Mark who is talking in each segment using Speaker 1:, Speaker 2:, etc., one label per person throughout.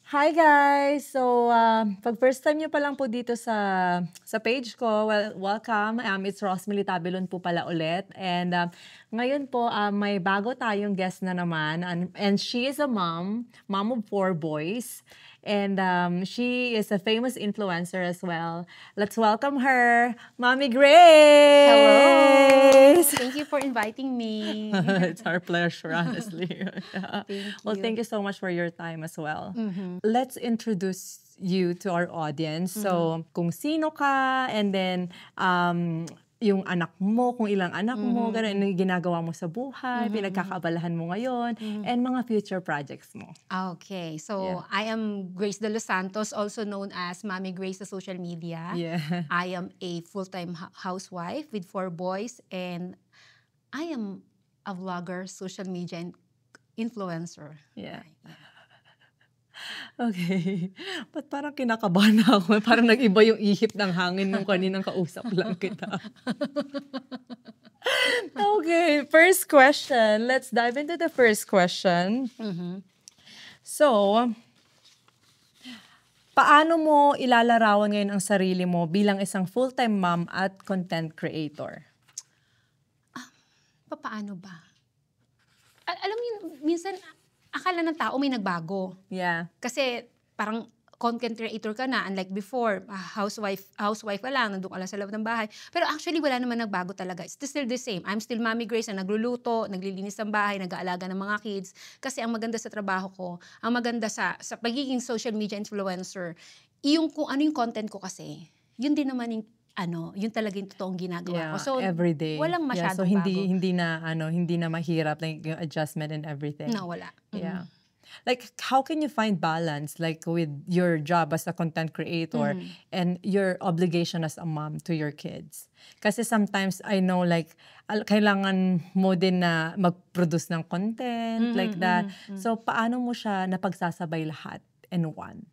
Speaker 1: Hi guys! So, pag first time nyo pa lang po dito sa page ko, well, welcome. It's Rosmely Tabilon po pala ulit. And ngayon po, may bago tayong guest na naman. And she is a mom of 4 boys. And she is a famous influencer as well. Let's welcome her, Mommy Grace!
Speaker 2: Hello! Thank you for inviting me.
Speaker 1: It's our pleasure, honestly. Well, thank you so much for your time as well. Let's introduce you to our audience. So, kung sino ka, and then yung anak mo, kung ilang anak mo, gano'n, yung ginagawa mo sa buhay, pinagkakaabalahan mo ngayon, and mga future projects mo.
Speaker 2: Okay, so I am Grace de los Santos, also known as Mommy Grace sa social media.
Speaker 1: Yeah.
Speaker 2: I am a full-time housewife with 4 boys, and I am a vlogger, social media influencer.
Speaker 1: Yeah. Okay. Ba't parang kinakabahan ako? Parang nag-iba yung ihip ng hangin nung kaninang kausap lang kita. Okay, first question. Let's dive into the first question. So, paano mo ilalarawan ngayon ang sarili mo bilang isang full-time mom at content creator?
Speaker 2: Paano ba? Alam mo, minsan akala ng tao may nagbago.
Speaker 1: Yeah.
Speaker 2: Kasi parang content creator ka na, unlike before, housewife ka lang, nandun ka lang sa loob ng bahay. Pero actually, wala naman nagbago talaga. It's still the same. I'm still Mommy Grace na nagluluto, naglilinis ng bahay, nag-aalaga ng mga kids. Kasi ang maganda sa trabaho ko, ang maganda sa pagiging social media influencer, yung kung ano yung content ko kasi, yun din naman yung yun talaga yung totoong ginagawa ko. So,
Speaker 1: every day.
Speaker 2: walang masyadong
Speaker 1: so hindi
Speaker 2: bago.
Speaker 1: hindi na mahirap like yung adjustment and everything.
Speaker 2: No, wala.
Speaker 1: Yeah. Like, how can you find balance like with your job as a content creator and your obligation as a mom to your kids? Kasi sometimes I know like kailangan mo din na mag-produce ng content like that. So paano mo siya napagsasabay lahat in one?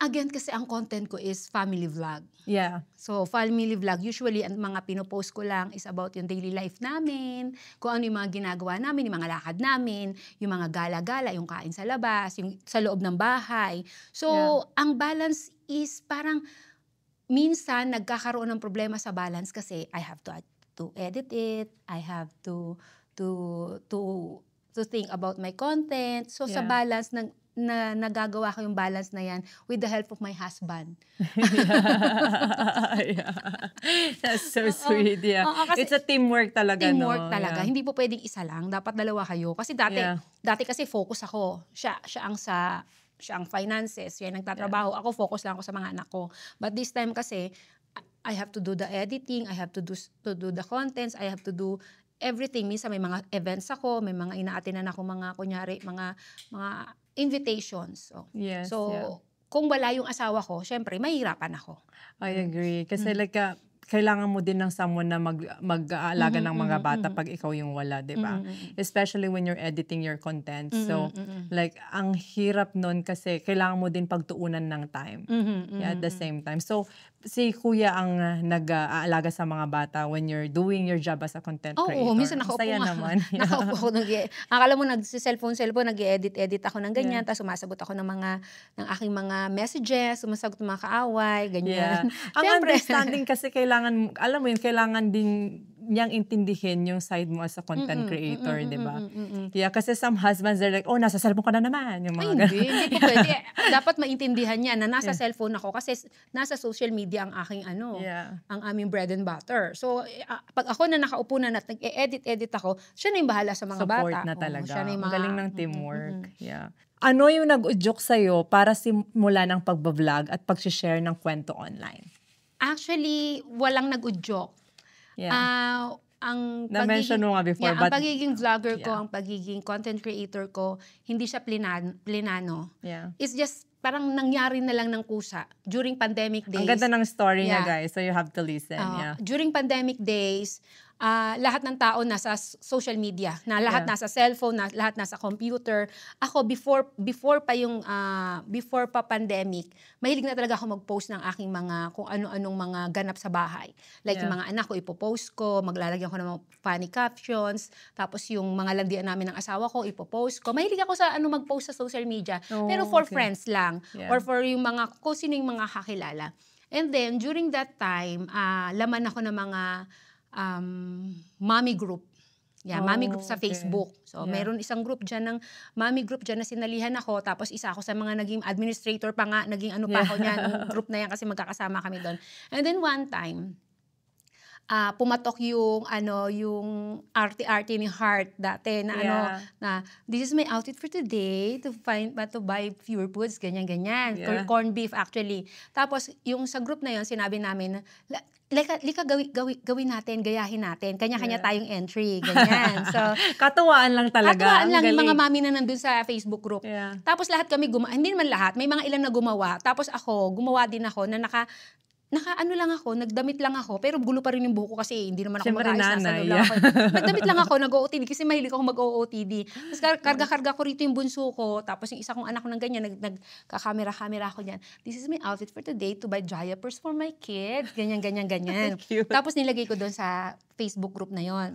Speaker 2: Again, kasi ang content ko is family vlog.
Speaker 1: Yeah.
Speaker 2: So, family vlog, usually, ang mga pinopost ko lang is about yung daily life namin, kung ano yung mga ginagawa namin, yung mga lakad namin, yung mga gala-gala, yung kain sa labas, yung sa loob ng bahay. So, ang balance is parang, minsan, nagkakaroon ng problema sa balance kasi I have to edit it, I have to think about my content. So, sa balance na nagagawa ko yung balance na yan with the help of my husband.
Speaker 1: Yeah. That's so sweet. Yeah. It's a teamwork talaga.
Speaker 2: Teamwork talaga. Hindi po pwedeng isa lang. Dapat dalawa kayo. Kasi dati kasi focus ako. Siya ang finances. Siya nagtatrabaho. Ako focus lang ako sa mga anak ko. But this time kasi, I have to do the editing. I have to do the contents. I have to do everything. Minsan may mga events ako. May mga ina-attendan ako kunyari, mga invitations. Kung wala yung asawa ko, syempre, mahihirapan ako.
Speaker 1: I agree. Kasi like, kailangan mo din ng someone na mag-aalaga ng mga bata pag ikaw yung wala, di ba? Especially when you're editing your content. So, like, ang hirap nun kasi kailangan mo din pagtuunan ng time. At the same time. So, si kuya ang nag-aalaga sa mga bata when you're doing your job as a content creator.
Speaker 2: Oo, minsan nakaupo
Speaker 1: Saya
Speaker 2: nga.
Speaker 1: naman.
Speaker 2: Nakaupo ako, akala mo nag-cellphone, nag-edit ako ng ganyan, tapos sumasagot ako ng aking mga messages, sumasagot ng mga kaaway, ganyan.
Speaker 1: Ang understanding kasi kailangan, alam mo yun, kailangan din niyang intindihin yung side mo as a content creator, di ba? Yeah, kasi some husbands, they're like, oh, nasa cellphone ka na naman. Yung mga
Speaker 2: hindi po pwede. Dapat maintindihan niya na nasa cellphone ako kasi nasa social media ang aking ang aming bread and butter. So, pag ako na nakaupo na nag-edit ako, siya na yung bahala sa mga bata.
Speaker 1: Support na talaga.
Speaker 2: Siya na yung
Speaker 1: mga galing ng teamwork. Yeah. Ano yung nag-udyok sa'yo para simulan ng pagbablog at pag-share ng kwento online?
Speaker 2: Actually, walang nag-udyok. Ang
Speaker 1: na-mention mo nga before.
Speaker 2: Ang pagiging vlogger ko, ang pagiging content creator ko, hindi siya plinano. It's just parang nangyari na lang ng kusa during pandemic days.
Speaker 1: Ang ganda ng story niya, guys. So you have to listen.
Speaker 2: During pandemic days, lahat ng tao nasa social media, na lahat nasa cellphone, na lahat nasa computer. Ako, before pa pandemic, mahilig na talaga ako mag-post ng aking mga, kung ano-anong mga ganap sa bahay. Like yung mga anak ko, ipopost ko, maglalagyan ko ng mga funny captions, tapos yung mga landian namin ng asawa ko, ipopost ko. Mahilig ako sa mag-post sa social media, pero for friends lang, or for yung mga, kung sino yung mga kakilala. And then, during that time, laman ako ng mga mommy group. Mommy group sa Facebook. So, meron isang group dyan ng mommy group dyan na sinalihan ako. Tapos isa ako sa mga naging administrator pa nga, naging ano pa ako niyan, ng group na yan kasi magkakasama kami doon. And then one time, pumatok yung arte-arte ni Heart dati na na this is my outfit for today to buy pure foods, ganyan. Corned beef actually. Tapos yung sa group na yon sinabi namin, lika gawin natin, gayahin natin. Kanya-kanya tayong entry, ganyan. So,
Speaker 1: katuwaan lang talaga.
Speaker 2: Katuwaan lang yung mga mami na nandun sa Facebook group. Tapos lahat kami hindi naman lahat, may mga ilan na gumawa. Tapos ako, gumawa din ako na nagdamit lang ako, pero gulo pa rin yung buhok ko kasi hindi naman ako mag-aayos na sa lula ako. Nagdamit lang ako, nag-OOTD kasi mahilig ako mag-OOTD. Tapos karga-karga ko rito yung bunso ko, tapos yung isa kong anak ko ng ganyan, nagkakamera-kamera ako dyan. This is my outfit for today to buy diapers for my kids. Ganyan. Tapos nilagay ko doon sa Facebook group na yon.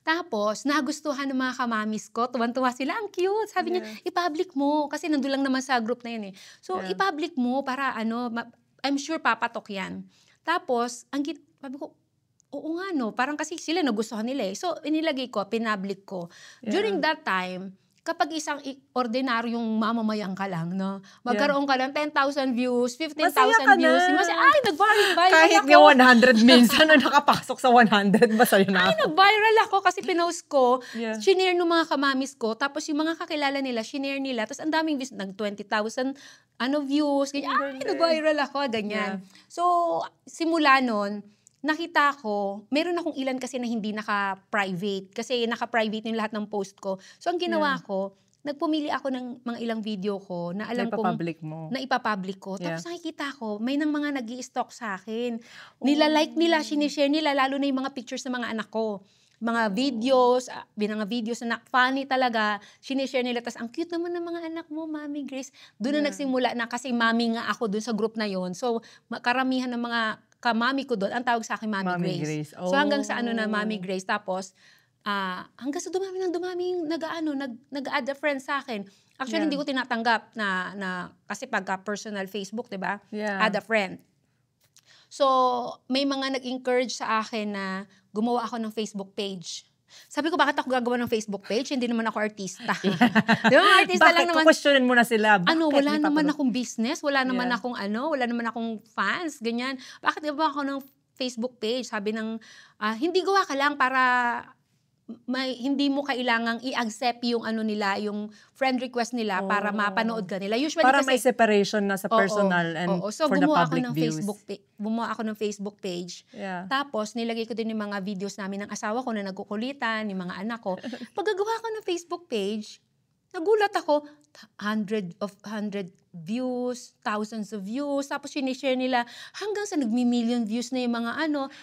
Speaker 2: Tapos, nagustuhan ng mga kamamis ko. Tuwan-tuwa sila. Ang cute. Sabi niya, i-public mo. Kasi nandun lang naman sa group na yun eh. So, i-public mo para I'm sure papatok yan. Tapos, sabi ko, oo nga no, parang kasi sila nagustuhan nila eh. So, inilagay ko, pinablik ko. During that time, kapag isang ordinaryong mamamayan ka lang, no? Magkaroon ka ng 10,000 views, 15,000 views. Nag-viral
Speaker 1: kahit
Speaker 2: ako.
Speaker 1: Kahit 100 minsan na nakapasok sa 100, masaya na ako.
Speaker 2: Nag-viral ako kasi pinost ko, shinare ng mga kamamis ko, tapos yung mga kakilala nila, shinare nila, tapos ang daming views, nag-20,000 views, ganyan. Nag-viral ako, ganyan. So, simula nun, nakita ko, meron akong ilan kasi na hindi naka-private. Kasi naka-private yung lahat ng post ko. So, ang ginawa ko, nagpumili ako ng mga ilang video ko na alam kong na ipapublic ko. Tapos nakikita ko, may nang mga nag-i-stalk sa akin. Nila-like nila, sinishare nila, lalo na yung mga pictures ng mga anak ko. Mga videos na funny talaga, sinishare nila. Tapos, ang cute naman ng mga anak mo, Mami Grace. Doon na nagsimula na kasi mami nga ako doon sa group na yon. So, karamihan ng mga kamami ko doon, ang tawag sa akin Mami Grace. So hanggang sa na Mami Grace. Tapos, hanggang sa dumami nag-add a friend sa akin. Actually, hindi ko tinatanggap na kasi pagka personal Facebook, diba? Add a friend. So, may mga nag-encourage sa akin na gumawa ako ng Facebook page. Sabi ko, bakit ako gagawa ng Facebook page? Hindi naman ako artista. Di ba, artista lang naman.
Speaker 1: Bakit questionin mo na sila?
Speaker 2: Wala naman akong business, wala naman akong fans, ganyan. Bakit gagawa ako ng Facebook page? Sabi ng, hindi gawa ka lang para hindi mo kailangang i-accept yung nila, yung friend request nila para mapanood ka nila. Usually
Speaker 1: para
Speaker 2: kasi,
Speaker 1: may separation na sa personal and
Speaker 2: so,
Speaker 1: for the public views.
Speaker 2: Gumawa ako ng Facebook page. Tapos, nilagay ko din yung mga videos namin ng asawa ko na nagkukulitan, yung mga anak ko. Pag-gagawa ko ng Facebook page, nagulat ako, 100 views, thousands of views, tapos sinishare nila hanggang sa nagmi-million views na yung mga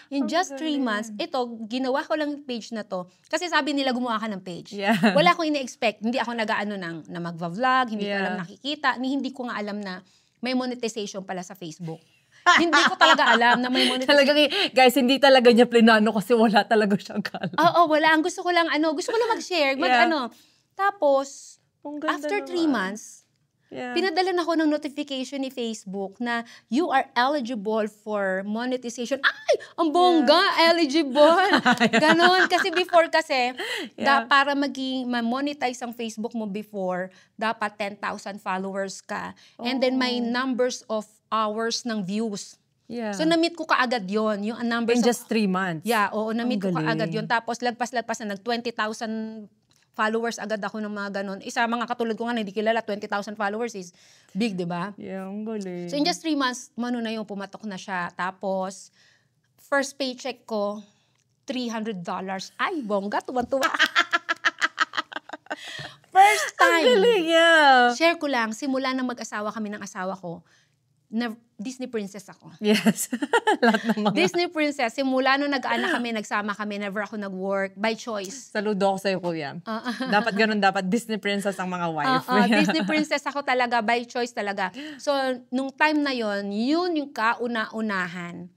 Speaker 2: in just 3 months. Ito, ginawa ko lang page na to. Kasi sabi nila gumawa ka ng page. Wala akong ine-expect. Hindi ako na magva-vlog, hindi ko alam nakikita, hindi ko nga alam na may monetization pala sa Facebook. Hindi ko talaga alam na may monetization.
Speaker 1: Talagang, guys, hindi talaga niya plinano kasi wala talaga siyang kalam.
Speaker 2: Wala. Ang gusto ko lang mag-share, Tapos, after 3 months, pinadala na ako ng notification ni Facebook na you are eligible for monetization. Ay! Ang bongga! Eligible! Ganon. Kasi before para ma-monetize ang Facebook mo before, dapat 10,000 followers ka. And then may numbers of hours ng views. So, na-meet ko kaagad yon, yung numbers
Speaker 1: in just 3 months?
Speaker 2: Na-meet ko kaagad yon. Tapos, lagpas-lagpas na, 20,000 followers agad ako ng mga ganon. Mga katulad ko nga, hindi kilala, 20,000 followers is big, di ba?
Speaker 1: Ang galing.
Speaker 2: So, in just 3 months, na yung pumatok na siya. Tapos, first paycheck ko, $300. Ay, bongga, tuwan-tuwa. First time.
Speaker 1: Ang galing,
Speaker 2: Share ko lang, simula nang mag-asawa kami ng asawa ko, Disney princess ako.
Speaker 1: Yes. Lahat ng mga...
Speaker 2: Disney princess, simula nung nag-anak kami, nagsama kami, never ako nag-work, by choice.
Speaker 1: Saludo ako sa'yo, kuya. Dapat ganun, dapat Disney princess ang mga wife.
Speaker 2: Disney princess ako talaga, by choice talaga. So, nung time na yon, yun yung kauna-unahan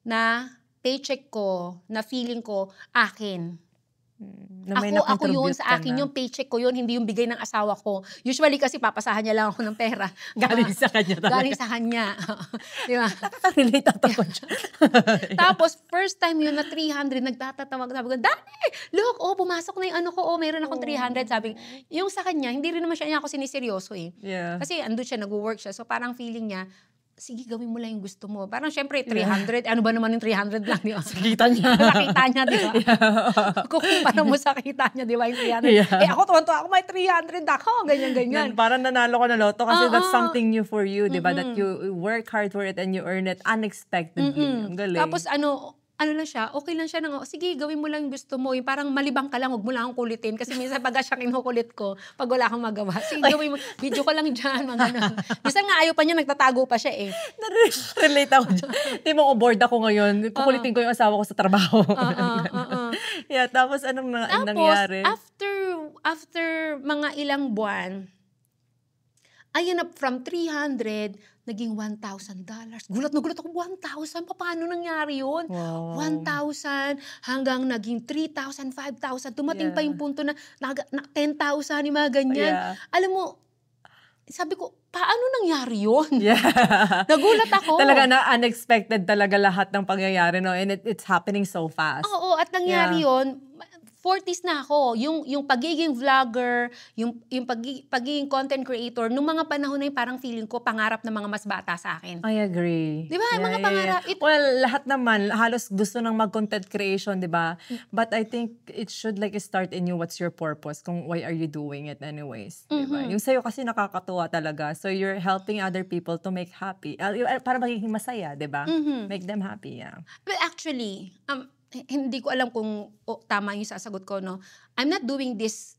Speaker 2: na paycheck ko, na feeling ko, akin. Ako yun, sa akin yung paycheck ko yun, hindi yung bigay ng asawa ko. Usually kasi papasahan niya lang ako ng pera.
Speaker 1: Galing sa kanya talaga.
Speaker 2: Galing sa kanya. Di ba?
Speaker 1: Nakaka-relate ako dyan.
Speaker 2: Tapos, first time yun na 300, nagtatatawag. Sabi ko, Daddy, look, pumasok na yung ano ko, meron akong 300. Sabi, yung sa kanya, hindi rin naman niya ako siniseryoso eh.
Speaker 1: Yeah.
Speaker 2: Kasi andun siya, nag-work siya. So parang feeling niya, sige, gawin mo lang yung gusto mo. Parang syempre, 300. Ano ba naman yung 300 lang? Di ba?
Speaker 1: Sakita niya.
Speaker 2: Sakita niya, di ba? Kukumpara mo sa kita niya, di ba? Yung 300.
Speaker 1: Yeah.
Speaker 2: Ako, tuwan-tuwa ako, may 300 ako. Ganyan-ganyan.
Speaker 1: Parang nanalo ka na loto kasi that's something new for you, di ba? That you work hard for it and you earn it unexpectedly. Ang galing.
Speaker 2: Tapos ano lang siya, okay lang siya sige, gawin mo lang yung gusto mo. Yung parang malibang ka lang, huwag mo lang akong kulitin. Kasi minsan pag siya kinukulit ko, pag wala kang magawa, sige, gawin mo, video ko lang dyan, mga ano. Minsan nga ayaw pa niya, nagtatago pa siya eh.
Speaker 1: Relate ako dyan. Di mo, bored ako ngayon. Kukulitin ko yung asawa ko sa trabaho. Yeah, tapos anong nangyari?
Speaker 2: After mga ilang buwan, ayun na, from 300, naging $1,000. Gulat na gulat ako, 1,000? Paano nangyari yun?
Speaker 1: Wow.
Speaker 2: 1,000 hanggang naging 3,000, 5,000. Dumating pa yung punto na 10,000, yung mga ganyan.
Speaker 1: Yeah.
Speaker 2: Alam mo, sabi ko, paano nangyari yun?
Speaker 1: Yeah.
Speaker 2: Nagulat ako.
Speaker 1: Talaga na unexpected talaga lahat ng pangyayari, no? And it's happening so fast.
Speaker 2: Oo, at nangyari yun, 40s na ako. Yung pagiging vlogger, yung pagiging content creator, nung mga panahon na yun, parang feeling ko, pangarap ng mga mas bata sa akin.
Speaker 1: I agree.
Speaker 2: Di ba? Mga pangarap.
Speaker 1: Well, lahat naman, halos gusto ng mag-content creation, di ba? But I think it should like start in you, what's your purpose? Kung why are you doing it anyways? Di ba? Yung sa'yo kasi nakakatuwa talaga. So you're helping other people to make happy. Para magiging masaya, di ba? Make them happy, yeah.
Speaker 2: Well, actually, hindi ko alam kung tama yung sasagot ko, no? I'm not doing this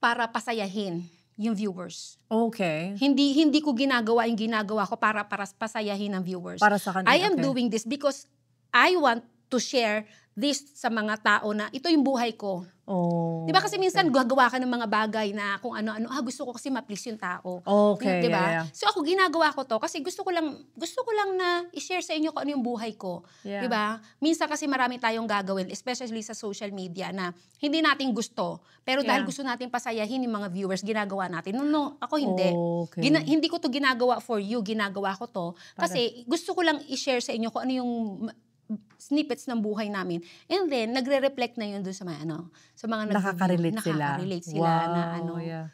Speaker 2: para pasayahin yung viewers.
Speaker 1: Okay.
Speaker 2: Hindi ko ginagawa yung ginagawa ko para pasayahin ang viewers.
Speaker 1: Para sa kanila.
Speaker 2: I am doing this because I want to share this sa mga tao na ito yung buhay ko.
Speaker 1: Oh.
Speaker 2: Diba kasi minsan gagawa ka ng mga bagay na kung ano-ano, gusto ko kasi ma-please yung tao.
Speaker 1: Okay,
Speaker 2: diba?
Speaker 1: yeah.
Speaker 2: So ako ginagawa ko to kasi gusto ko lang na i-share sa inyo kung ano yung buhay ko.
Speaker 1: Yeah.
Speaker 2: Diba? Minsan kasi marami tayong gagawin, especially sa social media na hindi natin gusto. Pero dahil gusto natin pasayahin yung mga viewers, ginagawa natin. No, ako hindi.
Speaker 1: Okay.
Speaker 2: Hindi ko to ginagawa for you, ginagawa ko to. Kasi gusto ko lang i-share sa inyo kung ano yung snippets ng buhay namin. And then, nagre-reflect na yun dun sa mga
Speaker 1: nakaka-relate sila.
Speaker 2: Na ano.
Speaker 1: Yeah.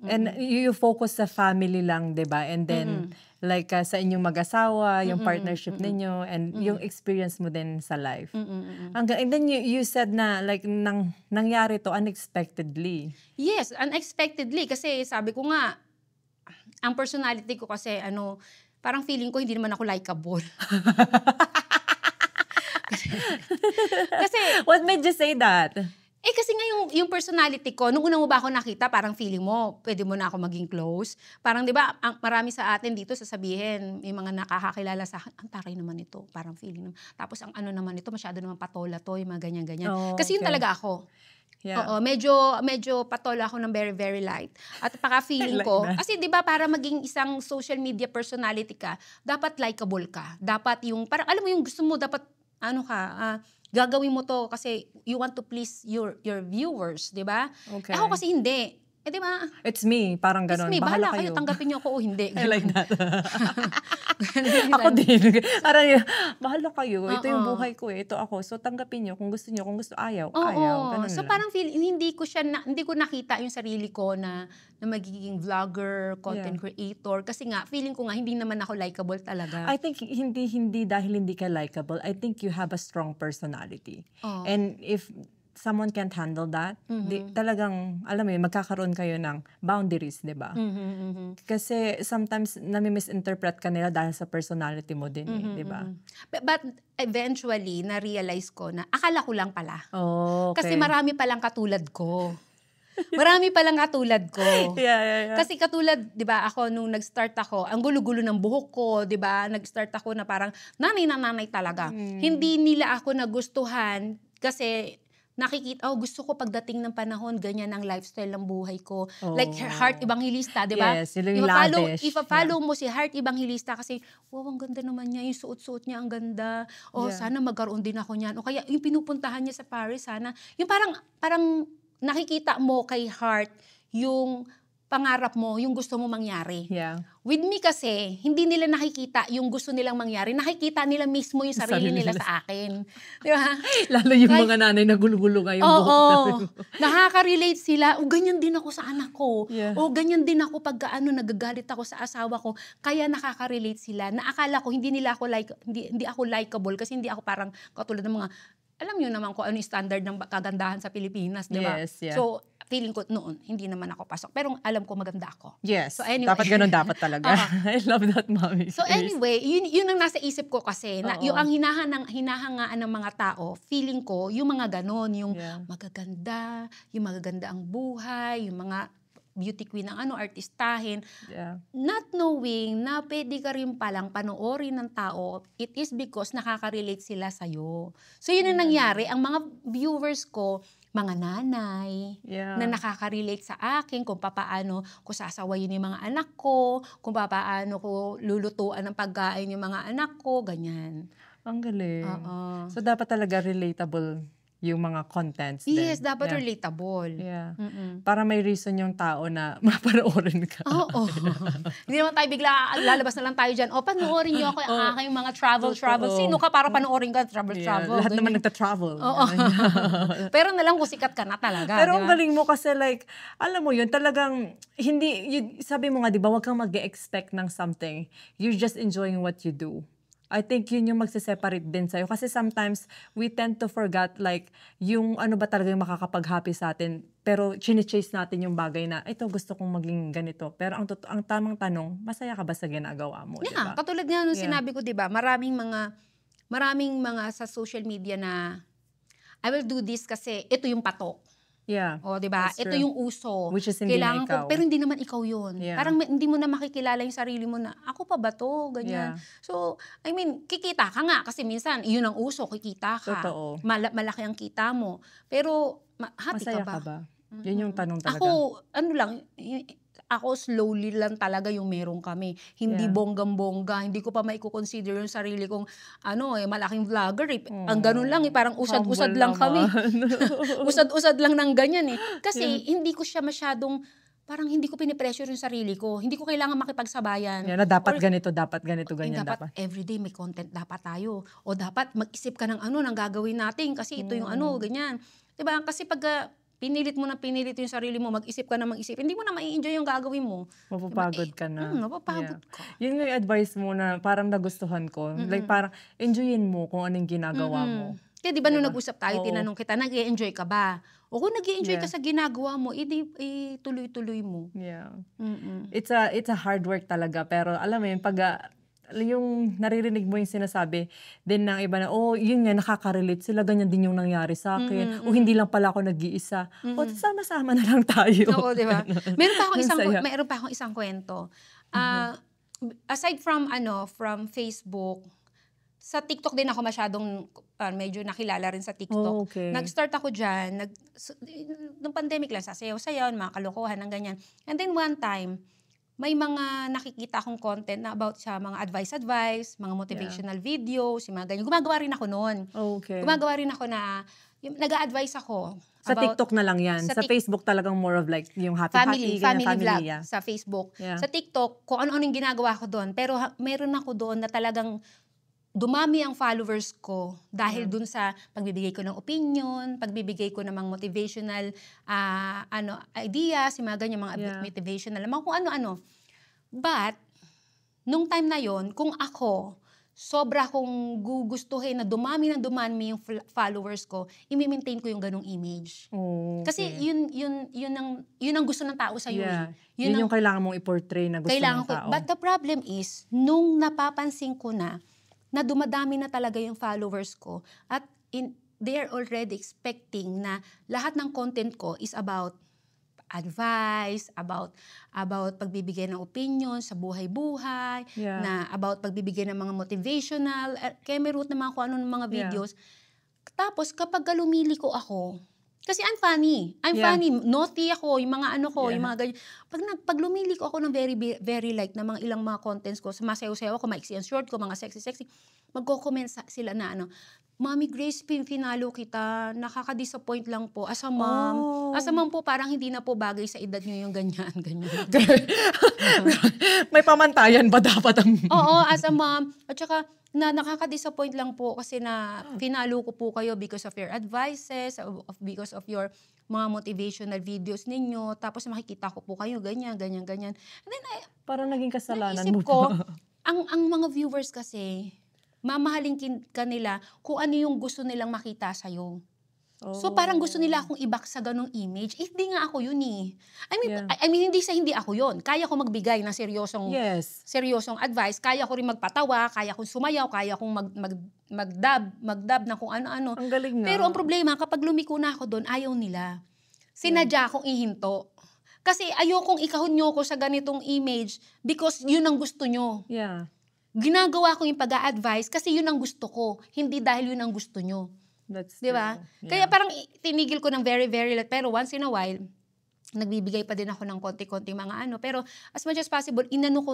Speaker 1: And you focus sa family lang, diba? And then, like sa inyong mag-asawa, yung partnership ninyo, and yung experience mo din sa life. And then you said na like nangyari to unexpectedly.
Speaker 2: Yes, unexpectedly. Kasi sabi ko nga, ang personality ko kasi parang feeling ko hindi naman ako likable. Kasi,
Speaker 1: what made you say that?
Speaker 2: Kasi nga yung personality ko, nung una mo ba ako nakita, parang feeling mo, pwede mo na ako maging close. Parang, di ba, marami sa atin dito sasabihin, may mga nakakakilala sa akin, ang taray naman ito, parang feeling naman. Tapos, ang ano naman ito, masyado naman patola to, yung mga ganyan-ganyan. Kasi yun talaga ako.
Speaker 1: Yeah.
Speaker 2: Oo, medyo patola ako ng very, very light. At paka-feeling ko, kasi di ba, para maging isang social media personality ka, dapat likable ka. Dapat yung, parang alam mo yung gusto mo, dapat gagawin mo to kasi you want to please your viewers, di ba?
Speaker 1: Okay.
Speaker 2: Ako kasi hindi. Di ba?
Speaker 1: It's me, parang ganon.
Speaker 2: It's me, bahala kayo, tanggapin niyo ako o hindi.
Speaker 1: I like that. Ako din. Parang, bahala kayo. Ito yung buhay ko ito ako. So, tanggapin niyo. Kung gusto niyo, kung gusto, ayaw. Ganun
Speaker 2: so,
Speaker 1: lang.
Speaker 2: parang hindi ko nakita yung sarili ko na magiging vlogger, content creator. Kasi nga, feeling ko nga, hindi naman ako likable talaga.
Speaker 1: I think, hindi dahil hindi ka likable. I think you have a strong personality. And if someone can't handle that, talagang, alam mo yun, magkakaroon kayo ng boundaries, di ba? Kasi sometimes, nami-misinterpret ka nila dahil sa personality mo din, di ba?
Speaker 2: But eventually, na-realize ko na akala ko lang pala.
Speaker 1: Okay.
Speaker 2: Kasi marami palang katulad ko. Marami palang katulad ko.
Speaker 1: Yeah.
Speaker 2: Kasi katulad, 'di ba, ako nung nag-start ako, ang gulo-gulo ng buhok ko, 'di ba? Nag-start ako na parang nanay na nanay talaga. Hindi nila ako nagustuhan kasi nakikita, gusto ko pagdating ng panahon, ganyan ang lifestyle ng buhay ko. Like Heart Evangelista, 'di ba?
Speaker 1: Yes, yung lavish.
Speaker 2: Ipa-follow mo si Heart Evangelista kasi, wow, ang ganda naman niya, yung suot-suot niya ang ganda. Sana magkaroon din ako niyan. O kaya yung pinupuntahan niya sa Paris, sana. Yung parang nakikita mo kay Heart yung pangarap mo, yung gusto mo mangyari.
Speaker 1: Yeah.
Speaker 2: With me kasi, hindi nila nakikita yung gusto nilang mangyari. Nakikita nila mismo yung sarili nila sa akin. Di ba?
Speaker 1: Lalo yung mga nanay na gulo-gulo ngayong buhok.
Speaker 2: Nakaka-relate sila. Ganyan din ako sa anak ko.
Speaker 1: Yeah.
Speaker 2: Ganyan din ako pag nagagalit ako sa asawa ko. Kaya nakaka-relate sila. Naakala ko hindi ako likable kasi hindi ako parang katulad ng mga, alam niyo naman kung ano yung standard ng kagandahan sa Pilipinas, di ba?
Speaker 1: Yes, yeah.
Speaker 2: So, feeling ko noon, hindi naman ako pasok. Pero alam ko maganda ako.
Speaker 1: Yes.
Speaker 2: So, anyway.
Speaker 1: Dapat ganun dapat talaga. I love that, Mommy.
Speaker 2: So anyway, yun ang nasa isip ko kasi. Na, yung ang hinahangaan ng mga tao, feeling ko, yung mga ganon, yung magaganda, yung magaganda ang buhay, yung mga beauty queen ng artistahin.
Speaker 1: Yeah.
Speaker 2: Not knowing na pwede ka rin palang panoorin ng tao, it is because nakaka-relate sila sa'yo. So yun ang nangyari, ang mga viewers ko, mga nanay na nakaka-relate sa akin kung papaano ko sasawayin yung mga anak ko, kung papaano ko lulutuan ng pagkain yung mga anak ko, ganyan.
Speaker 1: Ang galing. So dapat talaga relatable yung mga contents din.
Speaker 2: Yes, dapat relatable.
Speaker 1: Yeah. Para may reason yung tao na mapanoorin ka.
Speaker 2: Oo. Hindi naman tayo bigla lalabas na lang tayo dyan. Panoorin niyo ako yung aking mga travel. Sino ka para panoorin ka travel?
Speaker 1: Lahat naman nagta-travel.
Speaker 2: Pero na lang kung sikat ka na talaga.
Speaker 1: Pero ang galing mo kasi like, alam mo yun, talagang hindi, sabi mo nga, di ba, wag kang mag-expect ng something. You're just enjoying what you do. I think yun yung magsiseparate din sa'yo. Kasi sometimes, we tend to forget like, yung ano ba talaga yung makakapag-happy sa atin. Pero chine-chase natin yung bagay na, ito gusto kong maging ganito. Pero ang tamang tanong, masaya ka ba sa ginagawa mo?
Speaker 2: Yeah,
Speaker 1: diba?
Speaker 2: Katulad nga nung sinabi ko, diba, maraming mga sa social media na, I will do this kasi ito yung patok.
Speaker 1: Yeah.
Speaker 2: Diba? Ito yung uso.
Speaker 1: Which is hindi na ikaw.
Speaker 2: Pero hindi naman ikaw yun.
Speaker 1: Yeah.
Speaker 2: Parang hindi mo na makikilala yung sarili mo na, ako pa ba to? Ganyan.
Speaker 1: Yeah.
Speaker 2: So, I mean, kikita ka nga. Kasi minsan, yun ang uso, kikita ka.
Speaker 1: Totoo.
Speaker 2: Malaki ang kita mo. Pero, happy
Speaker 1: masaya
Speaker 2: ka ba?
Speaker 1: Yun yung tanong talaga.
Speaker 2: Ako slowly lang talaga yung meron kami. Hindi bonggang-bongga. Hindi ko pa maiko-consider yung sarili kong malaking vlogger. Ang ganun lang, parang usad-usad lang kami. Usad-usad lang ng ganyan eh. Kasi hindi ko siya masyadong, parang hindi ko pinipressure yung sarili ko. Hindi ko kailangan makipagsabayan.
Speaker 1: Na dapat ganito, ganyan.
Speaker 2: Dapat everyday may content dapat tayo. O dapat mag-isip ka ng ng gagawin natin kasi ito yung ganyan. Diba? Kasi pag pinilit yung sarili mo, mag-isip ka na mag-isip, hindi mo na mai-enjoy yung gagawin mo.
Speaker 1: Mapapagod ka na.
Speaker 2: Mapapagod ka.
Speaker 1: Yun yung advice mo na parang nagustuhan ko. Like parang enjoyin mo kung anong ginagawa mo.
Speaker 2: Kaya di ba nung nag-usap tayo, tinanong kita, nag-i-enjoy ka ba? O kung nag-i-enjoy ka sa ginagawa mo, tuloy-tuloy mo.
Speaker 1: Yeah. It's a hard work talaga. Pero alam mo yun, pag yung naririnig mo yung sinasabi din ng iba na, yun nga, nakaka-relate sila, ganyan din yung nangyari sa akin. O hindi lang pala ako nag-iisa. O sama-sama na lang tayo.
Speaker 2: Oo, di ba? Meron pa akong isang kwento. Aside from Facebook, sa TikTok din ako masyadong medyo nakilala rin sa TikTok.
Speaker 1: Okay.
Speaker 2: Nag-start ako dyan. Nung pandemic lang, sasayaw-sayaw, mga kalokohan, ng ganyan. And then one time, may mga nakikita akong content na about sa mga advice, mga motivational videos, yung mga ganyan. Gumagawa rin ako noon.
Speaker 1: Okay.
Speaker 2: Gumagawa rin ako na, nag-a-advise ako.
Speaker 1: Sa TikTok na lang yan. Sa Facebook talagang more of like yung
Speaker 2: family vlog
Speaker 1: yeah.
Speaker 2: sa Facebook.
Speaker 1: Yeah.
Speaker 2: Sa TikTok, kung ano-ano yung ginagawa ko doon. Pero meron ako doon na talagang dumami ang followers ko dahil dun sa pagbibigay ko ng opinion, pagbibigay ko ng mga motivational ideas, yung mga ganyan, mga motivational, mga kung ano-ano. But, nung time na yon, kung ako, sobra kong gugustuhin na dumami yung followers ko, i-maintain ko yung ganong image.
Speaker 1: Okay.
Speaker 2: Kasi yun ang gusto ng tao sa'yo.
Speaker 1: Yeah. Yun yung kailangan mong i-portray na gusto ng tao.
Speaker 2: But the problem is, nung napapansin ko na dumadami na talaga yung followers ko at they're already expecting na lahat ng content ko is about advice, about pagbibigay ng opinion sa buhay-buhay, na about pagbibigay ng mga motivational, kaya may root na mga kung ano ng mga videos. Tapos kapag lumiliko ako, kasi I'm funny, naughty ako, yung mga ano ko, yung mga ganyan. Pag lumiliko ako ng very, very like na mga ilang mga contents ko, sumasayaw-sayaw ako, maiksi ang short ko, mga sexy, magko-comment sila na ano, Mommy Grace, finalo kita, nakaka-disappoint lang po. As a mom, po parang hindi na po bagay sa edad nyo yung ganyan.
Speaker 1: May pamantayan ba dapat ang...
Speaker 2: Oo, as a mom. At saka, nakaka-disappoint lang po kasi na finalo ko po kayo because of your advices, because of your mga motivational videos ninyo. Tapos makikita ko po kayo ganyan. And then,
Speaker 1: parang naging kasalanan
Speaker 2: mo
Speaker 1: ko.
Speaker 2: ang mga viewers kasi, mamahalin ka nila kung ano yung gusto nilang makita sa'yo. So parang gusto nila akong ibak sa ganong image. Hindi nga ako yun eh. I mean hindi ako yun. Kaya ko magbigay ng seryosong advice. Kaya ko rin magpatawa, kaya kong sumayaw, kaya kong magdab na kung ano-ano.
Speaker 1: Ang galing nga.
Speaker 2: Pero ang problema, kapag lumiko na ako doon, ayaw nila. Sinadya akong ihinto. Kasi ayokong ikahon nyo ko sa ganitong image because yun ang gusto nyo. Ginagawa ko yung pag-a-advise kasi yun ang gusto ko. Hindi dahil yun ang gusto nyo.
Speaker 1: That's
Speaker 2: diba? Kaya parang tinigil ko ng very, very late. Pero once in a while, nagbibigay pa din ako ng konti-konti mga ano. Pero as much as possible, inano ko.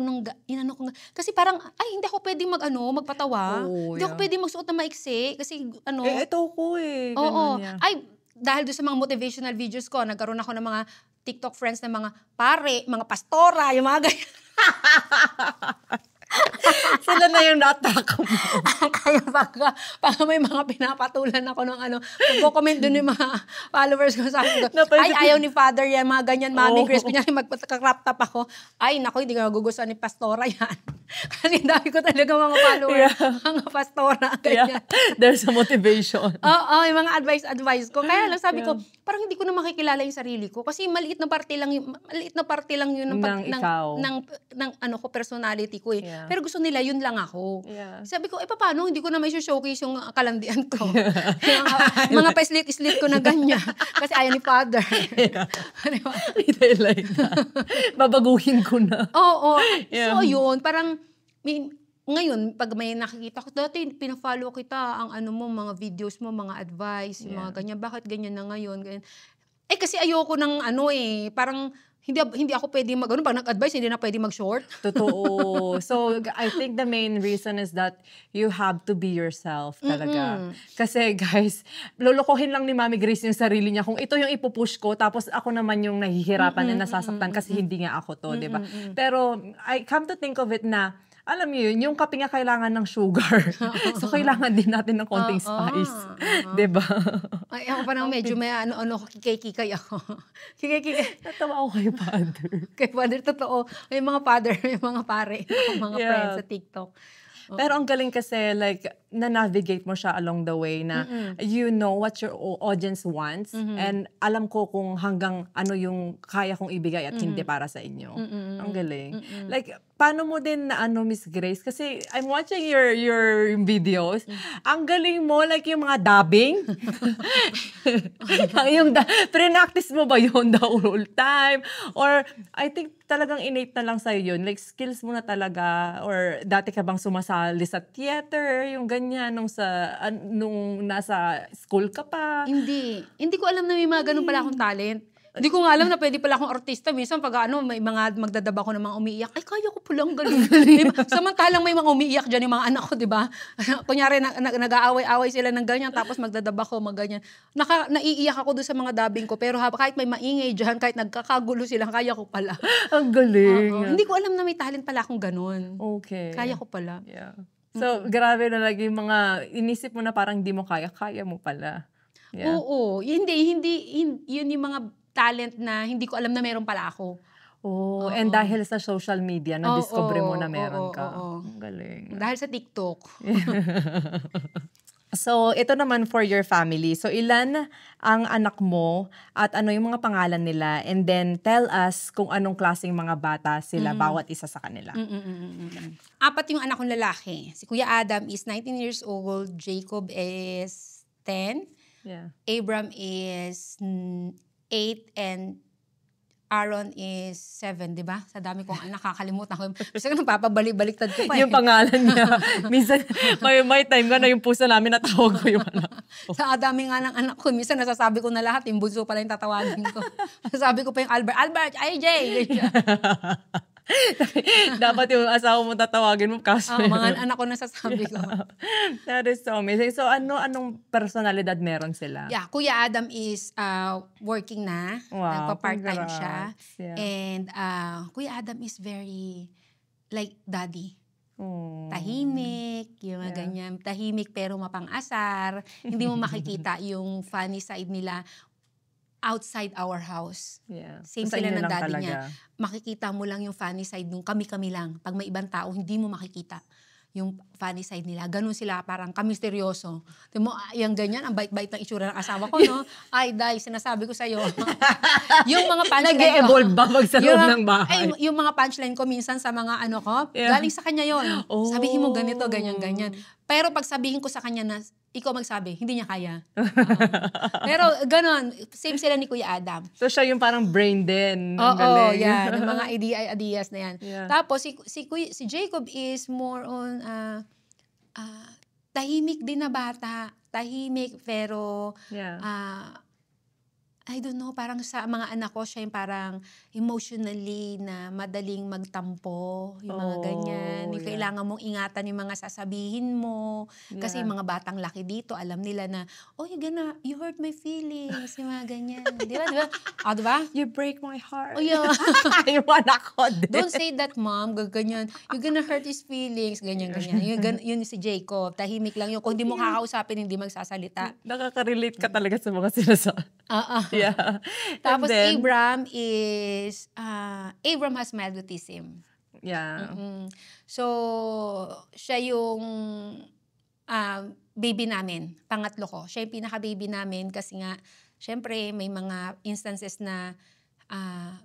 Speaker 2: Kasi parang, hindi ako pwedeng magpatawa. Hindi ako pwedeng magsuot na maiksi. Kasi
Speaker 1: ito ko eh.
Speaker 2: Oo. Dahil doon sa mga motivational videos ko, nagkaroon ako ng mga TikTok friends na mga pare, mga pastora, yung mga ganyan.
Speaker 1: Sila na yung na-attack mo.
Speaker 2: Kaya baka may mga pinapatulan ako ng magko-comment doon yung mga followers ko. Sabi ko, ayaw ni Father yan, mga ganyan, Mommy Grace. Kunyari magpaka-crop top ako. Naku, hindi ka magugustuhan ni Pastora yan. Kasi dahil ko talaga mga followers, mga Pastora, ganyan.
Speaker 1: There's a motivation.
Speaker 2: Oo, yung mga advice ko. Kaya lang sabi ko, parang hindi ko na makikilala yung sarili ko. Kasi maliit na parte lang yun ng personality ko eh. Pero gusto nila, yun lang ako. Sabi ko, paano? Hindi ko na may showcase yung kalandian ko. Mga pa-slit ko na ganyan. Kasi ayaw ni Father.
Speaker 1: Like babaguhin ko na.
Speaker 2: Oo. So, yun. Parang, ngayon, pag may nakikita ko, dati pina-follow kita, ang mga videos mo, mga advice, mga ganyan. Bakit ganyan na ngayon? Ganyan. Kasi ayoko ng parang, hindi ako pwede pag nag-advise, hindi na pwede mag-short.
Speaker 1: Totoo. So, I think the main reason is that you have to be yourself talaga. Kasi guys, lulukohin lang ni Mommy Grace yung sarili niya kung ito yung ipupush ko, tapos ako naman yung nahihirapan at nasasaktan kasi hindi nga ako to, diba? Pero, I come to think of it na, alam niyo yun, yung kape nga kailangan ng sugar. So, kailangan din natin ng konting spice. Diba?
Speaker 2: Ako parang medyo may kikay ako. Kikay.
Speaker 1: Natawa ako kay Father.
Speaker 2: Kay Father, totoo. May mga father, may mga pare, mga friends sa TikTok.
Speaker 1: Pero ang galing kasi, like, na-navigate mo siya along the way na you know what your audience wants and alam ko kung hanggang ano yung kaya kong ibigay at hindi para sa inyo. Ang galing. Like, paano mo din na Miss Grace? Kasi I'm watching your videos. Ang galing mo, like yung mga dubbing. Pre-practice mo ba yun the whole time? Or I think talagang innate na lang sa'yo yun. Like skills mo na talaga. Or dati ka bang sumasali sa theater? Yung ganyan, nung nasa school ka pa.
Speaker 2: Hindi ko alam na may mga ganun pala akong talent. Hindi ko nga alam na pwede pala akong artista. Minsan pag may mga magdadaba ko ng mga umiiyak, kaya ko palang galing. Diba? Samantalang may mga umiiyak dyan yung mga anak ko, di ba? Kunyari, nag-aaway-away sila ng ganyan, tapos magdadaba ko, ganyan. Naiiyak ako doon sa mga dubbing ko, pero kahit may maingay dyan, kahit nagkakagulo sila, kaya ko pala.
Speaker 1: Ang galing.
Speaker 2: Hindi ko alam na may talent pala akong ganun.
Speaker 1: Okay.
Speaker 2: Kaya ko pala.
Speaker 1: Yeah. So, grabe na lagi mga inisip mo na parang hindi mo kaya mo pala. Yeah.
Speaker 2: Oo. Hindi. Yun yung mga talent na hindi ko alam na meron pala ako.
Speaker 1: And dahil sa social media, na-discover mo na meron ka. Ang galing.
Speaker 2: Dahil sa TikTok.
Speaker 1: So, ito naman for your family. So, ilan ang anak mo at ano yung mga pangalan nila? And then, tell us kung anong klaseng mga bata sila, bawat isa sa kanila.
Speaker 2: 4 yung anak kong lalaki. Si Kuya Adam is 19 years old. Jacob is 10.
Speaker 1: Yeah.
Speaker 2: Abram is 8 and Aaron is 7, di ba? Sa dami kong anak, nakakalimutan ko. Kasi napapabalik-baliktad ko pa
Speaker 1: Yung pangalan niya. Minsan, may time nga na yung puso namin natawag ko yung anak ko.
Speaker 2: Sa dami nga ng anak ko, minsan nasasabi ko na lahat, yung bunso pala yung tatawagin ko. Sabi ko pa yung Albert, AJ!
Speaker 1: Dapat yung asawa mo tatawagin mo kaso
Speaker 2: mga anak ko nasasabi ko.
Speaker 1: That is so amazing. So anong personalidad meron sila?
Speaker 2: Yeah, Kuya Adam is working na.
Speaker 1: Wow,
Speaker 2: Nagpa-part-time siya.
Speaker 1: Yeah.
Speaker 2: And Kuya Adam is very like daddy.
Speaker 1: Oh.
Speaker 2: Tahimik, yung mga ganyan. Tahimik pero mapang-asar. Hindi mo makikita yung funny side nila outside our house.
Speaker 1: Yeah.
Speaker 2: Same
Speaker 1: Sa
Speaker 2: sila
Speaker 1: inyo
Speaker 2: ng
Speaker 1: lang
Speaker 2: daddy
Speaker 1: talaga.
Speaker 2: niya. Makikita mo lang yung funny side nung kami-kami lang. Pag may ibang tao, hindi mo makikita yung funny side nila. Ganun sila, parang kamisteryoso. Tingnan mo, yung ganyan, ang bait-bait ng itsura ng asawa ko, no? Ay, Day, sinasabi ko sa'yo. Yung mga punchline ko.
Speaker 1: Nag-e-evolve ba sa loob ng bahay?
Speaker 2: Ay, yung mga punchline ko minsan sa mga ano ko, galing sa kanya yon.
Speaker 1: Oh.
Speaker 2: Sabihin mo ganito, ganyan. Pero pag sabihin ko sa kanya na, ikaw magsabi, hindi niya kaya. Pero ganun, same sila ni Kuya Adam.
Speaker 1: So siya yung parang brain din.
Speaker 2: Oo, yan. Yung mga ideas na yan.
Speaker 1: Yeah.
Speaker 2: Tapos si Jacob is more on tahimik din na bata. Tahimik pero I don't know, parang sa mga anak ko, siya yung parang emotionally na madaling magtampo, yung mga ganyan. Yung kailangan mong ingatan yung mga sasabihin mo. Kasi yung mga batang laki dito, alam nila na, oh, you hurt my feelings, yung mga ganyan. Di ba? Di ba?
Speaker 1: You break my heart.
Speaker 2: Oh, yeah.
Speaker 1: Yung anak ko din.
Speaker 2: Don't say that, mom. Ganyan. You're gonna hurt his feelings. Ganyan. Yun si Jacob. Tahimik lang yun. Kung di mo kakausapin, hindi magsasalita.
Speaker 1: Nakaka-relate ka talaga sa mga sinasabi. Yeah.
Speaker 2: Tapos Abram is, Abram has mild autism.
Speaker 1: Yeah.
Speaker 2: So, siya yung baby namin. Pangatlo ko. Siya yung pinaka-baby namin kasi nga, syempre, may mga instances na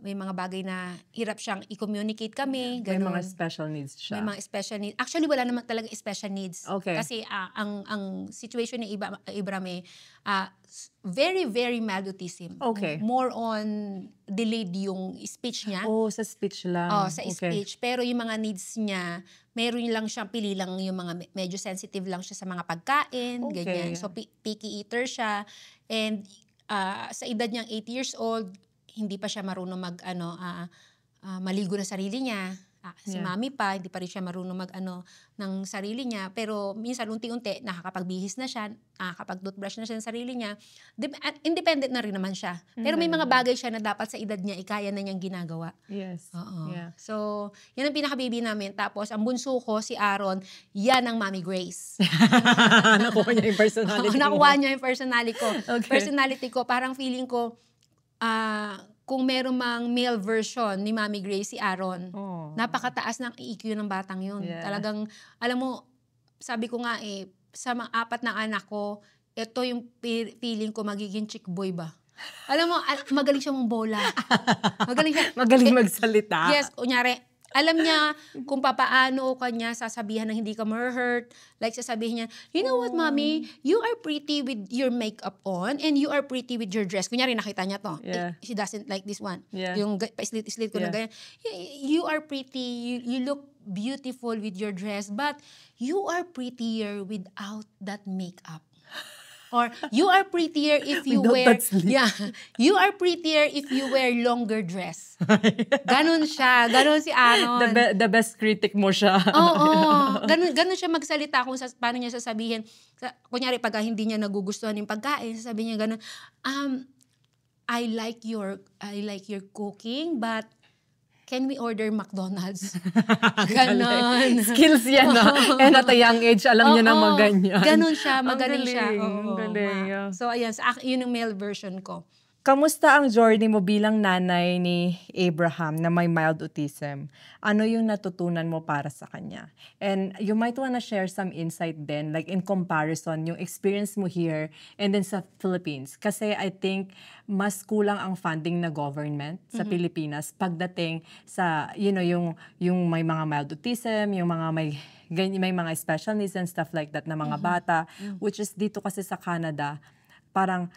Speaker 2: may mga bagay na hirap siyang i-communicate kami.
Speaker 1: May
Speaker 2: Ganun.
Speaker 1: mga special needs siya.
Speaker 2: May mga special needs. Actually, wala naman talaga special needs.
Speaker 1: Okay.
Speaker 2: Kasi ang situation ni Abram very, very mild autism.
Speaker 1: Okay.
Speaker 2: More on delayed yung speech niya.
Speaker 1: Oh, sa speech lang.
Speaker 2: Sa speech. Pero yung mga needs niya, meron lang siyang pili lang yung mga medyo sensitive lang siya sa mga pagkain.
Speaker 1: Okay.
Speaker 2: Ganyan. So, picky eater siya. And sa edad niyang 8 years old, hindi pa siya marunong maligo ng sarili niya. Si mami pa, hindi pa rin siya marunong ng sarili niya. Pero minsan, unti-unti, nakakapagbihis na siya, nakakapag-toothbrush na siya ng sarili niya. Independent na rin naman siya. Pero may mga bagay siya na dapat sa edad niya, ikaya na niyang ginagawa.
Speaker 1: Yes. Yeah.
Speaker 2: So, yan ang pinaka-baby namin. Tapos, ang bunso ko, si Aaron, yan ang Mommy Grace.
Speaker 1: Nakuha niya yung personality mo.
Speaker 2: Nakuha niya yung personality ko.
Speaker 1: Okay.
Speaker 2: Personality ko, parang feeling ko, kung meron mang male version ni Mommy Grace, si Aaron, napakataas ng EQ ng batang yun.
Speaker 1: Yeah.
Speaker 2: Talagang, alam mo, sabi ko nga sa mga 4 na anak ko, ito yung feeling ko magiging chick boy ba? Alam mo, magaling siya mong bola.
Speaker 1: Magaling magsalita.
Speaker 2: Yes, kunyari, alam niya kung papaano kanya sasabihan na hindi ka ma-hurt. Like sasabihin niya, you know what, mommy? You are pretty with your makeup on and you are pretty with your dress. Kunyari, nakita niya to.
Speaker 1: Yeah.
Speaker 2: She doesn't like this one.
Speaker 1: Yeah.
Speaker 2: Yung pa-slit ko na ganyan. You are pretty. You look beautiful with your dress. But you are prettier without that makeup. Or you are prettier if you wear you are prettier if you wear longer dress. Ganon siya, ganon si Aaron.
Speaker 1: The best critic mo siya.
Speaker 2: Oo. Ganon siya magsalita kung paano niya sasabihin. Kunyari pag hindi niya nagugustuhan yung pagkain, sasabihin niya ganon, I like your cooking, but can we order McDonald's? Ganon.
Speaker 1: Skills yan And at a young age, alam niya na maganyan.
Speaker 2: Ganon siya, magaling siya.
Speaker 1: Ang galing.
Speaker 2: So, ayan, yun yung male version ko.
Speaker 1: Kamusta ang journey mo bilang nanay ni Abraham na may mild autism? Ano yung natutunan mo para sa kanya? And you might wanna share some insight din, like in comparison, yung experience mo here and then sa Philippines. Kasi I think mas kulang ang funding na government sa Pilipinas pagdating sa, yung may mga mild autism, yung mga may mga special needs and stuff like that na mga bata, which is dito kasi sa Canada, parang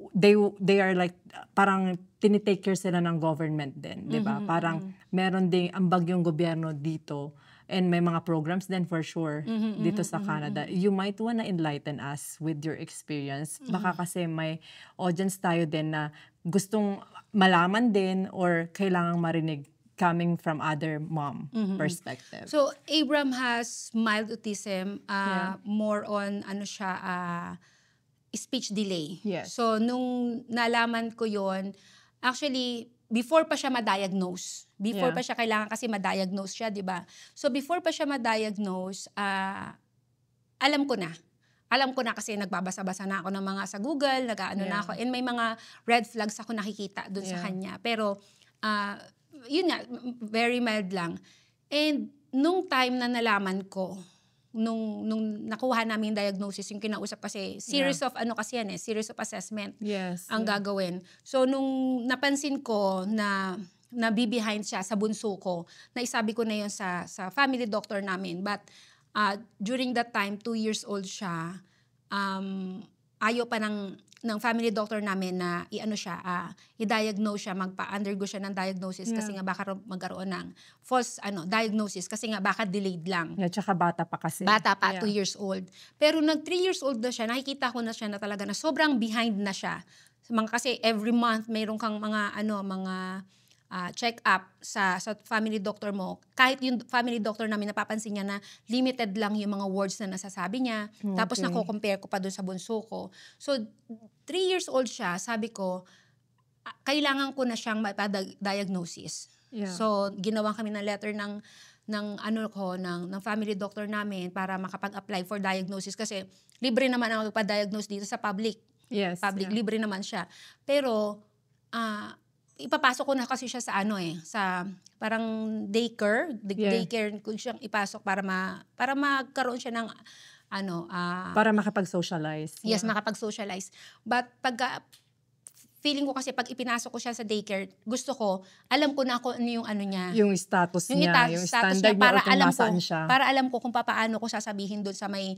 Speaker 1: they are like parang tinitake care sila ng government din, 'di ba? Parang meron ding ambag yung gobyerno dito and may mga programs din for sure dito sa Canada. You might wanna enlighten us with your experience. Baka kasi may audience tayo din na gustong malaman din or kailangang marinig coming from other mom perspective.
Speaker 2: So, Abram has mild autism, more on ano siya, speech delay.
Speaker 1: Yes.
Speaker 2: So, nung nalaman ko yon, actually, before pa siya ma-diagnose, before pa siya kailangan kasi ma-diagnose siya, di ba? So, before pa siya ma-diagnose, alam ko na. Alam ko na kasi nagbabasa-basa na ako ng mga sa Google, nag-ano na ako, and may mga red flags ako nakikita dun sa kanya. Pero, yun nga, very mild lang. And nung time na nalaman ko, nung nakuha namin yung diagnosis, yung kinausap kasi, series of ano kasi yan series of assessment ang gagawin. So, nung napansin ko na be-behind siya sa bunso ko, naisabi ko na yun sa family doctor namin. But, during that time, 2 years old siya, ayaw pa ng family doctor namin na i-diagnose siya, magpa-undergo siya ng diagnosis kasi nga baka magkaroon ng false diagnosis kasi nga baka delayed lang.
Speaker 1: Tsaka bata pa kasi.
Speaker 2: Bata pa, 2 years old. Pero nag 3 years old na siya, nakikita ko na siya na talaga na sobrang behind na siya. Kasi every month mayroon kang mga check-up sa family doctor mo. Kahit yung family doctor namin, napapansin niya na limited lang yung mga words na nasasabi niya. Okay. Tapos nako-compare ko pa doon sa bunso ko. So, 3 years old siya, sabi ko, kailangan ko na siyang maipa-diagnosis. So, ginawa kami ng letter ng family doctor namin para makapag-apply for diagnosis kasi libre naman ang magpa-diagnose dito sa public. Libre naman siya. Pero, ipapasok ko na kasi siya sa sa parang daycare ko siyang ipasok para magkaroon siya ng
Speaker 1: para makapag-socialize.
Speaker 2: Yes, makapag-socialize. But feeling ko kasi pag ipinasok ko siya sa daycare, gusto ko, alam ko na kung ano yung niya.
Speaker 1: Yung status niya, yung standard niya,
Speaker 2: para alam ko kung paano ko sasabihin doon sa may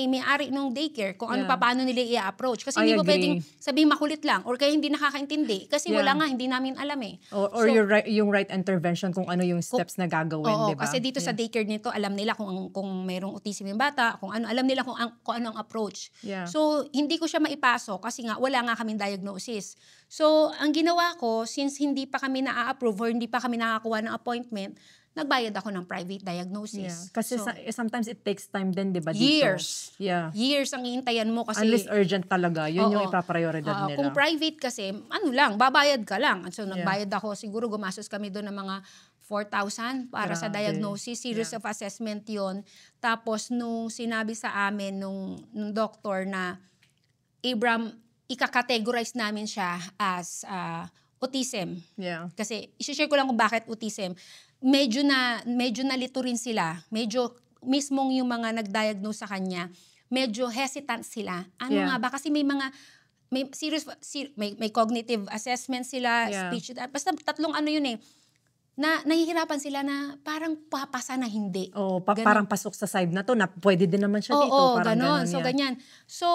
Speaker 2: may-ari ng daycare, kung paano nila i-approach. Kasi hindi ko pwedeng sabihin makulit lang or kaya hindi nakakaintindi. Kasi wala nga, hindi namin alam
Speaker 1: Or yung right intervention kung ano yung steps na gagawin, di ba?
Speaker 2: Kasi dito sa daycare nito, alam nila kung mayroong autism yung bata, alam nila kung ano ang approach. So, hindi ko siya maipasok kasi nga wala nga kaming diagnosis. So, ang ginawa ko, since hindi pa kami na-approve or hindi pa kami nakakuha ng appointment, nagbayad ako ng private diagnosis.
Speaker 1: Kasi sometimes it takes time din, di ba?
Speaker 2: Years. Years ang iintayan mo kasi.
Speaker 1: Unless urgent talaga, yun yung ipaprioridad nila.
Speaker 2: Kung private kasi, babayad ka lang. So, nagbayad ako, siguro gumastos kami doon ng mga 4,000 para sa diagnosis, series of assessment yon. Tapos, nung sinabi sa amin, nung doctor na, Abram, ika-categorize namin siya as autism. Kasi, isi-share ko lang kung bakit autism. Medyo nalito rin sila. Medyo, mismong yung mga nag-diagnose sa kanya, medyo hesitant sila. Nga ba? Kasi may cognitive assessment sila, speech, basta tatlong yun na nahihirapan sila na parang papasa na hindi.
Speaker 1: Parang pasok sa side na to, na pwede din naman siya dito. Parang ganon.
Speaker 2: So, ganyan. So,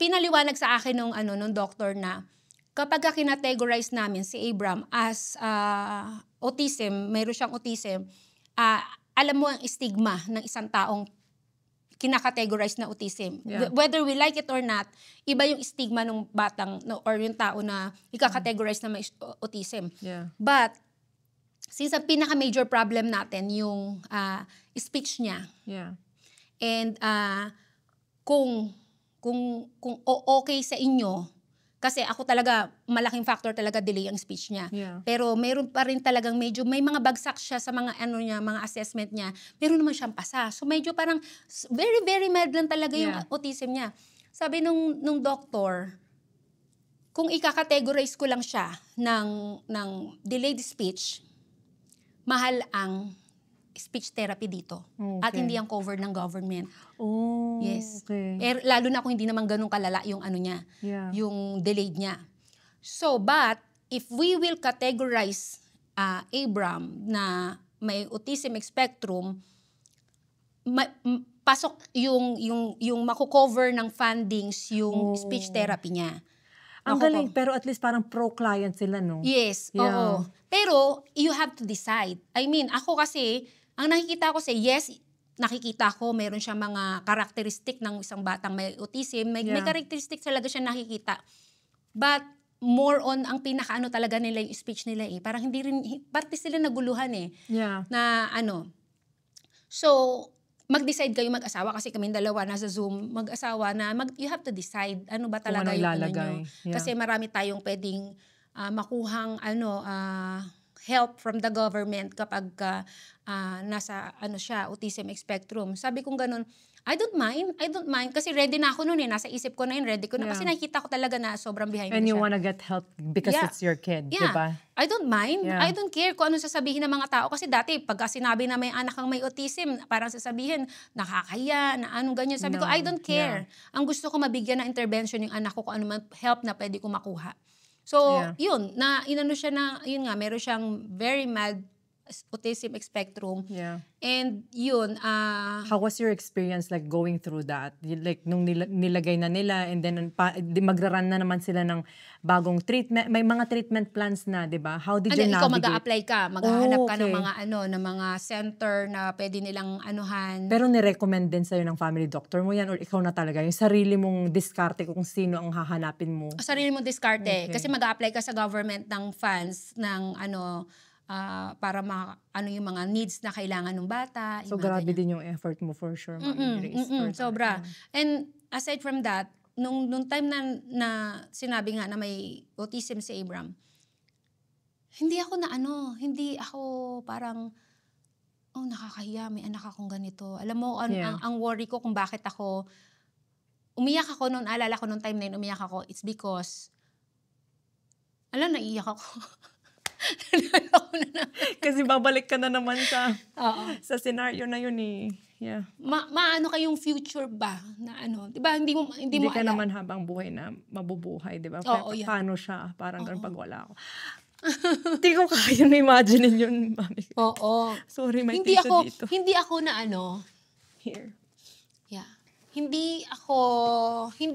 Speaker 2: pinaliwanag sa akin nung doctor na kapag kinategorize namin si Abram as autism, mayroon siyang autism, alam mo ang stigma ng isang taong kinakategorize na autism. Whether we like it or not, iba yung stigma ng batang or yung tao na ikakategorize na may autism. But, since ang pinaka-major problem natin yung speech niya, and kung okay sa inyo, kasi ako talaga, malaking factor talaga delay ang speech niya. Pero meron pa rin talagang medyo, may mga bagsak siya sa mga mga assessment niya. Meron naman siyang pasa. So medyo parang very, very mild lang talaga yung autism niya. Sabi nung doctor, kung ikakategorize ko lang siya ng delayed speech, mahal ang speech therapy dito. At hindi ang covered ng government. Yes. Pero lalo na kung hindi naman ganun kalala yung niya, yung delayed niya. So, but if we will categorize Abram na may autism spectrum, pasok yung mako-cover ng fundings yung speech therapy niya.
Speaker 1: Ang galing, pero at least parang pro-client sila, no?
Speaker 2: Yes, oo. Pero you have to decide. I mean, ako kasi, ang nakikita ko yes, nakikita ko meron siyang mga karakteristik ng isang batang may autism. May karakteristik talaga siya nakikita. But more on ang pinakaano talaga nila yung speech nila Parang hindi rin, parte sila naguluhan na So, mag-decide kayo mag-asawa kasi kaming dalawa nasa Zoom, mag-asawa na you have to decide ano ba talaga yung ano nyo. Kasi marami tayong pwedeng makuhang help from the government kapag nasa autism spectrum. Sabi kong ganun, I don't mind kasi ready na ako noon nasa isip ko na yun, ready ko na kasi nakikita ko talaga na sobrang behind
Speaker 1: And
Speaker 2: ko
Speaker 1: you
Speaker 2: siya.
Speaker 1: wanna get help because it's your kid, diba?
Speaker 2: I don't mind. I don't care kung ano sasabihin ng mga tao kasi dati pagka sinabi na may anak kang may autism, parang sasabihin nakakahiya, na anong ganyan. Sabi ko, I don't care. Ang gusto ko mabigyan ng intervention yung anak ko kung ano man help na pwede ko makuha. So, yun, inano siya na, yun nga, meron siyang very mild autism spectrum. And yun,
Speaker 1: how was your experience like going through that? Like nung nilagay na nila and then magra-run na naman sila ng bagong treatment, may mga treatment plans na, 'di ba? How did you navigate?
Speaker 2: Ikaw mag-a-apply ka, maghahanap ka ng mga ng mga center na pwede nilang anuhan.
Speaker 1: Pero ni-recommend din sa'yo ng family doctor mo yan or ikaw na talaga yung sarili mong diskarte kung sino ang hahanapin mo?
Speaker 2: Sarili mong diskarte kasi mag-a-apply ka sa government ng funds ng para yung mga needs na kailangan ng bata.
Speaker 1: So, grabe din yung effort mo for sure, Grace.
Speaker 2: Sobra. And aside from that, nung time na sinabi nga na may autism si Abram, hindi ako parang, nakakahiya, may anak akong ganito. Alam mo, ang worry ko kung bakit umiyak ako noon, alala ko noong time na yun, umiyak ako, it's because, naiyak ako.
Speaker 1: Kasi babalik ka na naman sa scenario na yun
Speaker 2: Maano kayong future ba na diba hindi mo
Speaker 1: ka naman habang buhay na mabubuhay, diba? Paano siya? Parang ganun pag wala ako. Hindi ko kaya na-imagine yun, mami. Sorry, may tissue dito.
Speaker 2: Hindi ako na
Speaker 1: Here.
Speaker 2: Hindi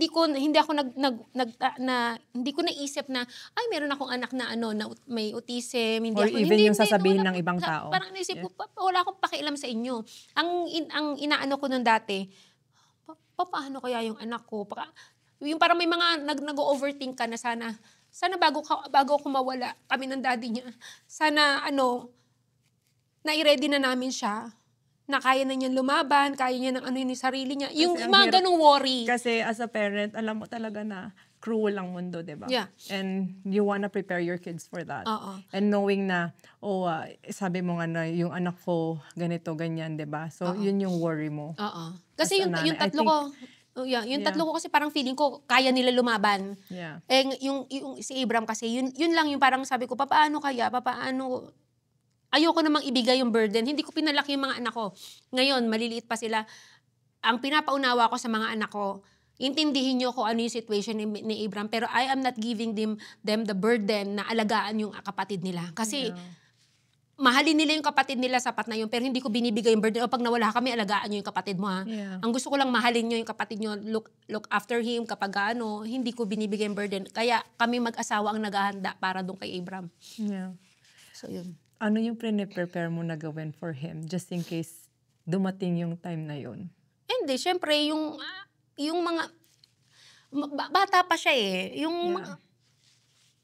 Speaker 2: ko naisip na meron akong anak na na may autism,
Speaker 1: yung sasabihin ng ibang tao.
Speaker 2: Parang naisip ko, wala akong pakialam sa inyo. Ang inaano ko nung dati, paano kaya yung anak ko? Yung parang may mga nag-overthink ka na sana bago ako mawala kami ng daddy niya. Sana na-ready na namin siya. Na kaya na niyang lumaban, kaya niya ng yung sarili niya. Yung mga ganong worry.
Speaker 1: Kasi as a parent, alam mo talaga na cruel ang mundo, diba? And you wanna prepare your kids for that. And knowing na, sabi mo nga na yung anak ko ganito, ganyan, diba? So, yun yung worry mo.
Speaker 2: Kasi yung tatlo ko, yung tatlo ko kasi parang feeling ko, kaya nila lumaban. Yung si Abram kasi, yun lang yung parang sabi ko, paano ayoko namang ibigay yung burden. Hindi ko pinalaki yung mga anak ko. Ngayon, maliliit pa sila. Ang pinapaunawa ko sa mga anak ko, intindihin nyo kung ano yung situation ni Abram, pero I am not giving them the burden na alagaan yung kapatid nila. Kasi, mahalin nila yung kapatid nila, sapat na yun, pero hindi ko binibigay yung burden. O pag nawala kami, alagaan nyo yung kapatid mo, ha? Ang gusto ko lang, mahalin nyo yung kapatid nyo, look after him, kapag hindi ko binibigay yung burden. Kaya kami mag-asawa ang naghahanda para doon kay Abram. So, yun.
Speaker 1: Ano yung prepare mo na gawin for him just in case dumating yung time na yun?
Speaker 2: Hindi, syempre yung mga bata pa siya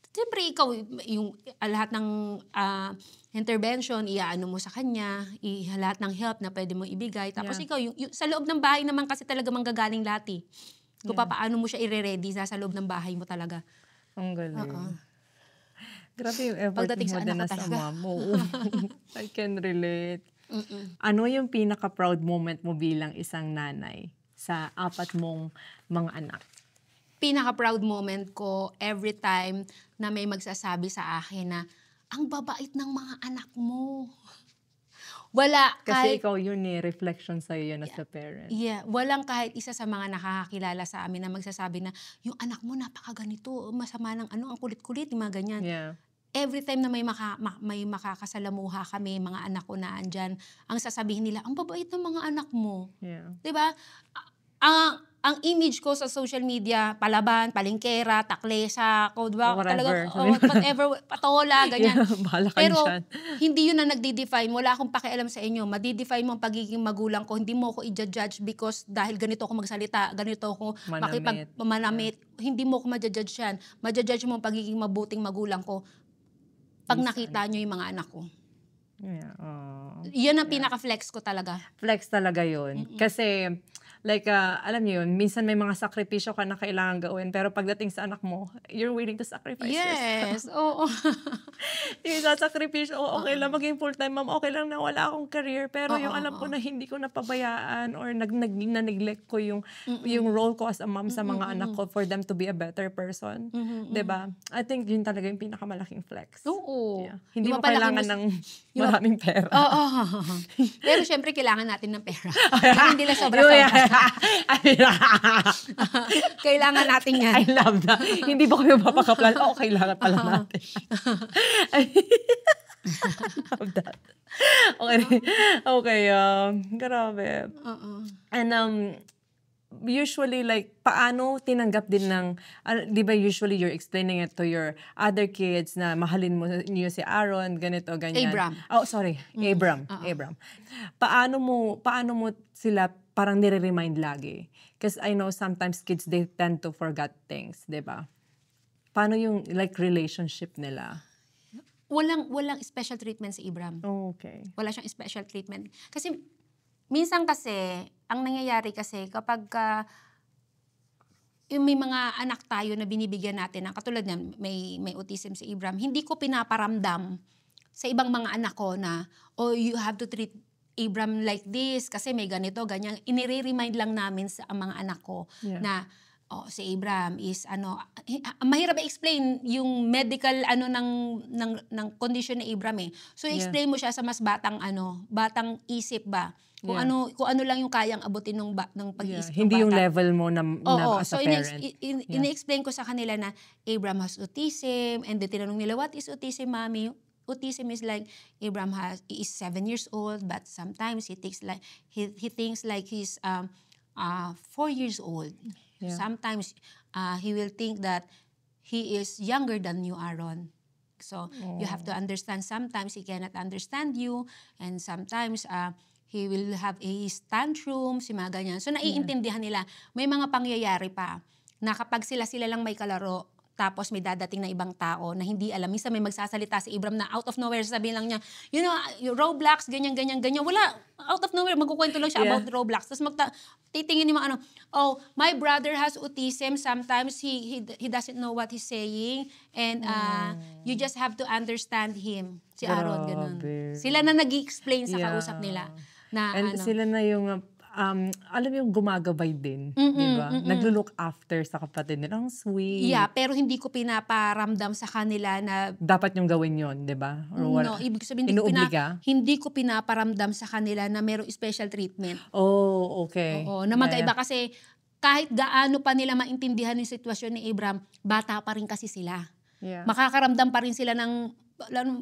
Speaker 2: syempre ikaw yung lahat ng intervention iaano mo sa kanya, lahat ng help na pwede mo ibigay. Tapos ikaw yung sa loob ng bahay naman kasi talaga manggagaling lahat kung paano mo siya i-ready sa loob ng bahay mo talaga.
Speaker 1: Ang galing. Grabe yung effort mo din na sa mom mo. I can relate. Ano yung pinaka-proud moment mo bilang isang nanay sa 4 mong mga anak?
Speaker 2: Pinaka-proud moment ko every time na may magsasabi sa akin na, ang babait ng mga anak mo. Wala
Speaker 1: Kasi ikaw yun reflection sa'yo yun as a parent.
Speaker 2: Walang kahit isa sa mga nakakakilala sa amin na magsasabi na, yung anak mo napakaganito, masama ng ang kulit-kulit, mga ganyan. every time na may makakasalamuha kami, mga anak ko na andyan, ang sasabihin nila, ang babait ng mga anak mo.
Speaker 1: Yeah.
Speaker 2: 'Di ba? Ang image ko sa social media, palaban, palengkera, taklesa, o 'di ba?
Speaker 1: Whatever.
Speaker 2: Whatever, patola, ganyan.
Speaker 1: Yeah, bahala ka
Speaker 2: Pero
Speaker 1: dyan.
Speaker 2: hindi yun ang nagde-define. Wala akong pakialam sa inyo. Madi-define mo ang pagiging magulang ko. Hindi mo ako i-judge because dahil ganito ako magsalita, ganito ako manamit. Hindi mo ako ma-judge yan. Ma-judge mo ang pagiging mabuting magulang ko pag nakita nyo yung mga anak ko.
Speaker 1: Yeah.
Speaker 2: Yan ang pinaka-flex ko talaga.
Speaker 1: Flex talaga yun. Kasi, like, alam niyo yun, minsan may mga sakripisyo ka na kailangan gawin, pero pagdating sa anak mo, you're willing to sacrifice yourself.
Speaker 2: Yes, oo.
Speaker 1: Yung sakripisyo, okay lang maging full-time mom, okay lang na wala akong career, pero yung alam ko na hindi ko napabayaan or na-neglect ko yung role ko as a mom sa mga anak ko for them to be a better person. Diba? I think yun talaga yung pinakamalaking flex.
Speaker 2: Oo.
Speaker 1: Yeah. Hindi mo kailangan ng maraming pera.
Speaker 2: Oo. Pero syempre, kailangan natin ng pera. Pero hindi lang sobra-sobra. Kailangan natin yan.
Speaker 1: I love that. Hindi ba kayo mapakaplan? Oo, kailangan pala natin. I love that. Okay, grabe. And usually, like, paano tinanggap din ng, di ba usually you're explaining it to your other kids na mahalin mo niyo si Aaron, ganito, ganyan.
Speaker 2: Abram.
Speaker 1: Oh, sorry. Abram. Paano mo sila parang nire-remind lagi? Because I know sometimes kids, they tend to forget things, di ba? Paano yung, like, relationship nila?
Speaker 2: Walang special treatment si Abram.
Speaker 1: Oh, okay.
Speaker 2: Wala siyang special treatment. Kasi, minsan kasi, ang nangyayari kasi kapag yung may mga anak tayo na binibigyan natin, katulad niyan, may autism si Abram, hindi ko pinaparamdam sa ibang mga anak ko na, oh, you have to treat Abram like this kasi may ganito, ganyan. Inire-remind lang namin sa mga anak ko na, oh, si Abram is mahirap i-explain yung medical ng condition ni Abram eh. So i-explain mo siya sa mas batang isip ba? Kung ano lang yung kayang abutin ng pag-iisip ng bata.
Speaker 1: Hindi yung level mo na as a parent.
Speaker 2: Ini-explain ko sa kanila na Abram has autism, and then tinanong nila, what is autism, mommy? Autism is like Abram is 7 years old, but sometimes he thinks like he's 4 years old. Yeah. Sometimes he will think that he is younger than you, Aaron. So you have to understand, sometimes he cannot understand you, and sometimes he will have tantrums, mga ganyan. So naiintindihan nila. May mga pangyayari pa na kapag sila lang may kalaro, tapos may dadating na ibang tao na hindi alam. Minsan may magsasalita si Abram na out of nowhere, sabihin lang niya, you know, Roblox, ganyan. Wala, out of nowhere, magkukwento lang siya about Roblox. Tapos titingin ni mga oh, my brother has autism. Sometimes he doesn't know what he's saying. And you just have to understand him. Si Aaron, ganun. Sila na nag-i-explain sa kausap nila.
Speaker 1: And sila na yung alam yung gumagabay din, di ba? Naglo-look after sa kapatid nila. Ang sweet.
Speaker 2: Yeah, pero hindi ko pinaparamdam sa kanila na
Speaker 1: dapat yung gawin yon, di ba?
Speaker 2: No, ibig sabihin hindi ko pinaparamdam sa kanila na merong special treatment.
Speaker 1: Oh, okay.
Speaker 2: Oo, na magkaiba kasi kahit gaano pa nila maintindihan yung sitwasyon ni Abram, bata pa rin kasi sila. Yeah. Makakaramdam pa rin sila ng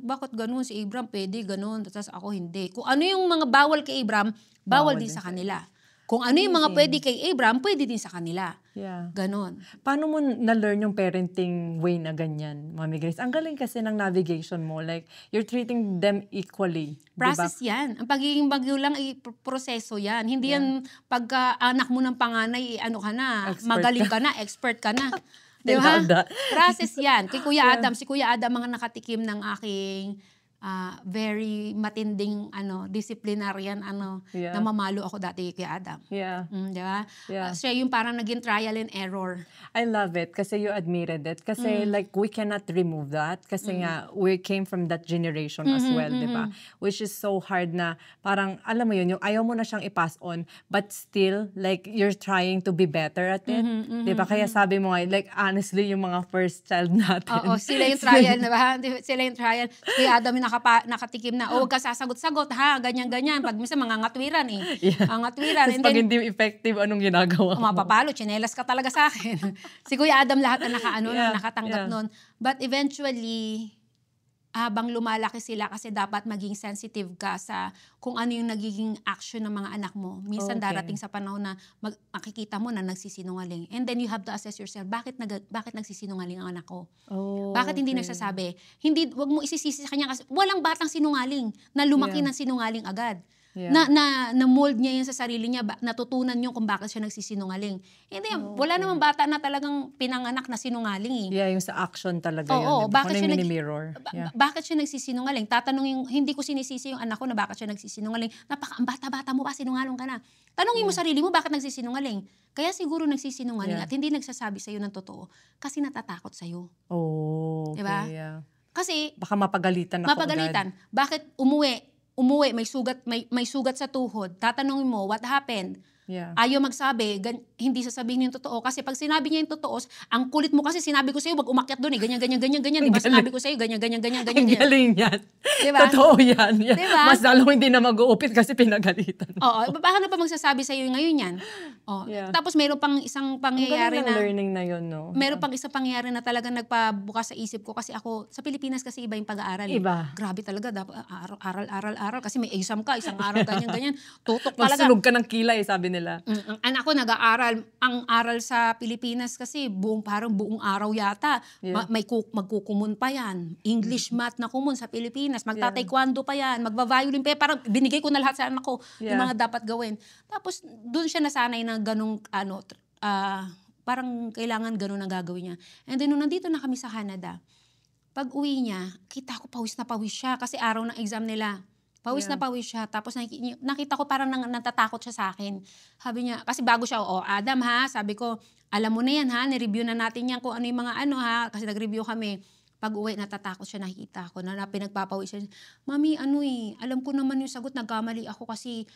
Speaker 2: bakit ganun si Abram pwede ganun, tapos ako hindi. Kung ano yung mga bawal kay Abram, bawal din sa kanila. Kung ano yung mga pwede kay Abram, pwede din sa kanila. Yeah. Ganon.
Speaker 1: Paano mo na-learn yung parenting way na ganyan, Mami Grace? Ang galing kasi ng navigation mo. Like, you're treating them equally.
Speaker 2: Process
Speaker 1: diba?
Speaker 2: Yan. Ang pagiging magulang ay proseso yan. Hindi yan pagka anak mo ng panganay, ka na, magaling ka na, expert ka na. Diba? Process yan. Kay Kuya Adam, si Kuya Adam mga nakatikim ng aking very matinding disciplinarian na mamalo ako dati kay Adam. Yeah. Diba? Yeah. Siya yung parang naging trial and error.
Speaker 1: I love it kasi you admitted it. Kasi like we cannot remove that kasi nga we came from that generation as well, diba? Which is so hard na parang alam mo yun, yung ayaw mo na siyang i-pass on but still like you're trying to be better at it. Diba? Kaya sabi mo nga, like honestly yung mga first child natin.
Speaker 2: Oo, sila yung trial, diba? Sila yung trial. Kuya Adam yung nakatikim na, huwag ka sasagot-sagot ha, ganyan-ganyan. Pag minsan mga ngatwiran ngatwiran.
Speaker 1: Tapos pag hindi effective, anong ginagawa mo?
Speaker 2: Mapapalo, tsinelas ka talaga sa akin. Si Kuya Adam lahat na nakatanggap nun. But eventually, habang lumalaki sila kasi dapat maging sensitive ka sa kung ano yung nagiging action ng mga anak mo. Minsan darating sa panahon na makikita mo na nagsisinungaling. And then you have to assess yourself, bakit nagsisinungaling ang anak ko? Bakit hindi nagsasabi? Wag mo isisisi sa kanya kasi walang batang sinungaling na lumaki ng sinungaling agad. Na mold niya yan sa sarili niya, natutunan niyo kung bakit siya nagsisinungaling. Hindi, wala namang bata na talagang pinanganak na sinungaling eh.
Speaker 1: Yeah, yung sa action talaga yun.
Speaker 2: Bakit siya
Speaker 1: mini-mirror.
Speaker 2: Bakit siya nagsisinungaling? Tatanungin, hindi ko sinisisi yung anak ko na bakit siya nagsisinungaling. Ang bata-bata mo pa, sinungaling ka na. Tanungin mo sarili mo, bakit nagsisinungaling? Kaya siguro nagsisinungaling at hindi nagsasabi sa'yo ng totoo kasi natatakot sa'yo. Diba?
Speaker 1: Yeah.
Speaker 2: Kasi
Speaker 1: baka mapagalitan ako agad.
Speaker 2: Bakit umuwi, may sugat sa tuhod. Tatanungin mo, what happened? Ayaw magsabi, hindi sasabihin yung totoo. Kasi pag sinabi niya yung totoo, ang kulit mo kasi sinabi ko sa'yo, wag umakyat doon eh. Ganyan. Diba? Sinabi ko sa'yo, ganyan.
Speaker 1: Ang galing yan.
Speaker 2: Diba?
Speaker 1: Totoo yan.
Speaker 2: Diba?
Speaker 1: Mas lalong hindi na mag-uupit kasi pinagalitan.
Speaker 2: Baka na pa magsasabi sa'yo ngayon yan. Tapos meron pang isang pangyayari na
Speaker 1: learning na yun, no?
Speaker 2: Meron pang isang pangyayari na talagang nagpabukas sa isip ko kasi ako, sa Pilipinas kasi iba yung pag-aaral.
Speaker 1: Iba.
Speaker 2: Grabe talaga, aral kasi may exam ka, isang araw, ganyan. Tutok talaga.
Speaker 1: Magsunog ka ng kilay, sabi nila.
Speaker 2: Ang anak ko nag-aaral. Ang aral sa Pilipinas kasi parang buong araw yata. Magkukumun pa yan. English, math na kumun sa Pilipinas. Magta-taekwondo pa yan. Magva-violin pa yan. Parang binigay ko na lahat sa anak ko yung mga dapat gawin. Tapos doon siya nasanay na ganung parang kailangan ganun ang gagawin niya. And then nung nandito na kami sa Canada, pag uwi niya, kita ko pawis na pawis siya kasi araw ng exam nila. Pawis na pawis siya. Tapos nakita ko parang natatakot siya sa akin. Sabi niya, kasi bago siya, Adam ha, sabi ko, alam mo na yan ha, nireview na natin yan kung ano yung mga ha, kasi nag-review kami. Pag uwi, natatakot siya, nakikita ko na pinagpapawis siya. Mami, alam ko naman yung sagot, nagkamali ako kasi,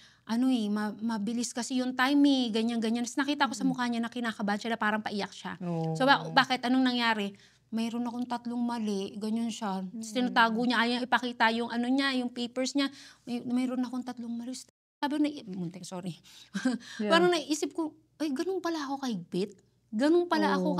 Speaker 2: mabilis kasi yung time ganyan. Tapos nakita ko sa mukha niya na kinakabahan siya, na parang paiyak siya. So bakit? Anong nangyari? Mayroon akong 3 mali, ganyan siya. Tinatago niya, ayaw ipakita yung yung papers niya. Mayroon akong 3 mali. Sabi sorry. Parang naisip ko, ay, ganun pala ako kahigpit. Ganun pala ako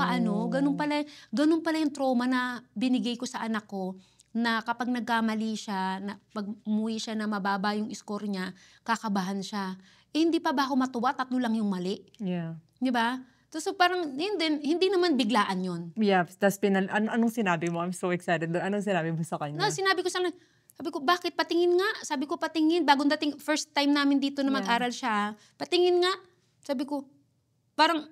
Speaker 2: ganun pala yung trauma na binigay ko sa anak ko, na kapag nagkamali siya, pag umuwi siya na mababa yung score niya, kakabahan siya. Hindi pa ba ako matuwa? 3 lang yung mali.
Speaker 1: Yeah.
Speaker 2: Diba? So parang hindi naman biglaan yun.
Speaker 1: Yeah, tapos anong sinabi mo? I'm so excited. Anong sinabi mo sa kanya?
Speaker 2: Sinabi ko sabi ko, bakit? Patingin nga. Sabi ko, patingin. Bagong dating, first time namin dito na mag-aral siya. Patingin nga. Sabi ko, parang,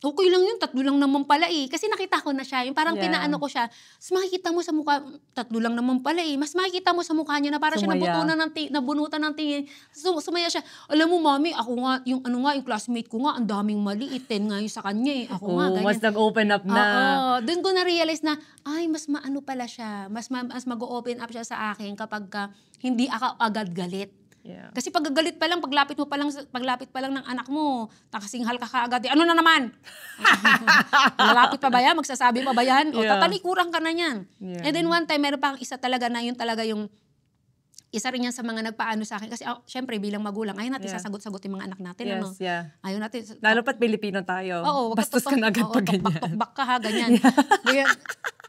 Speaker 2: okay lang yun, 3 lang naman pala eh. Kasi nakita ko na siya, yung parang pinaano ko siya. Mas makikita mo sa mukha, 3 lang naman pala eh. Mas makikita mo sa mukha niya na parang siya nabunutan ng tingin. Sumaya siya. Alam mo, mami, ako nga, yung classmate ko nga, ang daming mali. 10 nga yung sa kanya eh. Ako nga, ganyan.
Speaker 1: Mas nag-open up na.
Speaker 2: Doon ko na-realize na, ay, mas maano pala siya. Mas mag-open up siya sa akin kapag hindi ako agad galit.
Speaker 1: Yeah.
Speaker 2: Kasi paglapit pa lang ng anak mo, nakasinghal ka kaagad. Ano na naman? Malapit pa ba yan? Magsasabi pa ba yan? O tatalikuran ka na yan. Yeah. And then one time, meron pang isa talaga na yun talaga yung isa rin yan sa mga nagpaano sa akin. Kasi syempre bilang magulang, ayaw natin sasagot-sagot yung mga anak natin.
Speaker 1: Yes,
Speaker 2: Ayaw natin.
Speaker 1: Lalo pat Pilipino tayo. Bastos ka na agad pag ganyan.
Speaker 2: Tokbak ka ha, ganyan.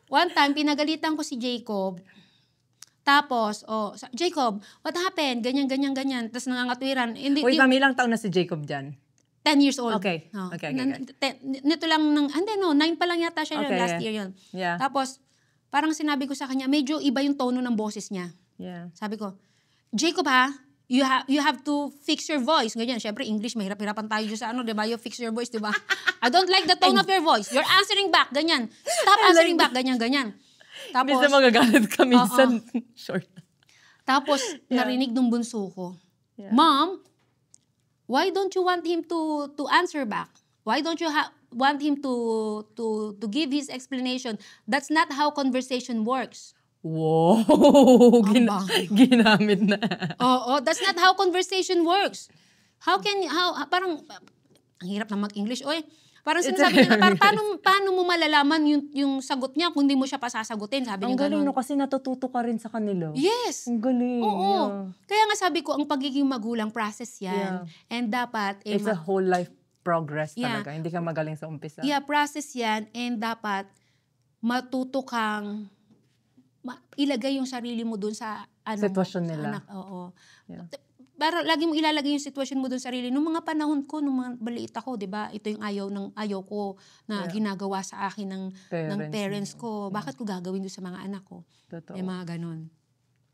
Speaker 2: One time, pinagalitan ko si Jacob. Tapos, Jacob, what happened? Ganyan. Tapos nangangatwiran.
Speaker 1: Wait, mami, ilang taon na si Jacob dyan?
Speaker 2: 10 years old.
Speaker 1: Okay.
Speaker 2: Nito lang, 9 pa lang yata siya last year yun.
Speaker 1: Yeah.
Speaker 2: Tapos, parang sinabi ko sa kanya, medyo iba yung tono ng boses niya.
Speaker 1: Yeah.
Speaker 2: Sabi ko, Jacob ha, you have to fix your voice. Ganyan, syempre English, mahirap-hirapan tayo sa diba? You fix your voice, diba? I don't like the tone of your voice. You're answering back, ganyan. Stop answering back, ganyan. Tapos,
Speaker 1: minsan magagalit ka, minsan short.
Speaker 2: Tapos, narinig nung bunso ko, Mom, why don't you want him to answer back? Why don't you want him to give his explanation? That's not how conversation works.
Speaker 1: Wow! Ginamit na.
Speaker 2: That's not how conversation works. Parang, ang hirap na mag-English. Parang sinasabi niya, paano mo malalaman yung sagot niya kung hindi mo siya pasasagutin? Sabi niya
Speaker 1: galing,
Speaker 2: ganun.
Speaker 1: kasi natututo ka rin sa kanila.
Speaker 2: Yes.
Speaker 1: Ang galing.
Speaker 2: Oo. Yeah. Kaya nga sabi ko, ang pagiging magulang, process yan. Yeah. And dapat...
Speaker 1: It's a whole life progress talaga. Hindi ka magaling sa umpisa.
Speaker 2: Yeah, process yan. And dapat matuto kang ilagay yung sarili mo dun sa
Speaker 1: Sitwasyon
Speaker 2: sa
Speaker 1: nila.
Speaker 2: anak. Oo.
Speaker 1: Yeah.
Speaker 2: Para lagi mo ilalagay yung sitwasyon mo dun sa sarili. Nung mga panahon ko, nung mga maliit ako, 'di ba? Ito yung ayaw ko na ginagawa sa akin ng parents ko. Bakit ko gagawin doon sa mga anak ko?
Speaker 1: Totoo.
Speaker 2: May mga ganun.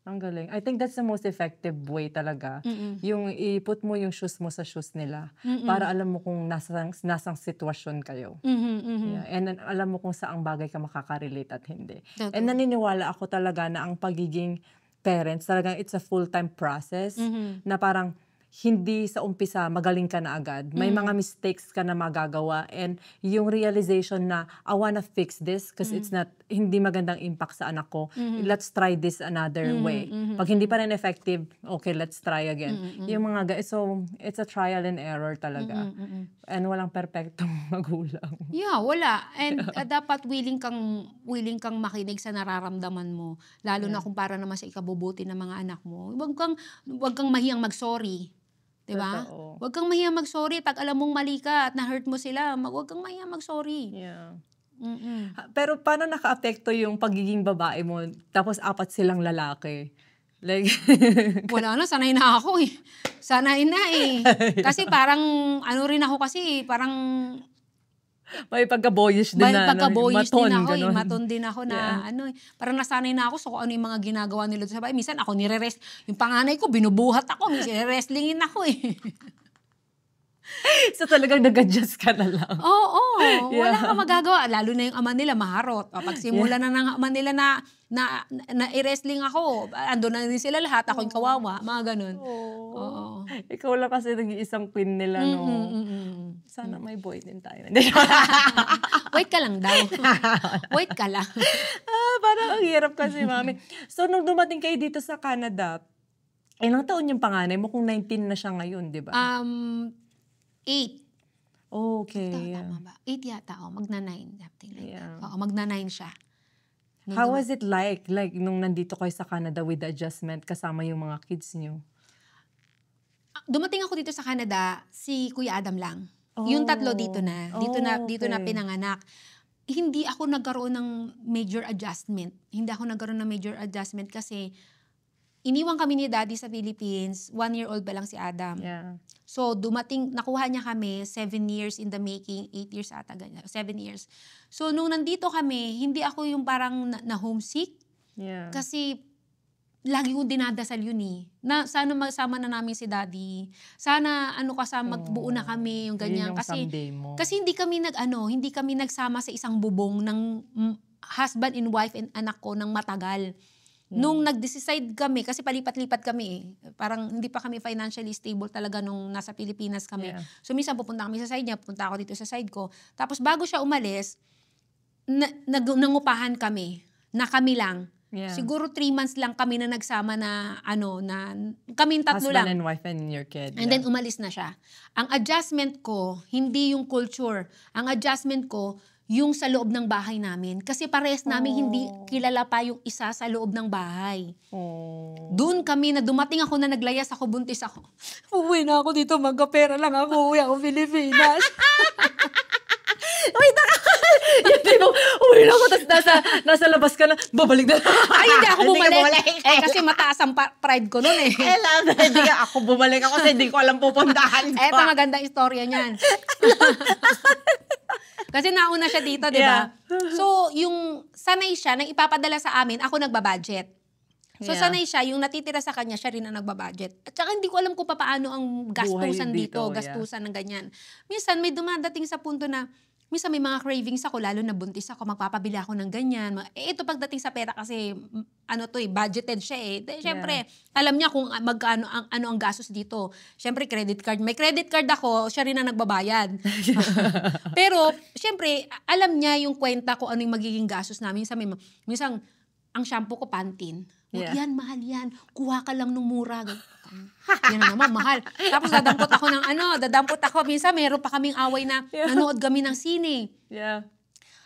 Speaker 1: Ang galing. I think that's the most effective way talaga. Yung i-put mo yung shoes mo sa shoes nila para alam mo kung nasang sitwasyon kayo. Yeah. And then, alam mo kung saang bagay ka makaka-relate at hindi.
Speaker 2: Totoo.
Speaker 1: And naniniwala ako talaga na ang pagiging parents, talagang it's a full-time process na parang hindi sa umpisa magaling ka na agad. May mga mistakes ka na magagawa and yung realization na I wanna fix this because it's not, hindi magandang impact sa anak ko. Let's try this another way. Pag hindi pa rin effective, okay, let's try again. Yung mga guys, so it's a trial and error talaga. And walang perpektong magulang.
Speaker 2: Yeah, wala. And dapat willing kang makinig sa nararamdaman mo. Lalo na kung para naman sa ikabubuti ng mga anak mo. Huwag kang mahiyang mag-sorry. Diba?
Speaker 1: Totoo.
Speaker 2: Huwag kang mahiyang mag-sorry. Pag alam mong mali ka at na-hurt mo sila, huwag kang mahiyang mag-sorry.
Speaker 1: Yeah. Pero paano naka-apekto yung pagiging babae mo tapos 4 silang lalaki? Like,
Speaker 2: Wala na, sanay na ako eh. Sanay na eh. Kasi parang, rin ako kasi, parang
Speaker 1: may pagka-boyish din na.
Speaker 2: pagka-boyish din ako
Speaker 1: ganun.
Speaker 2: maton din ako na parang nasanay na ako so kung ano yung mga ginagawa nila sa bahay. Minsan ako yung panganay ko, binubuhat ako, minsan wrestlingin ako eh.
Speaker 1: So talagang nag-adjust ka na lang.
Speaker 2: Oo, wala kang magagawa. Lalo na yung ama nila, maharot. Pag simula na ng ama nila na i-wrestling ako, ando na din sila lahat, ako yung kawawa, mga ganun. Oo.
Speaker 1: Ikaw lang kasi nag-iisang queen nila, no? Sana may boy din tayo.
Speaker 2: Wait ka lang daw. Wait ka lang.
Speaker 1: Parang ang hirap kasi, mami. So, nung dumating kayo dito sa Canada, ilang taon yung panganay mo kung 19 na siya ngayon, di ba?
Speaker 2: 8.
Speaker 1: Okay.
Speaker 2: Tama ba? 8 yata, magna-9. Something like
Speaker 1: Yeah.
Speaker 2: that. Oo, magna-9 siya.
Speaker 1: How was it like nung nandito kayo sa Canada with the adjustment kasama yung mga kids niyo?
Speaker 2: Dumating ako dito sa Canada, si Kuya Adam lang. Yung tatlo dito na. Dito na pinanganak. Hindi ako nagkaroon ng major adjustment. Kasi iniwan kami ni Daddy sa Philippines. 1 year old pa lang si Adam.
Speaker 1: Yeah.
Speaker 2: So, nakuha niya kami 7 years in the making, 8 years ata, ganyan, 7 years. So, nung nandito kami, hindi ako yung parang na-homesick.
Speaker 1: Yeah.
Speaker 2: Kasi, lagi kong dinadasal yun eh. Na sana masama na namin si Daddy. Sana, magbuo na kami, yung ganyan.
Speaker 1: Yun yung someday mo.
Speaker 2: Kasi hindi kami nagsama sa isang bubong ng husband and wife and anak ko ng matagal. Nung nag-decide kami, kasi palipat-lipat kami eh. Parang hindi pa kami financially stable talaga nung nasa Pilipinas kami.
Speaker 1: Yeah.
Speaker 2: So minsan pupunta kami sa side niya, pupunta ako dito sa side ko. Tapos bago siya umalis, nangupahan kami, na kami lang.
Speaker 1: Yeah.
Speaker 2: Siguro 3 months lang kami na nagsama na kaming tatlo lang.
Speaker 1: Husband and wife and your kid.
Speaker 2: And then umalis na siya. Ang adjustment ko, hindi yung culture. Ang adjustment ko, yung sa loob ng bahay namin. Kasi parehas namin hindi kilala pa yung isa sa loob ng bahay. Doon kami na dumating ako na naglayas ako, buntis ako. Uwi na ako dito, magkapera lang ako. Uwi ako Pilipinas.
Speaker 1: Wait, yung tipo, uwi na ako, tapos nasa labas ka na, babalik na.
Speaker 2: Ay, hindi ako bumalik. Kasi mataas ang pride ko noon eh.
Speaker 1: Hindi ka ako bumalik ako kasi hindi ko alam pupuntahan ko.
Speaker 2: Eto, magandang istorya niyan. Kasi nauna siya dito, di ba?
Speaker 1: Yeah.
Speaker 2: So, yung sanay siya, nang ipapadala sa amin, ako nagbabudget. So, sanay siya, yung natitira sa kanya, siya rin ang nagbabudget. At saka hindi ko alam kung paano ang gastusan dito, gastusan ng ganyan. Minsan, may dumadating sa punto na, minsan may mga cravings ako, lalo na buntis ako, magpapabili ako ng ganyan. Ito pagdating sa pera kasi, budgeted siya eh. Siyempre, alam niya kung magkano ang gastos dito. Siyempre, credit card. May credit card ako, siya rin ang nagbabayad. Pero, siyempre, alam niya yung kwenta ko ano yung magiging gastos namin. Minsan, ang shampoo ko, Pantene. Yan, mahal yan. Kuha ka lang nung mura. Yan na naman, mahal. Tapos dadampot ako. Minsan, mayroon pa kaming away na nanood kami ng sine.
Speaker 1: Yeah.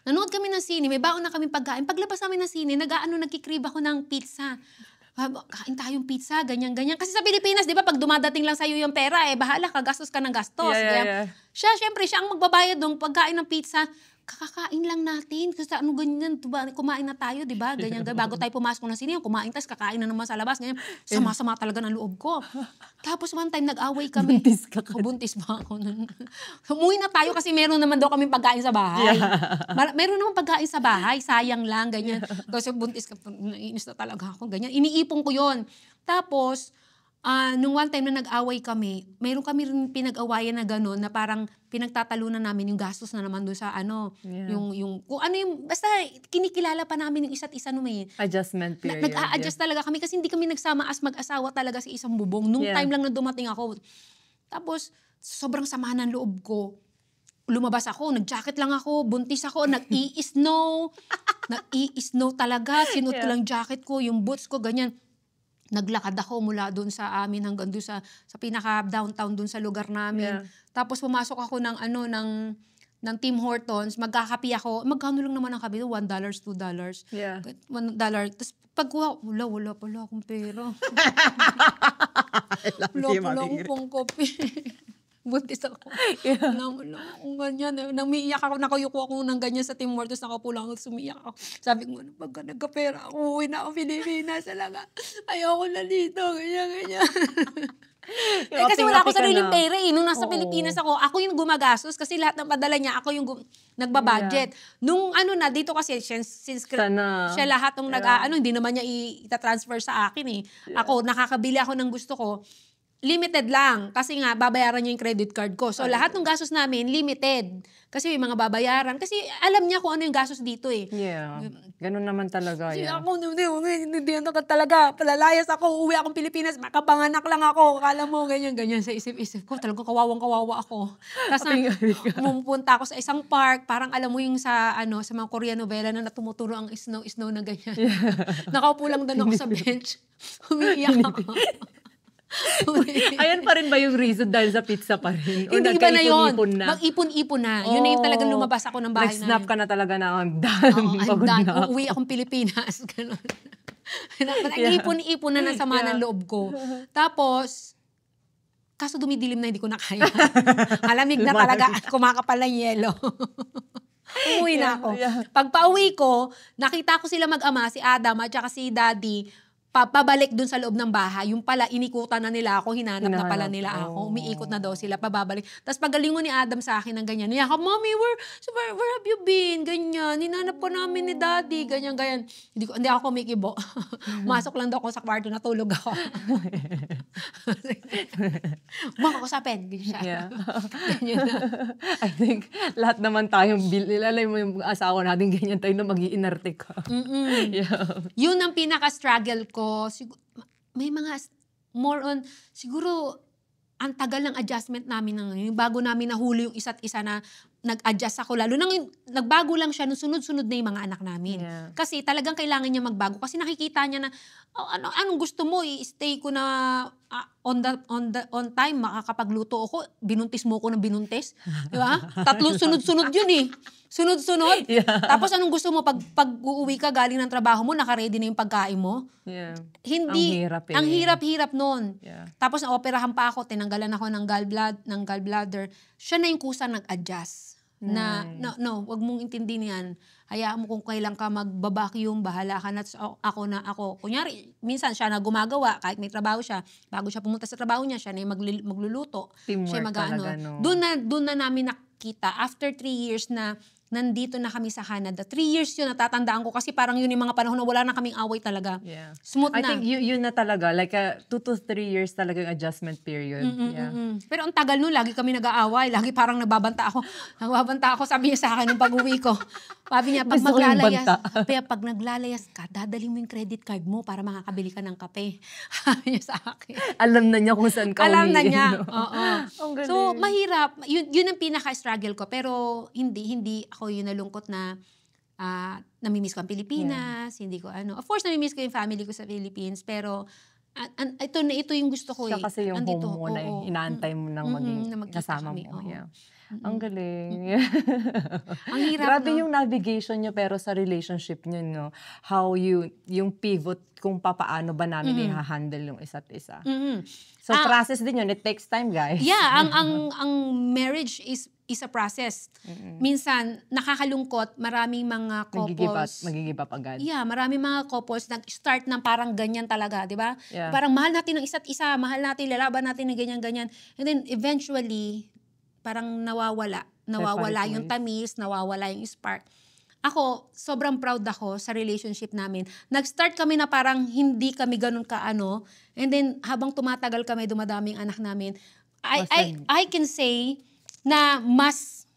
Speaker 2: Nanood kami ng sine, may baon na kaming pagkain. Paglabas namin ng sine, nagkikrib ako ng pizza. Kain tayong pizza, ganyan-ganyan. Kasi sa Pilipinas, di ba, pag dumadating lang sa'yo yung pera, bahala ka, gastos ka ng gastos.
Speaker 1: Yeah.
Speaker 2: Siya, syempre, siya ang magbabayad ng pagkain ng pizza. kakakain lang natin. Kasi ano ganyan, diba, kumain na tayo, di ba? Ganyan, bago tayo pumasok ng sinihan, kumain, tas kakain na naman sa labas. Ganyan, sama-sama talaga ng loob ko. Tapos one time, nag-away kami.
Speaker 1: Buntis ka.
Speaker 2: Buntis ba ako nun? Umuwi na tayo kasi meron naman daw kaming pagkain sa bahay. Meron naman pagkain sa bahay, sayang lang, ganyan. Kasi buntis ka, naiinis na talaga ako, ganyan. Iniipon ko yon. Tapos, nung one time na nag-away kami, meron kami rin pinag-awayan na gano'n na parang pinagtatalunan namin yung gastos na naman doon sa kung ano yung, basta kinikilala pa namin yung isa't isa nung
Speaker 1: adjustment period.
Speaker 2: Nag-a-adjust talaga kami kasi hindi kami nagsama as mag-asawa talaga sa isang bubong. Nung time lang na dumating ako. Tapos, sobrang sama ng loob ko. Lumabas ako, nag-jacket lang ako, buntis ako, nag-i-snow. Nag-i-snow talaga. Sinuot ko lang jacket ko, yung boots ko, ganyan. Naglakad ako mula doon sa amin hanggang doon sa pinaka-downtown doon sa lugar namin. Tapos pumasok ako ng Tim Hortons, magkakapi ako. Magkano lang naman ang kape? $1, $2.
Speaker 1: Yeah.
Speaker 2: $1. Tapos pagkuha, wala pala akong pera. Wala pala akong pangkape. Buntis ako. Ganyan. Namiiyak ako, nakayuko ako ng ganyan sa Tim Hortons, nakaupo lang ako, sumiyak ako. Sabi ko, pagka nagkapera ako, uwi na ako Pilipinas talaga. Ayoko na dito, ganyan. Kasi wala ako sariling pera eh. Nung nasa Pilipinas ako yung gumagastos kasi lahat ng padala niya, ako yung nagbabudget. Nung dito kasi, since siya lahat ng hindi naman niya ita-transfer sa akin eh. Ako, nakakabili ako ng gusto ko. Limited lang. Kasi nga, babayaran niya yung credit card ko. So, lahat ng gastos namin, limited. Kasi may mga babayaran. Kasi alam niya kung ano yung gastos dito eh.
Speaker 1: Yeah. Ganun naman talaga.
Speaker 2: Ako, hindi talaga. Palalayas ako, uwi akong Pilipinas, makapanganak lang ako. Akala mo, ganyan sa isip-isip ko. Talagang kawawang-kawawa ako. Tapos pumunta ako sa isang park. Parang alam mo yung sa mga Korean novela na tumuturo ang snow na ganyan. Nakaupo lang doon ako sa bench. Umiiyak ako.
Speaker 1: Ayan pa rin ba yung reason dahil sa pizza pa rin? O
Speaker 2: hindi iba na yun.
Speaker 1: nagkaipon-ipon na?
Speaker 2: Mag-ipon-ipon na. Yun na yung talagang lumabas ako ng bahay na.
Speaker 1: Nag-snap ka na talaga na I'm done.
Speaker 2: I'm done. Uuwi akong Pilipinas. Ganun. Nag-ipon-ipon na sama ng loob ko. Tapos, kaso dumidilim na, hindi ko na kaya. Malamig na talaga. Kumakapal na yelo. Umuwi na ako. Pag pauwi ko, nakita ko sila mag-ama, si Adam at saka si Daddy, pabalik dun sa loob ng bahay. Yung pala, inikutan na nila ako, hinanap na pala nila ako. Umiikot na daw sila, pababalik. Tapos pagalingon ni Adam sa akin ng ganyan. Niya ako, Mommy, where have you been? Ganyan. Hinanap po namin ni Daddy. Ganyan. Hindi ako kumikibo. Masok lang daw ako sa kwarto, natulog ako. Huwag ako sapin. Ganyan siya.
Speaker 1: Yeah. I think lahat naman tayong ilalay mo yung asawa natin, ganyan tayo na mag-iinarte ka. Yeah.
Speaker 2: Yun ang pinaka-struggle ko. May mga more on siguro ang tagal ng adjustment namin bago namin nahuli yung isa't isa na nag-adjust ako lalo nang nagbago lang siya nung sunod-sunod na yung mga anak namin. Kasi talagang kailangan niya magbago kasi nakikita niya na anong gusto mo i-stay ko na on time makakapagluto ako, binuntis mo ako ng binuntis, di ba? Tatlong sunod-sunod yun eh. Sunod-sunod. Tapos anong gusto mo pag uuwi ka galing ng trabaho mo, naka-ready na yung pagkain mo? Hindi. Ang hirap noon. Tapos na-operahan pa ako, tinanggalan ako ng gallbladder. Siya na yung kusa nag-adjust. No, wag mong intindihin yan. Hayaan mo kung kailan ka magbabacuum, bahala ka na. Ako. Kunyari, minsan siya na gumagawa, kahit may trabaho siya, bago siya pumunta sa trabaho niya, siya na yung magluluto.
Speaker 1: Teamwork
Speaker 2: siya
Speaker 1: talaga, no?
Speaker 2: Doon na namin nakita, after 3 years na nandito na kami sa Canada. 3 years yun, natatandaan ko kasi parang yun yung mga panahon na wala na kaming away talaga. Smooth na.
Speaker 1: I think yun na talaga, like 2 to 3 years talaga yung adjustment period.
Speaker 2: Pero ang tagal nun, lagi kami nag-aaway. Lagi parang nagbabanta ako, sabi niya sa akin nung pag-uwi ko. Sabi niya, pag naglalayas ka, dadali mo yung credit card mo para makakabili ka ng kape. Sabi niya sa akin.
Speaker 1: Alam na niya kung saan ka
Speaker 2: Alam na
Speaker 1: umiin,
Speaker 2: niya.
Speaker 1: no?
Speaker 2: Oo. So, mahirap. Yun ang pinaka-struggle ko. Pero hindi ako yung nalungkot na namimiss ko ang Pilipinas. Hindi ko Of course, namimiss ko yung family ko sa Philippines. Pero ito yung gusto ko.
Speaker 1: Siya kasi yung
Speaker 2: andito,
Speaker 1: home mo na inaantay mo nang maging kasama mo. Ang galing.
Speaker 2: Ang hirap,
Speaker 1: Grabe yung navigation nyo pero sa relationship nyo, no? How yung pivot kung papaano ba namin i-handle yung isa't isa. So process din yun. It takes time, guys.
Speaker 2: Yeah, ang marriage is is a process. Minsan, nakakalungkot, maraming mga couples.
Speaker 1: Mag-give up agad.
Speaker 2: Yeah, maraming mga couples nag-start ng parang ganyan talaga, di ba?
Speaker 1: Yeah.
Speaker 2: Parang mahal natin ng isa't isa, mahal natin, lalaban natin ng ganyan-ganyan. And then, eventually, parang nawawala yung tamis, nawawala yung spark. Ako, sobrang proud ako sa relationship namin. Nag-start kami na parang hindi kami ganun kaano. And then, habang tumatagal kami, dumadaming anak namin, I can say na mas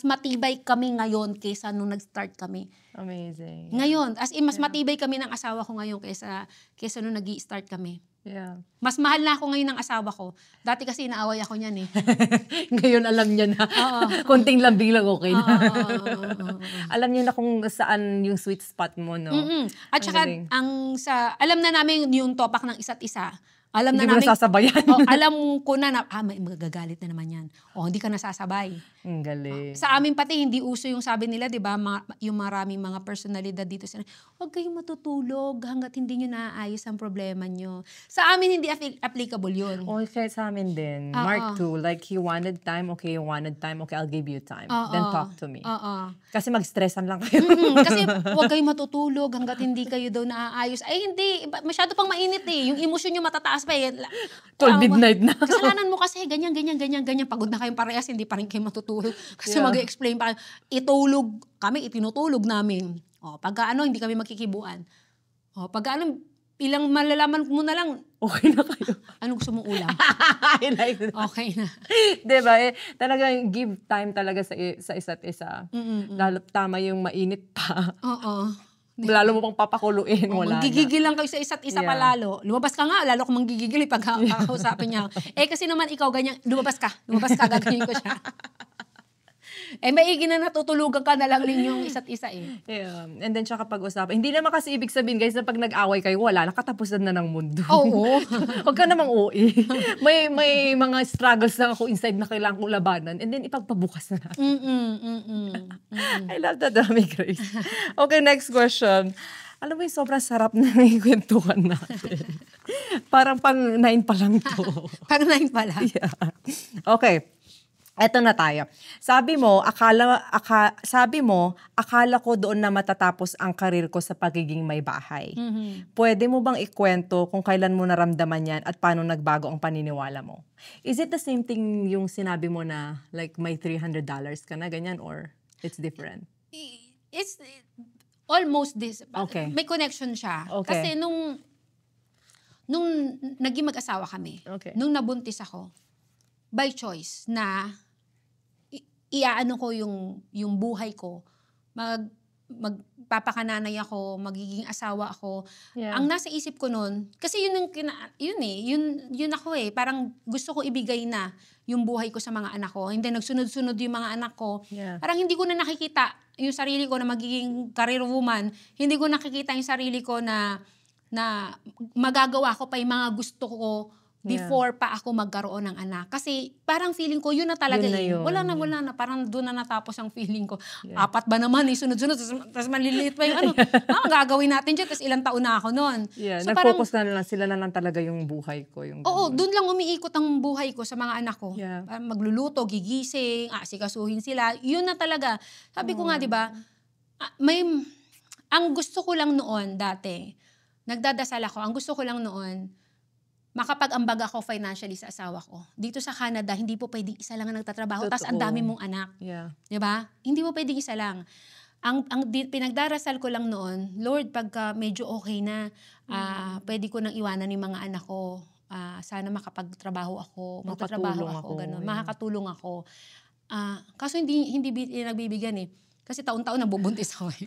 Speaker 2: matibay kami ngayon kaysa nung nag-start kami.
Speaker 1: Amazing.
Speaker 2: Ngayon, as in, mas matibay kami ng asawa ko ngayon kaysa nung nag-i-start kami.
Speaker 1: Yeah.
Speaker 2: Mas mahal na ako ngayon ng asawa ko. Dati kasi inaaway ako niyan eh.
Speaker 1: Ngayon alam niya na. Konting lambing lang okay na. Alam niya na kung saan yung sweet spot mo, no?
Speaker 2: At saka, alam na namin yung topak ng isa't isa. Alam na
Speaker 1: namin. Hindi mo nasasabayan.
Speaker 2: Alam ko na may magagalit na naman yan. Hindi ka nasasabay.
Speaker 1: Ang galing.
Speaker 2: Sa amin pati, hindi uso yung sabi nila, di ba, yung maraming mga personalidad dito. Huwag kayong matutulog hanggat hindi nyo naaayos ang problema nyo. Sa amin, hindi applicable yun.
Speaker 1: Okay, sa amin din. Mark too, like he wanted time, okay, I'll give you time. Then talk to me. Kasi mag-stressan lang kayo.
Speaker 2: Kasi huwag kayong matutulog hanggat hindi kayo daw naaayos. Ay, hindi. Masyado pang mainit eh. Yung emosyon nyo matataas pa eh.
Speaker 1: 12 midnight na.
Speaker 2: Kasalanan mo kasi, ganyan. Pagod na kayong parehas, hindi pa rin kayo matutulog. Kasi mag-explain pa. Itulog kami, itinutulog namin. Pagka hindi kami magkikibuan. Pagka ilang malalaman mo na lang,
Speaker 1: okay na kayo.
Speaker 2: Anong gusto mong ulam?
Speaker 1: I like that.
Speaker 2: Okay na.
Speaker 1: Diba? Talagang give time talaga sa isa't isa. Lalo tama yung mainit pa. Lalo mo pang papakuluin, wala
Speaker 2: Magigigil lang kayo sa isa't isa pa lalo. Lumabas ka nga, lalo kung manggigigil pag kakausapin niya. Kasi naman ikaw ganyan, lumabas ka, gagawin ko siya. Maigi na natutulugan ka na lang ninyong isa't isa eh.
Speaker 1: Yeah. And then siya kapag usapan, hindi naman kasi ibig sabihin guys na pag nag-away kayo, wala, nakatapusan na ng mundo.
Speaker 2: Oo.
Speaker 1: Huwag ka namang OA. May mga struggles lang ako inside na kailangan kong labanan and then ipagpabukas na natin. I love that, Dami Grace. Okay, next question. Alam mo yung sobrang sarap na ikwentuhan natin. Parang pang 9 pa lang to.
Speaker 2: Pang 9 pa lang?
Speaker 1: Yeah. Okay. Eto na tayo. Sabi mo, akala ko doon na matatapos ang karir ko sa pagiging may bahay. Pwede mo bang ikwento kung kailan mo naramdaman yan at paano nagbago ang paniniwala mo? Is it the same thing yung sinabi mo na like may $300 ka na ganyan or it's different?
Speaker 2: It's almost this.
Speaker 1: Okay.
Speaker 2: May connection siya.
Speaker 1: Okay.
Speaker 2: Kasi nung naging mag-asawa kami, nung nabuntis ako, by choice na iaano ko yung buhay ko, magpapakananay ako, magiging asawa ako.
Speaker 1: Yeah.
Speaker 2: Ang nasa isip ko noon, kasi yun ako eh, parang gusto ko ibigay na yung buhay ko sa mga anak ko. Hindi nagsunod-sunod yung mga anak ko.
Speaker 1: Yeah.
Speaker 2: Parang hindi ko na nakikita yung sarili ko na magiging career woman. Hindi ko nakikita yung sarili ko na magagawa ko pa yung mga gusto ko before pa ako magkaroon ng anak. Kasi parang feeling ko, yun na talaga
Speaker 1: yun.
Speaker 2: Wala na. Parang doon na natapos ang feeling ko. Yeah. 4 ba naman sunod-sunod. Tapos maliliit pa yung gagawin natin dyan. Tapos ilang taon na ako noon.
Speaker 1: Yeah, so nag-focus na lang. Sila na lang talaga yung buhay ko.
Speaker 2: Doon lang umiikot ang buhay ko sa mga anak ko.
Speaker 1: Yeah.
Speaker 2: Magluluto, gigising, asikasuhin sila. Yun na talaga. Sabi ko nga, di ba, ang gusto ko lang noon dati, nagdadasal ako, ang gusto ko lang noon, makapag-ambag ako financially sa asawa ko. Dito sa Canada, hindi po pwedeng isa lang ang nagtatrabaho, tapos ang dami mong anak.
Speaker 1: Yeah.
Speaker 2: Diba? Hindi mo pwedeng isa lang. Ang pinagdarasal ko lang noon, Lord, pagka medyo okay na, pwede ko nang iwanan yung mga anak ko. Sana makapagtrabaho ako, magtatrabaho ako, gano'n. Makakatulong ako. Kaso hindi nagbibigyan eh. Kasi taon-taon nabubuntis ako eh.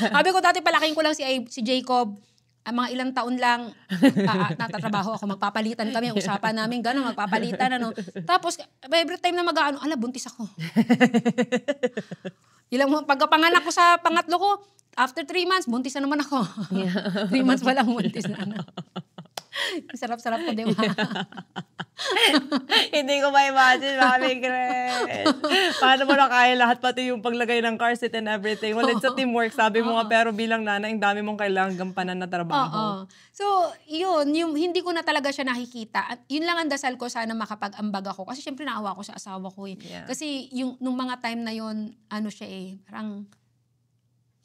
Speaker 2: Sabi ko, dati palaking ko lang si Jacob, mga ilang taon lang natatrabaho ako, magpapalitan kami, ang usapan namin gano'n, magpapalitan Tapos every time na buntis ako. Pagkapanganak ko sa pangatlo ko, after 3 months, buntis na naman ako. 3 months pa lang buntis na. Sarap-sarap ko, di ba?
Speaker 1: Hindi ko ma-imagine, Mami Grace. Paano mo na kaya lahat, pati yung paglagay ng car seat and everything? Well, it's a teamwork, sabi mo nga, pero bilang nanay, ang dami mong kailangang gampanan na trabaho.
Speaker 2: So, yun, yung hindi ko na talaga siya nakikita. At yun lang ang dasal ko, sana makapag-ambag ako. Kasi syempre naawa ko sa asawa ko eh.
Speaker 1: Yeah.
Speaker 2: Kasi yung, nung mga time na yun, ano siya eh, parang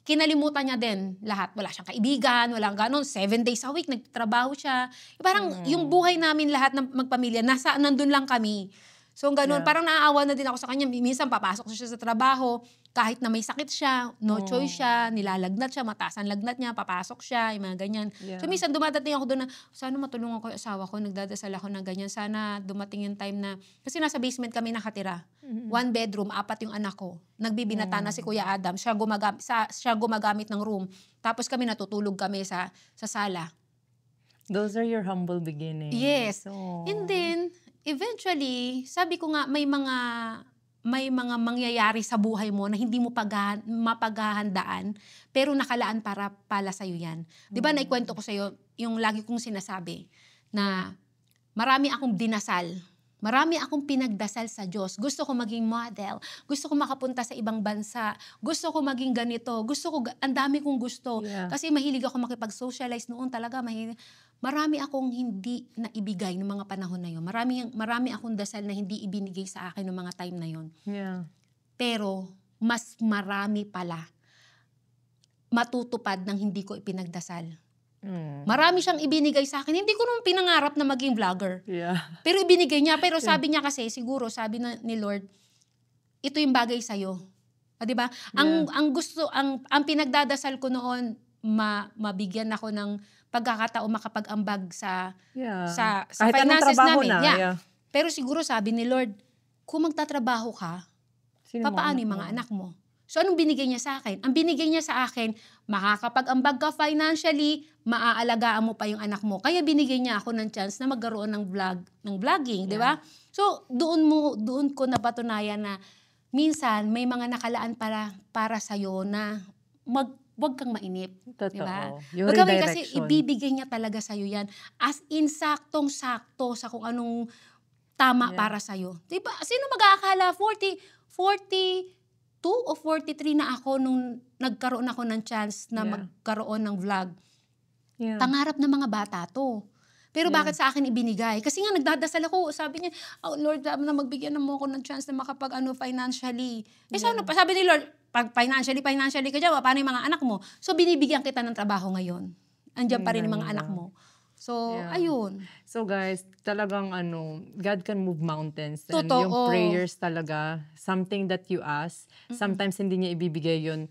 Speaker 2: kinalimutan niya din lahat. Wala siyang kaibigan, walang ganon. 7 days a week, nagtatrabaho siya. Parang yung buhay namin lahat ng magpamilya, nandun lang kami. So ganun, parang naaawa na din ako sa kanya. Minsan papasok siya sa trabaho, kahit na may sakit siya, no choice siya, nilalagnat siya, mataas ang lagnat niya, papasok siya, yung mga ganyan.
Speaker 1: Yeah.
Speaker 2: So minsan dumadating ako doon na, sana matulungan ko yung asawa ko, nagdadasal ako ng ganyan. Sana dumating yung time na, kasi nasa basement kami nakatira. 1 bedroom, 4 yung anak ko. Nagbibinata na si Kuya Adam, siya gumagamit ng room. Tapos kami natutulog kami sa sala.
Speaker 1: Those are your humble beginnings.
Speaker 2: Yes. And then, eventually, sabi ko nga, may mga mangyayari sa buhay mo na hindi mo mapaghahandaan, pero nakalaan para pala sa'yo yan. Di ba naikwento ko sa'yo, yung lagi kong sinasabi, na marami akong dinasal, marami akong pinagdasal sa Diyos. Gusto ko maging model, gusto ko makapunta sa ibang bansa, gusto ko maging ganito, ang dami kong gusto.
Speaker 1: Yeah.
Speaker 2: Kasi mahilig ako makipag-socialize noon talaga, marami akong hindi na ibigay ng mga panahon na yun. Marami akong dasal na hindi ibinigay sa akin ng mga time na yun.
Speaker 1: Yeah.
Speaker 2: Pero, mas marami pala matutupad ng hindi ko ipinagdasal. Marami siyang ibinigay sa akin. Hindi ko naman pinangarap na maging vlogger.
Speaker 1: Yeah.
Speaker 2: Pero ibinigay niya. Pero sabi niya kasi, siguro, sabi ni Lord, ito yung bagay sa'yo. Diba?
Speaker 1: Yeah.
Speaker 2: Ang pinagdadasal ko noon, mabigyan ako ng pagkakataon makapag-ambag sa finances namin. Yeah. Pero siguro sabi ni Lord, kung magtatrabaho ka, papaano yung mga anak mo? So anong binigay niya sa akin? Ang binigay niya sa akin, makakapag-ambag ka financially, maaalagaan mo pa yung anak mo. Kaya binigay niya ako ng chance na magkaroon ng vlogging, di ba? So doon ko napatunayan na minsan may mga nakalaan para sa'yo na wag kang mainip.
Speaker 1: Totoo.
Speaker 2: Diba?
Speaker 1: Yung
Speaker 2: Wag kami
Speaker 1: redirection.
Speaker 2: kasi ibibigay niya talaga sa'yo yan. As in, saktong-sakto sa kung anong tama para sa'yo. Diba? Sino mag-aakala? 42 o 43 na ako nung nagkaroon ako ng chance na magkaroon ng vlog.
Speaker 1: Yeah.
Speaker 2: Pangarap ng mga bata to. Pero bakit sa akin ibinigay? Kasi nga nagdadasal ako. Sabi niya, oh Lord, na magbigyan mo ako ng chance na financially. Sana pa? Sabi ni Lord, pag financially ka dyan, paano yung mga anak mo? So, binibigyan kita ng trabaho ngayon. Andiyan pa rin yung mga anak mo. So, ayun.
Speaker 1: So guys, talagang God can move mountains. And
Speaker 2: Totoo.
Speaker 1: yung prayers talaga, something that you ask, sometimes hindi niya ibibigay yun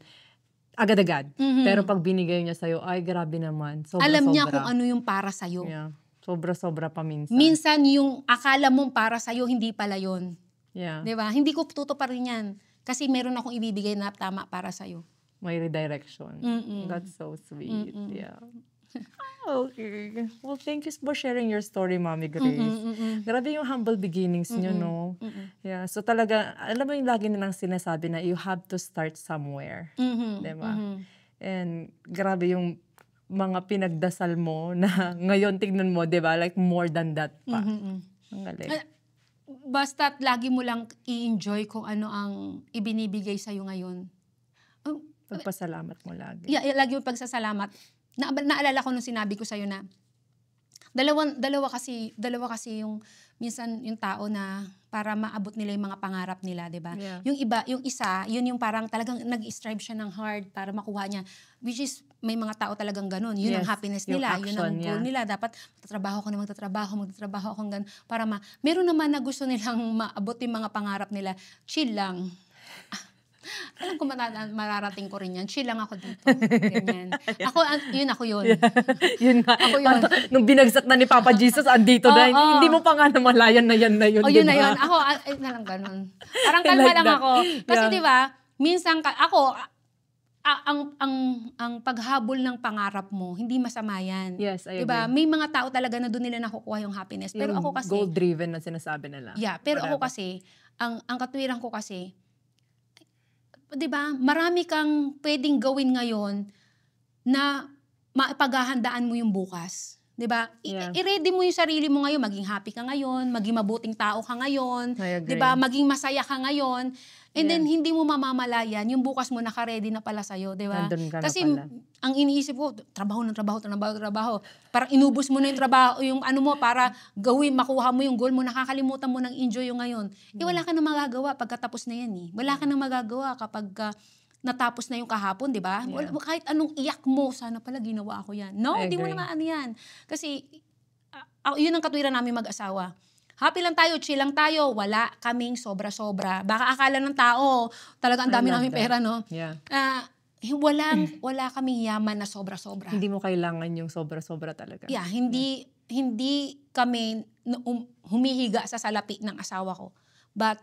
Speaker 1: agad-agad. Pero pag binigay niya sa'yo, ay grabe naman. Sobra-sobra.
Speaker 2: Alam niya kung ano yung para sa'yo.
Speaker 1: Yeah. Sobra-sobra pa minsan.
Speaker 2: Minsan yung akala mong para sa'yo, hindi pala yun.
Speaker 1: Yeah.
Speaker 2: Diba? Hindi ko tutuparin yan. Kasi meron akong ibibigay na tama para sa'yo.
Speaker 1: May redirection. That's so sweet. Yeah. Okay. Well, thank you for sharing your story, Mommy Grace. Grabe yung humble beginnings nyo, no? Yeah. So talaga, alam mo yung lagi nilang sinasabi na you have to start somewhere. Diba? And grabe yung mga pinagdasal mo na ngayon tignan mo, diba? Like more than that pa. Ang galing.
Speaker 2: Basta't lagi mo lang i-enjoy kung ano ang ibinibigay sa'yo ngayon.
Speaker 1: Pagpasalamat mo lagi.
Speaker 2: Yeah, lagi mo pagsasalamat. Naalala ko nung sinabi ko sa'yo na dalawa kasi yung minsan yung tao na para maabot nila yung mga pangarap nila, 'di ba?
Speaker 1: Yeah.
Speaker 2: Yung isa, yun yung parang talagang nag-strive siya ng hard para makuha niya. Which is may mga tao talagang ganun. Yun ang happiness nila, yun ang goal nila. Dapat magtatrabaho ako hanggang para meron naman na gusto nilang maabot yung mga pangarap nila. Chill lang. Alam ko mararating ko rin yan. Chill lang ako dito. Ganyan. Ako yun.
Speaker 1: Yun nga.
Speaker 2: Ako yun.
Speaker 1: Nung binagsak na ni Papa Jesus, andito na. Hindi mo pa nga namalayan na yan na yun.
Speaker 2: O yun na yun. Ako, na lang ganun. Parang kalma lang ako. Kasi diba, minsan, ang paghabol ng pangarap mo, hindi masama yan.
Speaker 1: Yes, I
Speaker 2: diba?
Speaker 1: agree.
Speaker 2: May mga tao talaga na doon nila nakukuha yung happiness. Pero
Speaker 1: yung
Speaker 2: ako kasi,
Speaker 1: goal-driven na sinasabi nila.
Speaker 2: Yeah, pero ako kasi, ang katwiran ko kasi, diba, marami kang pwedeng gawin ngayon na maipaghahandaan mo yung bukas. 'Diba?
Speaker 1: Yeah.
Speaker 2: I-ready mo yung sarili mo ngayon, maging happy ka ngayon, maging mabuting tao ka ngayon,
Speaker 1: I agree.
Speaker 2: 'diba? Maging masaya ka ngayon. And then
Speaker 1: Yeah.
Speaker 2: hindi mo mamamalayan yung bukas mo naka-ready na pala sa'yo, 'di ba?
Speaker 1: Nandun ka na
Speaker 2: Kasi
Speaker 1: pala.
Speaker 2: ang iniisip ko, trabaho ng trabaho, trabaho, trabaho. Parang inubos mo na yung trabaho, yung ano mo para gawin, makuha mo yung goal mo, nakakalimutan mo ng enjoy yung ngayon. Wala ka nang magagawa pagkatapos na yan eh. Wala ka nang magagawa kapag natapos na yung kahapon, di ba?
Speaker 1: Yeah.
Speaker 2: Kahit anong iyak mo, sana pala ginawa ko yan. No,
Speaker 1: I
Speaker 2: di mo
Speaker 1: agree.
Speaker 2: naman ano yan. Kasi yun ang katwiran namin mag-asawa. Happy lang tayo, chill lang tayo, wala kaming sobra-sobra. Baka akala ng tao, talaga ang dami
Speaker 1: I love
Speaker 2: namin
Speaker 1: that.
Speaker 2: pera, no?
Speaker 1: Yeah.
Speaker 2: Wala kaming yaman na sobra-sobra.
Speaker 1: Hindi mo kailangan yung sobra-sobra talaga.
Speaker 2: Yeah, hindi kami humihiga sa salapi ng asawa ko. But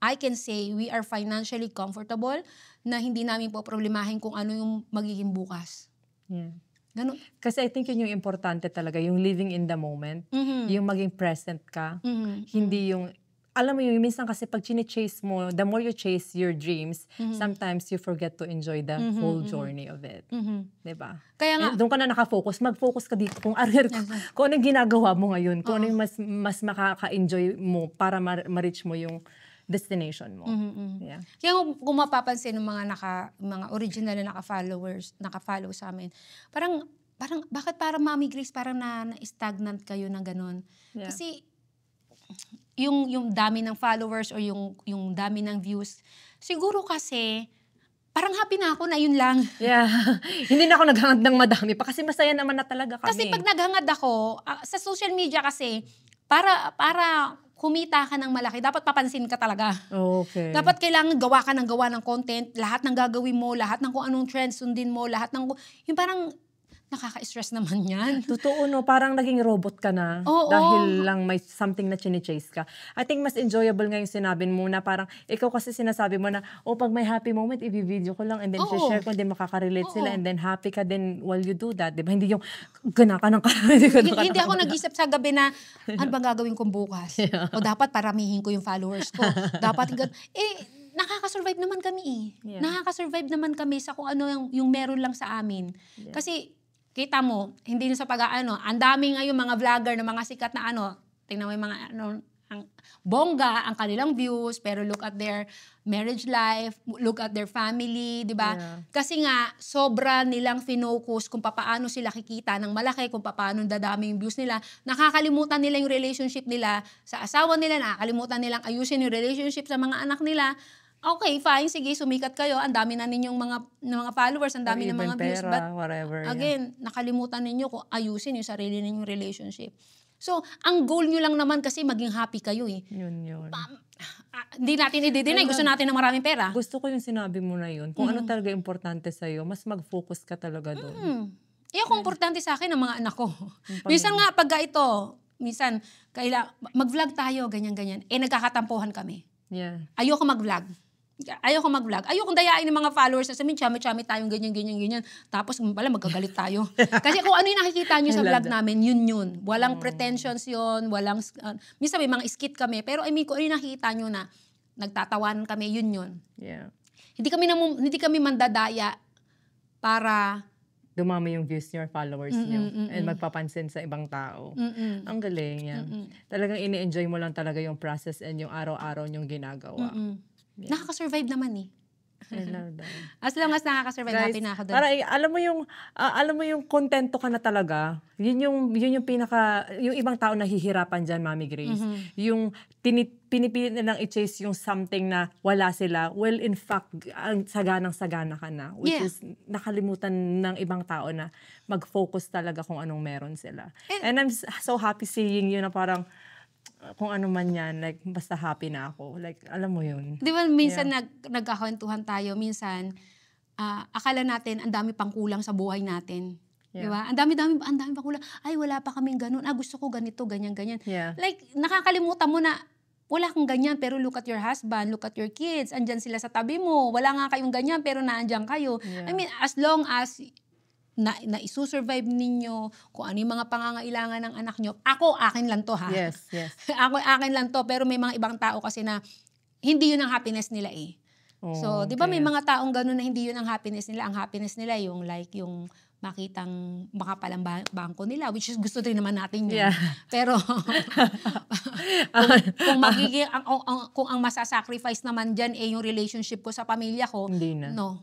Speaker 2: I can say we are financially comfortable na hindi namin po problemahin kung ano yung magiging bukas.
Speaker 1: Yeah.
Speaker 2: Ganun.
Speaker 1: Kasi I think yun yung importante talaga, yung living in the moment, yung maging present ka. Hindi yung, alam mo yung minsan kasi pag chine-chase mo, the more you chase your dreams, sometimes you forget to enjoy the whole journey of it. Diba?
Speaker 2: Kaya nga,
Speaker 1: doon ka na nakafocus, mag-focus ka dito kung ano yung ginagawa mo ngayon, kung ano yung mas makaka-enjoy mo para ma-reach mo yung destination mo. Yeah.
Speaker 2: Kaya kung mapapansin ng mga original na naka-follow sa amin, parang bakit parang Mami Grace parang na-stagnant kayo ng ganun?
Speaker 1: Yeah.
Speaker 2: Kasi yung dami ng followers or yung dami ng views, siguro kasi parang happy na ako na yun lang.
Speaker 1: Yeah. Hindi na ako naghangad ng madami pa kasi masaya naman na talaga kami.
Speaker 2: Kasi pag naghangad ako, sa social media kasi, para kumita ka ng malaki, dapat papansin ka talaga.
Speaker 1: Okay.
Speaker 2: Dapat kailangan gawa ka ng content, lahat ng gagawin mo, lahat ng kung anong trends sundin mo, lahat ng, yung parang nakaka-stress naman yan.
Speaker 1: Totoo, no? Parang naging robot ka na.
Speaker 2: Oo.
Speaker 1: Dahil lang may something na chine-chase ka. I think mas enjoyable nga yung sinabi mo na parang, ikaw kasi sinasabi mo na, pag may happy moment, i-video ko lang and then share ko, and then makaka-relate sila and then happy ka din while you do that. Diba? Hindi yung, gana ka ng
Speaker 2: Hindi ako nag-isip sa gabi na, ano bang gagawin kong bukas?
Speaker 1: Yeah.
Speaker 2: O dapat paramihin ko yung followers ko. Dapat, nakaka-survive naman kami eh.
Speaker 1: Yeah.
Speaker 2: Nakaka-survive naman kami sa kung ano yung meron lang sa amin.
Speaker 1: Yeah.
Speaker 2: Kasi, kita mo, hindi na sa pag-aano, ang dami ngayon mga vlogger na mga sikat na tingnan mo yung mga ang bongga, ang kanilang views, pero look at their marriage life, look at their family, di ba?
Speaker 1: Yeah.
Speaker 2: Kasi nga, sobra nilang finocus kung paano sila kikita ng malaki, kung paano dadami yung views nila. Nakakalimutan nila yung relationship nila sa asawa nila, nakakalimutan nilang ayusin yung relationship sa mga anak nila. Okay, fine, sige, sumikat kayo. Ang dami na ninyong mga followers, ang dami ng mga views.
Speaker 1: Pera,
Speaker 2: But
Speaker 1: whatever.
Speaker 2: again, nakalimutan ninyo kung ayusin yung sarili ninyong relationship. So, ang goal nyo lang naman kasi maging happy kayo eh.
Speaker 1: Yun.
Speaker 2: Hindi natin i-deny, gusto natin ng maraming pera.
Speaker 1: Gusto ko yung sinabi mo na yun. Kung ano talaga importante sa'yo, mas mag-focus ka talaga doon.
Speaker 2: Iyon kung importante sa akin ng mga anak ko. Minsan nga, minsan, mag-vlog tayo, ganyan-ganyan. Nagkakatampuhan kami.
Speaker 1: Yeah.
Speaker 2: Ayoko mag-vlog. Ayokong dayain ng mga followers na sabihin, chami-chami tayong ganyan. Tapos pala magkagalit tayo. Kasi kung ano yung nakikita nyo sa vlog namin, yun. Walang pretensions yun, minsan may mga skit kami, pero kung ano yung nakikita nyo na nagtatawanan kami, yun.
Speaker 1: Yeah.
Speaker 2: Hindi kami mandadaya para
Speaker 1: dumami yung views niyo or followers niyo and magpapansin sa ibang tao. Ang galing yan. Talagang ini-enjoy mo lang talaga yung process and yung araw-araw niyong ginagawa.
Speaker 2: Yeah. Nakaka-survive naman eh.
Speaker 1: I love that.
Speaker 2: As long as nakaka-survive,
Speaker 1: Guys,
Speaker 2: happy na ako doon.
Speaker 1: para alam mo yung kontento ka na talaga. Yun yung yung ibang tao nahihirapan diyan, Mami Grace. Yung pinipilit nilang i-chase yung something na wala sila. Well, in fact, saganang-sagana ka na. Which is nakalimutan ng ibang tao na mag-focus talaga kung anong meron sila. And I'm so happy seeing you na parang kung ano man yan, like, basta happy na ako. Like, alam mo yun.
Speaker 2: Di ba, minsan nagkakwentuhan tayo, minsan, akala natin, ang dami pang kulang sa buhay natin. Yeah. Di ba? Ang dami pang kulang. Ay, wala pa kaming ganun. Gusto ko ganito, ganyan.
Speaker 1: Yeah.
Speaker 2: Like, nakakalimutan mo na, wala kang ganyan, pero look at your husband, look at your kids, andyan sila sa tabi mo. Wala nga kayong ganyan, pero naandyan kayo.
Speaker 1: Yeah.
Speaker 2: I mean, as long as na isusurvive ninyo kung ano yung mga pangangailangan ng anak nyo. Akin lang to ha.
Speaker 1: Yes.
Speaker 2: Akin lang to, pero may mga ibang tao kasi na hindi yun ang happiness nila eh. So, di ba may mga taong gano'n na hindi yun ang happiness nila. Ang happiness nila yung makitang makapalang bangko nila, which is gusto rin naman natin yan. Pero kung magiging kung ang masasacrifice naman diyan yung relationship ko sa pamilya ko,
Speaker 1: hindi na.
Speaker 2: No.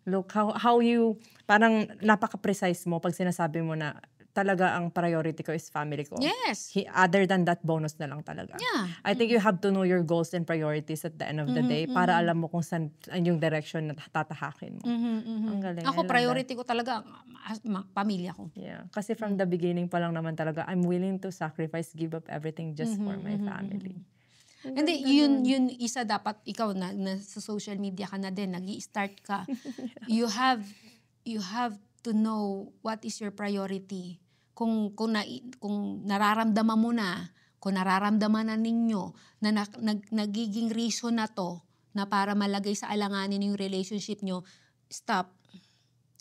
Speaker 1: Look how you parang napaka-precise mo pag sinasabi mo na talaga ang priority ko is family ko.
Speaker 2: Yes.
Speaker 1: Other than that, bonus na lang talaga.
Speaker 2: Yeah.
Speaker 1: I think you have to know your goals and priorities at the end of the day para alam mo kung saan yung direction na tatahakin mo. Ang galing.
Speaker 2: Ako, priority ko talaga pamilya ko.
Speaker 1: Yeah. Kasi from the beginning pa lang naman talaga, I'm willing to sacrifice, give up everything just for my family.
Speaker 2: Hindi, yun isa dapat ikaw na sa social media ka na din, nag-i-start ka. You have to know what is your priority. Kung nararamdaman mo na, kung nararamdaman na ninyo na nagiging reason na to na para malagay sa alanganin yung relationship nyo, stop.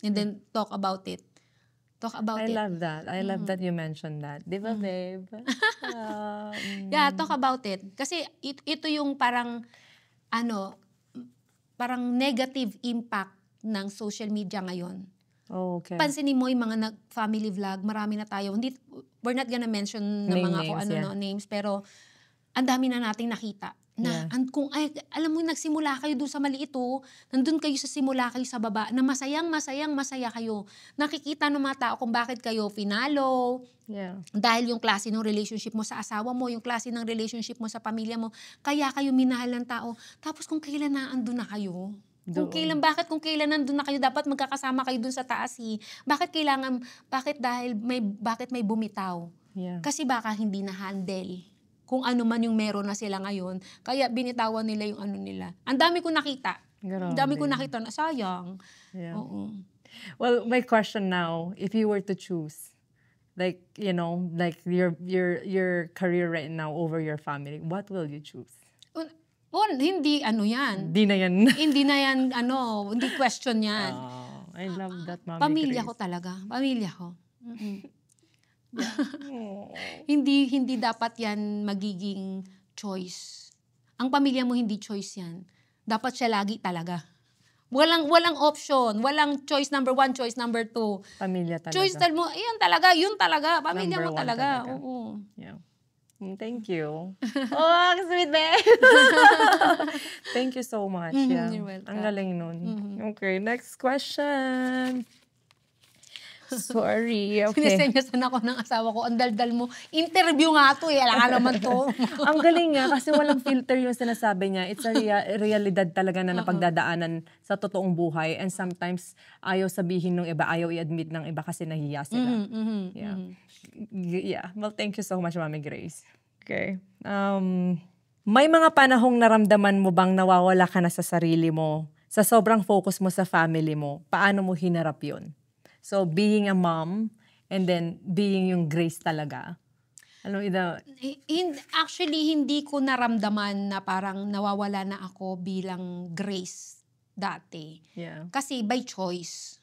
Speaker 2: And then talk about it. Talk about it.
Speaker 1: I love that. I love that you mentioned that. Di ba, babe?
Speaker 2: Yeah, talk about it. Kasi ito yung parang negative impact ng social media ngayon.
Speaker 1: Oh, okay.
Speaker 2: Pansinin mo yung mga family vlog, marami na tayo. We're not gonna mention na mga names, pero ang dami na nating nakita. Alam mo, nagsimula kayo doon sa maliit, nandun kayo sa simula kayo sa baba, na masaya kayo. Nakikita ng mga tao kung bakit kayo finalo, dahil yung klase ng relationship mo sa asawa mo, yung klase ng relationship mo sa pamilya mo, kaya kayo minahal ng tao. Tapos kung kailan naandun na kayo, kung kailan nandun na kayo, dapat magkakasama kayo dun sa taas Bakit may bumitaw? Kasi baka hindi na-handle kung ano man yung meron na sila ngayon, kaya binitawan nila yung nila. Ang dami ko nakita. Ang dami ko nakita na sayang. Oo.
Speaker 1: Well, my question now, if you were to choose, like your career right now over your family, what will you choose?
Speaker 2: Hindi yan.
Speaker 1: Hindi na yan.
Speaker 2: Hindi na yan, hindi question yan.
Speaker 1: I love that, Mami
Speaker 2: Pamilya
Speaker 1: Grace.
Speaker 2: ko talaga. Pamilya ko. Hindi dapat yan magiging choice. Ang pamilya mo hindi choice yan. Dapat siya lagi talaga. Walang option. Walang choice number 1, choice number 2.
Speaker 1: Pamilya talaga.
Speaker 2: Choice mo, yun talaga. Pamilya mo talaga. Oo.
Speaker 1: Yeah. Thank you. Oh, sweet babe. Thank you so much. Yeah.
Speaker 2: You're welcome.
Speaker 1: Ang galing nun. Okay, next question. Sorry. Okay.
Speaker 2: Sinesenyasan ako ng asawa ko. Ang daldal mo. Interview nga to Alam naman to.
Speaker 1: Ang galing nga kasi walang filter yung sinasabi niya. It's a realidad talaga na napagdadaanan sa totoong buhay. And sometimes ayaw sabihin ng iba, ayaw i-admit ng iba kasi nahiya sila. Yeah. Well, thank you so much, Mami Grace. Okay. May mga panahong naramdaman mo bang nawawala ka na sa sarili mo? Sa sobrang focus mo sa family mo, paano mo hinarap yun? So, being a mom, and then being yung Grace talaga.
Speaker 2: Actually, hindi ko naramdaman na parang nawawala na ako bilang Grace dati.
Speaker 1: Yeah.
Speaker 2: Kasi by choice.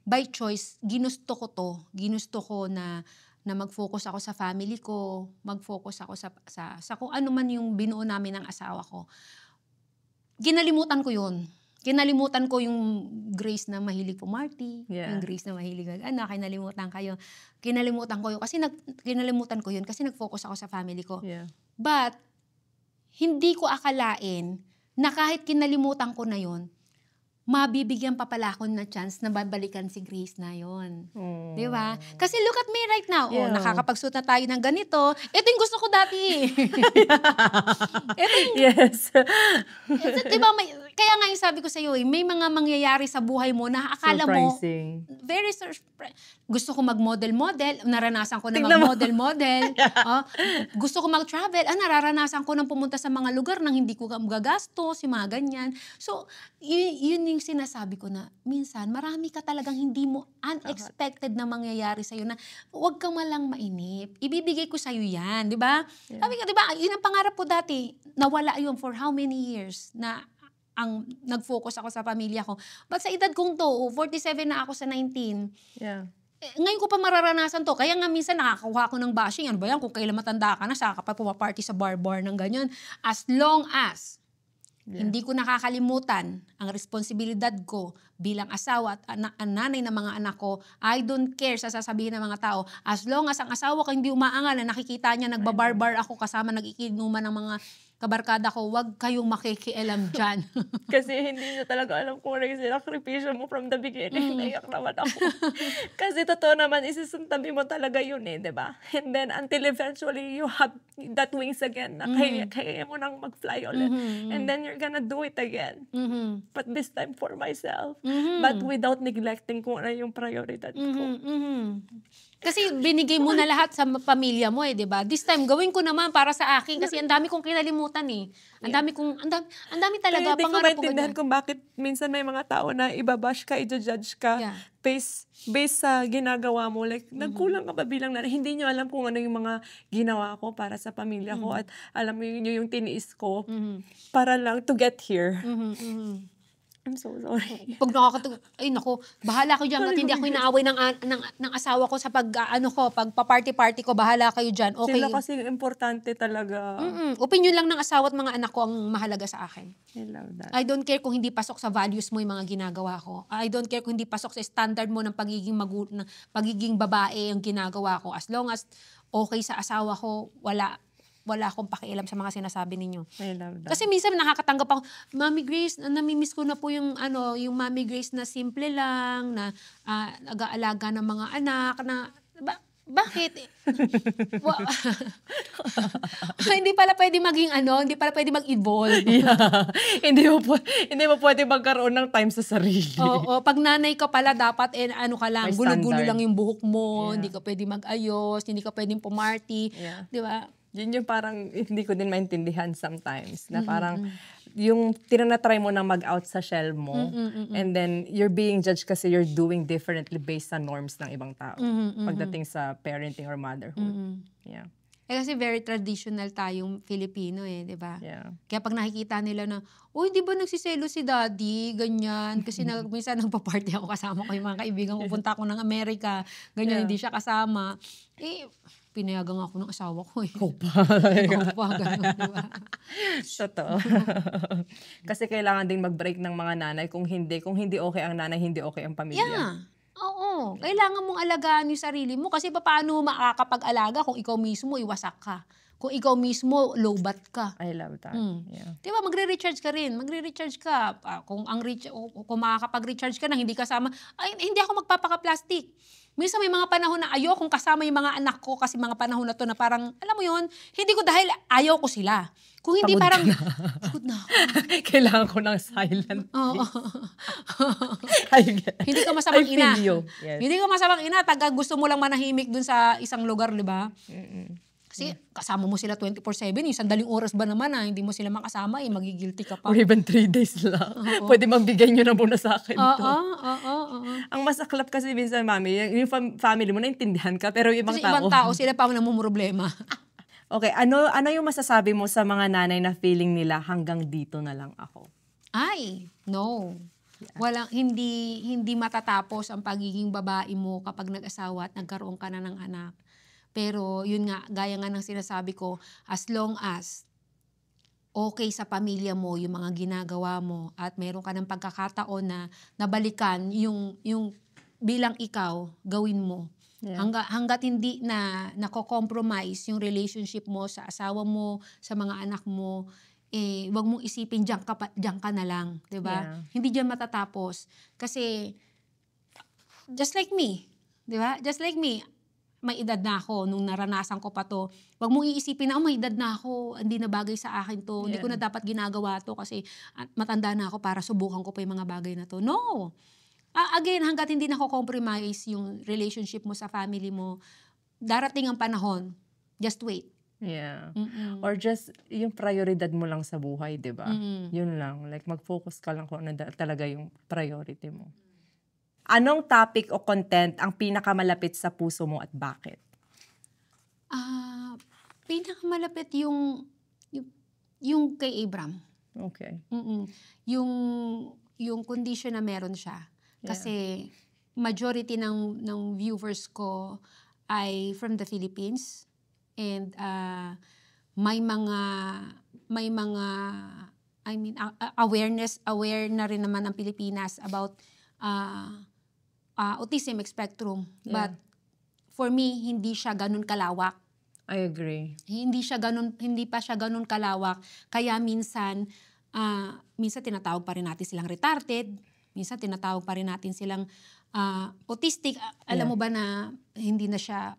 Speaker 2: By choice, ginusto ko to. Ginusto ko na mag-focus ako sa family ko, mag-focus ako sa kung ano man yung binuo namin ng asawa ko. Kinalimutan ko yun. Kinalimutan ko yung Grace na mahilig pumarty, yung Grace na mahilig kinalimutan ko yun kasi nag-focus ako sa family ko.
Speaker 1: Yeah.
Speaker 2: But hindi ko akalain na kahit kinalimutan ko na yun, mabibigyan pa pala ako na chance na babalikan si Grace na yon. Di ba? Kasi look at me right now.
Speaker 1: Yeah.
Speaker 2: Nakakapagsuot na tayo ng ganito. Ito yung gusto ko dati.
Speaker 1: Yes.
Speaker 2: Diba, kaya nga yung sabi ko sa iyo, may mga mangyayari sa buhay mo na akala mo, very gusto ko mag-model-model, naranasan ko na mag-model-model. Gusto ko mag-travel, nararanasan ko nang pumunta sa mga lugar nang hindi ko magagastos, yung mga ganyan. So, yun yung sinasabi ko na, minsan, marami ka talagang hindi mo unexpected na mangyayari sa'yo na huwag kang malang mainip. Ibibigay ko sa'yo yan, di ba? Yeah. Sabi ka, di ba, yun ang pangarap ko dati, nawala yun for how many years na ang nag-focus ako sa pamilya ko. But sa edad kong to, 47 na ako sa 19.
Speaker 1: Yeah.
Speaker 2: Ngayon ko pa mararanasan to. Kaya nga minsan nakakakuha ko ng bashing. Ano ba yan? Kung kailan matanda ka na, saka ka pa pumaparty sa bar ng ganyan. As long as Hindi ko nakakalimutan ang responsibilidad ko bilang asawa at nanay ng mga anak ko. I don't care sa sasabihin ng mga tao. As long as ang asawa ko hindi umaangal na nakikita niya nagbabarbar ako kasama nagikinuman ng mga kabarkada ko, wag kayong makikialam dyan.
Speaker 1: Kasi hindi niyo talaga alam kung ano yung sinakripisyo mo from the beginning. Naiyak naman ako. Kasi totoo naman, isisuntabi mo talaga yun di ba? And then, until eventually, you have that wings again, na kaya mo nang mag-fly ulit. And then, you're gonna do it again. But this time for myself. But without neglecting kung ano yung prioridad ko.
Speaker 2: Kasi binigay mo na lahat sa pamilya mo di ba? This time, gawin ko naman para sa akin kasi ang dami kong kinalimutan Ang dami talaga.
Speaker 1: Kaya di ko maintindihan kung bakit minsan may mga tao na ibabash ka, i-judge ka, based sa ginagawa mo. Like, nagkulang ka ba bilang nanay? Hindi nyo alam kung ano yung mga ginawa ko para sa pamilya ko at alam nyo yung tiniis ko para lang to get here. I'm so sorry.
Speaker 2: Pag ay nako, bahala kayo dyan. Ba't hindi ako inaaway ng asawa ko sa pag-party-party ko, bahala kayo dyan. Okay.
Speaker 1: Sila kasi importante talaga.
Speaker 2: Opinion lang ng asawa at mga anak ko ang mahalaga sa akin.
Speaker 1: I love that.
Speaker 2: I don't care kung hindi pasok sa values mo yung mga ginagawa ko. I don't care kung hindi pasok sa standard mo ng pagiging babae yung ginagawa ko. As long as okay sa asawa ko, wala akong pakialam sa mga sinasabi ninyo.
Speaker 1: I love that.
Speaker 2: Kasi minsan nakakatanggap ako, Mami Grace, namimiss ko na po yung Mami Grace na simple lang, na nag-aalaga ng mga anak, na bakit? Hindi pala pwede maging hindi pala pwede mag-evolve.
Speaker 1: Yeah. Hindi mo pwede magkaroon ng time sa sarili.
Speaker 2: Oo, pag nanay ka pala dapat ka lang, gulo-gulo lang yung buhok mo, hindi ka pwede mag-ayos, hindi ka pwedeng pumarty, di ba?
Speaker 1: Yun yung parang hindi ko din maintindihan sometimes. Na parang yung tinatry mo na mag-out sa shell mo and then you're being judged kasi you're doing differently based sa norms ng ibang tao. Pagdating sa parenting or motherhood. Yeah.
Speaker 2: Kasi very traditional tayong Filipino di ba?
Speaker 1: Yeah.
Speaker 2: Kaya pag nakikita nila na, di ba nagsiselo si daddy, ganyan. Kasi minsan nagpa-party ako, kasama ko yung mga kaibigan ko, punta ako ng Amerika, ganyan, hindi siya kasama. Pinayagan ako ng asawa ko
Speaker 1: Ikaw pa,
Speaker 2: gano'n, di ba?
Speaker 1: Totoo. Kasi kailangan ding mag-break ng mga nanay. Kung hindi okay ang nanay, hindi okay ang pamilya.
Speaker 2: Yeah. Oo. Kailangan mong alagaan yung sarili mo kasi paano makakapag-alaga kung ikaw mismo iwasak ka? Kung ikaw mismo low-bat ka.
Speaker 1: I love that. Yeah.
Speaker 2: Diba, magre-recharge ka rin. Magre-recharge ka. Kung makakapag-recharge ka na hindi kasama, hindi ako magpapaka-plastic. Minsan may mga panahon na ayokong kasama yung mga anak ko kasi mga panahon na to na parang, alam mo yun, hindi ko dahil ayaw ko sila. Kung hindi pagod na ako.
Speaker 1: Kailangan ko ng silent.
Speaker 2: Oo. Hindi ka masamang ina.
Speaker 1: Yes.
Speaker 2: Hindi ka masamang ina. Taga gusto mo lang manahimik dun sa isang lugar, di ba? Kasi kasama mo sila 24/7, yung sandaling oras ba naman hindi mo sila makasama, magigilty ka pa.
Speaker 1: Or even 3 days lang. Pwede magbigay nyo na muna sa akin to. Ang masaklap kasi minsan, Mami, yung family mo, naintindihan ka, pero yung ibang
Speaker 2: kasi ibang tao, sila pa ang namumroblema.
Speaker 1: Okay, ano yung masasabi mo sa mga nanay na feeling nila hanggang dito na lang ako?
Speaker 2: No. Walang, hindi matatapos ang pagiging babae mo kapag nag-asawa at nagkaroon ka na ng anak. Pero yun nga, gaya nga ng sinasabi ko, as long as okay sa pamilya mo yung mga ginagawa mo at meron ka ng pagkakataon na nabalikan yung bilang ikaw, gawin mo. Yeah. Hanggat hindi na nako-compromise yung relationship mo sa asawa mo, sa mga anak mo, wag mong isipin diyan ka na lang, 'di ba? Yeah. Hindi diyan matatapos kasi just like me, 'di ba? Just like me, may edad na ako nung naranasan ko pa to. Wag mong iisipin na may edad na ako, hindi na bagay sa akin to. Hindi ko na dapat ginagawa to kasi matanda na ako para subukan ko pa yung mga bagay na to. No. Again, hangga't hindi nako-compromise yung relationship mo sa family mo, darating ang panahon. Just wait.
Speaker 1: Yeah. Or just yung prioridad mo lang sa buhay, 'di ba? Yun lang. Like mag-focus ka lang kung ano talaga yung priority mo. Anong topic o content ang pinakamalapit sa puso mo at bakit?
Speaker 2: Pinakamalapit yung kay Abram.
Speaker 1: Okay.
Speaker 2: Yung condition na meron siya. Kasi majority ng viewers ko ay from the Philippines. And may mga aware na rin naman ang Pilipinas about autism spectrum.
Speaker 1: Yeah.
Speaker 2: But for me, hindi siya ganun kalawak.
Speaker 1: I agree.
Speaker 2: Hindi pa siya ganun kalawak. Kaya minsan tinatawag pa rin natin silang retarded. Minsan tinatawag pa rin natin silang autistic. Alam mo ba na hindi na siya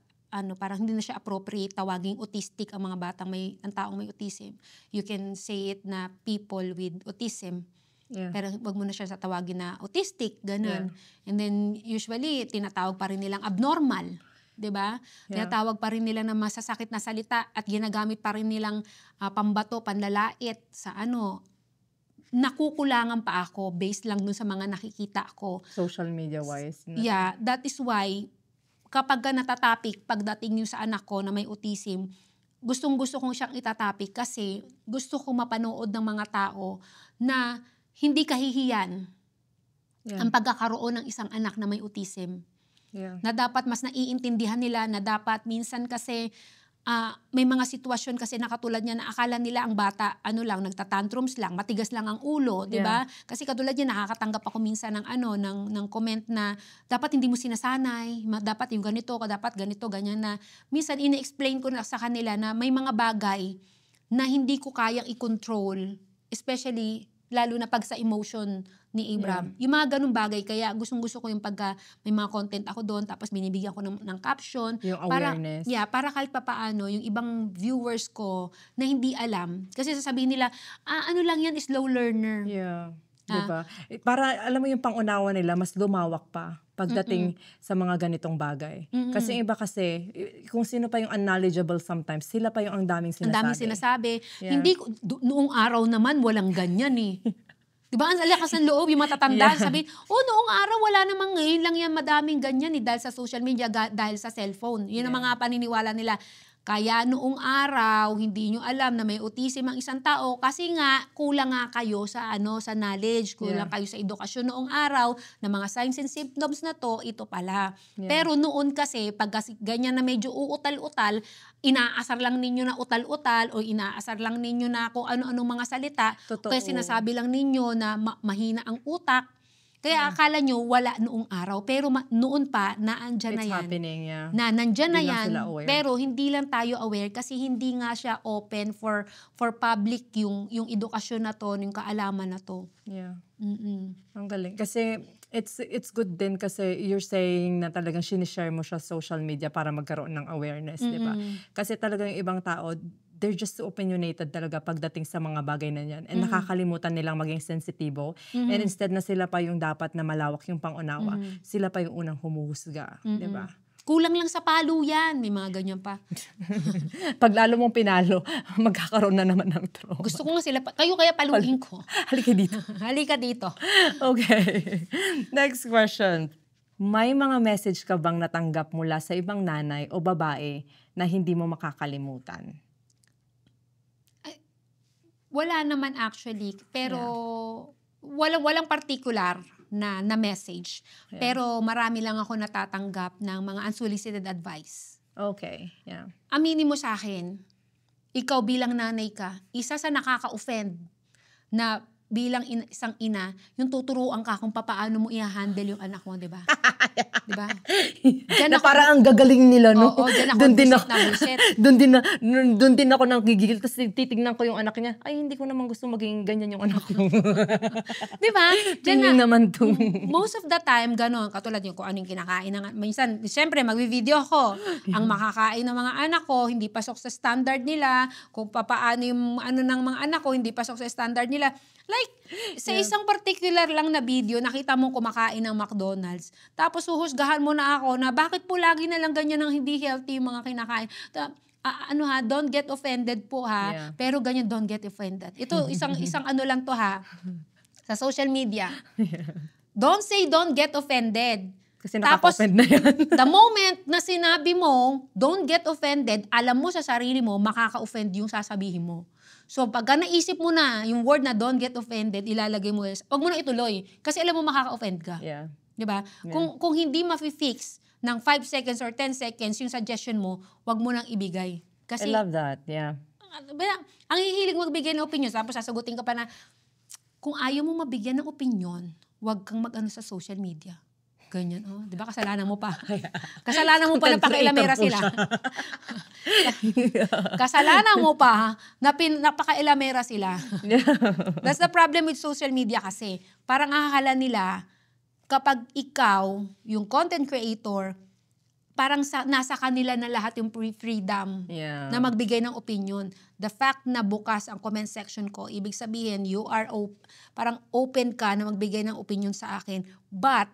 Speaker 2: parang hindi na siya appropriate tawaging autistic ang mga ang taong may autism. You can say it na people with autism.
Speaker 1: Yeah.
Speaker 2: Pero wag mo na siya tawagin na autistic, ganun.
Speaker 1: Yeah.
Speaker 2: And then usually tinatawag pa rin nilang abnormal. 'Di ba?
Speaker 1: Yeah.
Speaker 2: Tinatawag pa rin nila na masasakit na salita at ginagamit pa rin nilang pambato, panlalait sa nakukulangan pa ako based lang dun sa mga nakikita ko.
Speaker 1: Social media wise.
Speaker 2: Yeah, that is why kapag natatapik pagdating yung sa anak ko na may autism, gustong-gusto kong siyang itatapik kasi gusto ko mapanood ng mga tao na hindi kahihiyan ang pagkakaroon ng isang anak na may autism.
Speaker 1: Yeah.
Speaker 2: Na dapat mas naiintindihan nila, na dapat minsan kasi may mga sitwasyon kasi na katulad niya na akala nila ang bata nagtatantrums lang, matigas lang ang ulo, 'di ba? Kasi katulad niya nakakatanggap ako minsan ng comment na dapat hindi mo sinasanay, dapat yung ganito, dapat ganito, ganyan na. Minsan ine-explain ko na sa kanila na may mga bagay na hindi ko kayang i-control, especially lalo na pag sa emotion ni Abram. Yung mga ganung bagay, kaya gustong-gusto ko yung pagka may mga content ako doon, tapos binibigyan ko ng caption.
Speaker 1: Yung awareness.
Speaker 2: Para kahit papaano, yung ibang viewers ko na hindi alam. Kasi sasabihin nila, ano lang yan, slow learner.
Speaker 1: Yeah. Diba? Para, alam mo yung pangunawa nila, mas lumawak pa pagdating sa mga ganitong bagay. Kasi yung iba kasi, kung sino pa yung unknowledgeable sometimes, sila pa yung ang daming sinasabi.
Speaker 2: Ang daming sinasabi. Hindi, noong araw naman, walang ganyan eh. Diba, ang lakas ng loob, yung matatanda, sabihin, noong araw, wala namang ngayon lang yan, madaming ganyan eh, dahil sa social media, dahil sa cellphone. Yun ang mga paniniwala nila. Kaya noong araw, hindi nyo alam na may autism ang isang tao kasi nga, kulang nga kayo sa knowledge, kulang kayo sa edukasyon noong araw na mga signs and symptoms na to, ito pala. Pero noon kasi, pag ganyan na medyo uutal-utal, inaasar lang ninyo na utal-utal o inaasar lang ninyo na kung ano-anong mga salita.
Speaker 1: Totoo.
Speaker 2: Kaya sinasabi lang ninyo na mahina ang utak. Kaya akala nyo wala noong araw, pero noon pa, naandyan na yan.
Speaker 1: It's happening,
Speaker 2: Nandyan na
Speaker 1: Hindi
Speaker 2: yan,
Speaker 1: lang sila aware.
Speaker 2: pero hindi lang tayo aware kasi hindi nga siya open for public yung edukasyon na to, yung kaalaman na to.
Speaker 1: Yeah. Ang galing. Kasi it's good din kasi you're saying na talagang sinishare mo siya sa social media para magkaroon ng awareness, di ba? Kasi talagang yung ibang tao, they're just opinionated talaga pagdating sa mga bagay na yan. And nakakalimutan nilang maging sensitibo. And instead na sila pa yung dapat na malawak yung pangunawa, sila pa yung unang humuhusga. Di ba?
Speaker 2: Kulang lang sa palo yan. May mga ganyan pa.
Speaker 1: Pag lalo mong pinalo, magkakaroon na naman ng trauma.
Speaker 2: Gusto ko nga sila, kayo kaya paluin ko.
Speaker 1: Halika dito.
Speaker 2: Halika dito.
Speaker 1: Okay. Next question. May mga message ka bang natanggap mula sa ibang nanay o babae na hindi mo makakalimutan?
Speaker 2: Wala naman actually, pero walang particular na message. Pero marami lang ako natatanggap ng mga unsolicited advice.
Speaker 1: Okay,
Speaker 2: Aminin mo sa akin, ikaw bilang nanay ka, isa sa nakaka-offend na bilang isang ina, yung tuturuan ka kung paano mo i-handle yung anak mo, di ba? Di ba?
Speaker 1: Na parang ang gagaling nila, no?
Speaker 2: Oo, dyan ako buset.
Speaker 1: Doon din ako nang gigigil. Tapos titignan ko yung anak niya, ay, hindi ko naman gusto maging ganyan yung anak ko.
Speaker 2: Di ba?
Speaker 1: Diyan naman to.
Speaker 2: Most of the time, gano'n. Katulad yung kung anong kinakain. Minsan, siyempre, magvi-video ko. Ang makakain ng mga anak ko, hindi pasok sa standard nila. Kung papaano yung ng mga anak ko, hindi pasok sa standard nila. Like, sa isang particular lang na video, nakita mo kumakain ng McDonald's. Tapos huhusgahan mo na ako na bakit po lagi na lang ganyan ng hindi healthy yung mga kinakain. Don't get offended po ha.
Speaker 1: Yeah.
Speaker 2: Pero ganyan, don't get offended. Ito, isang ano lang to ha. Sa social media. Don't say don't get offended.
Speaker 1: Kasi nakaka-offend na yan.
Speaker 2: The moment na sinabi mo, don't get offended, alam mo sa sarili mo, makaka-offend yung sasabihin mo. So, pagka naisip mo na yung word na don't get offended, ilalagay mo, wag mo na ituloy. Kasi alam mo makaka-offend ka.
Speaker 1: Yeah.
Speaker 2: Diba?
Speaker 1: Yeah.
Speaker 2: Kung hindi ma-fix ng 5 seconds or 10 seconds yung suggestion mo, wag mo nang ibigay. Kasi,
Speaker 1: I love that, yeah.
Speaker 2: ang hihilig magbigay ng opinion, tapos sasagutin ka pa na, kung ayaw mo mabigyan ng opinyon, huwag kang mag-ano sa social media. Ganyan, oh. Di ba kasalanan mo pa? Kasalanan mo pa na pakailamera sila. Kasalanan mo pa na napakailamera sila. That's the problem with social media kasi. Parang akala nila, kapag ikaw, yung content creator, parang nasa kanila na lahat yung freedom na magbigay ng opinion. The fact na bukas ang comment section ko, ibig sabihin, you are parang open ka na magbigay ng opinion sa akin. But,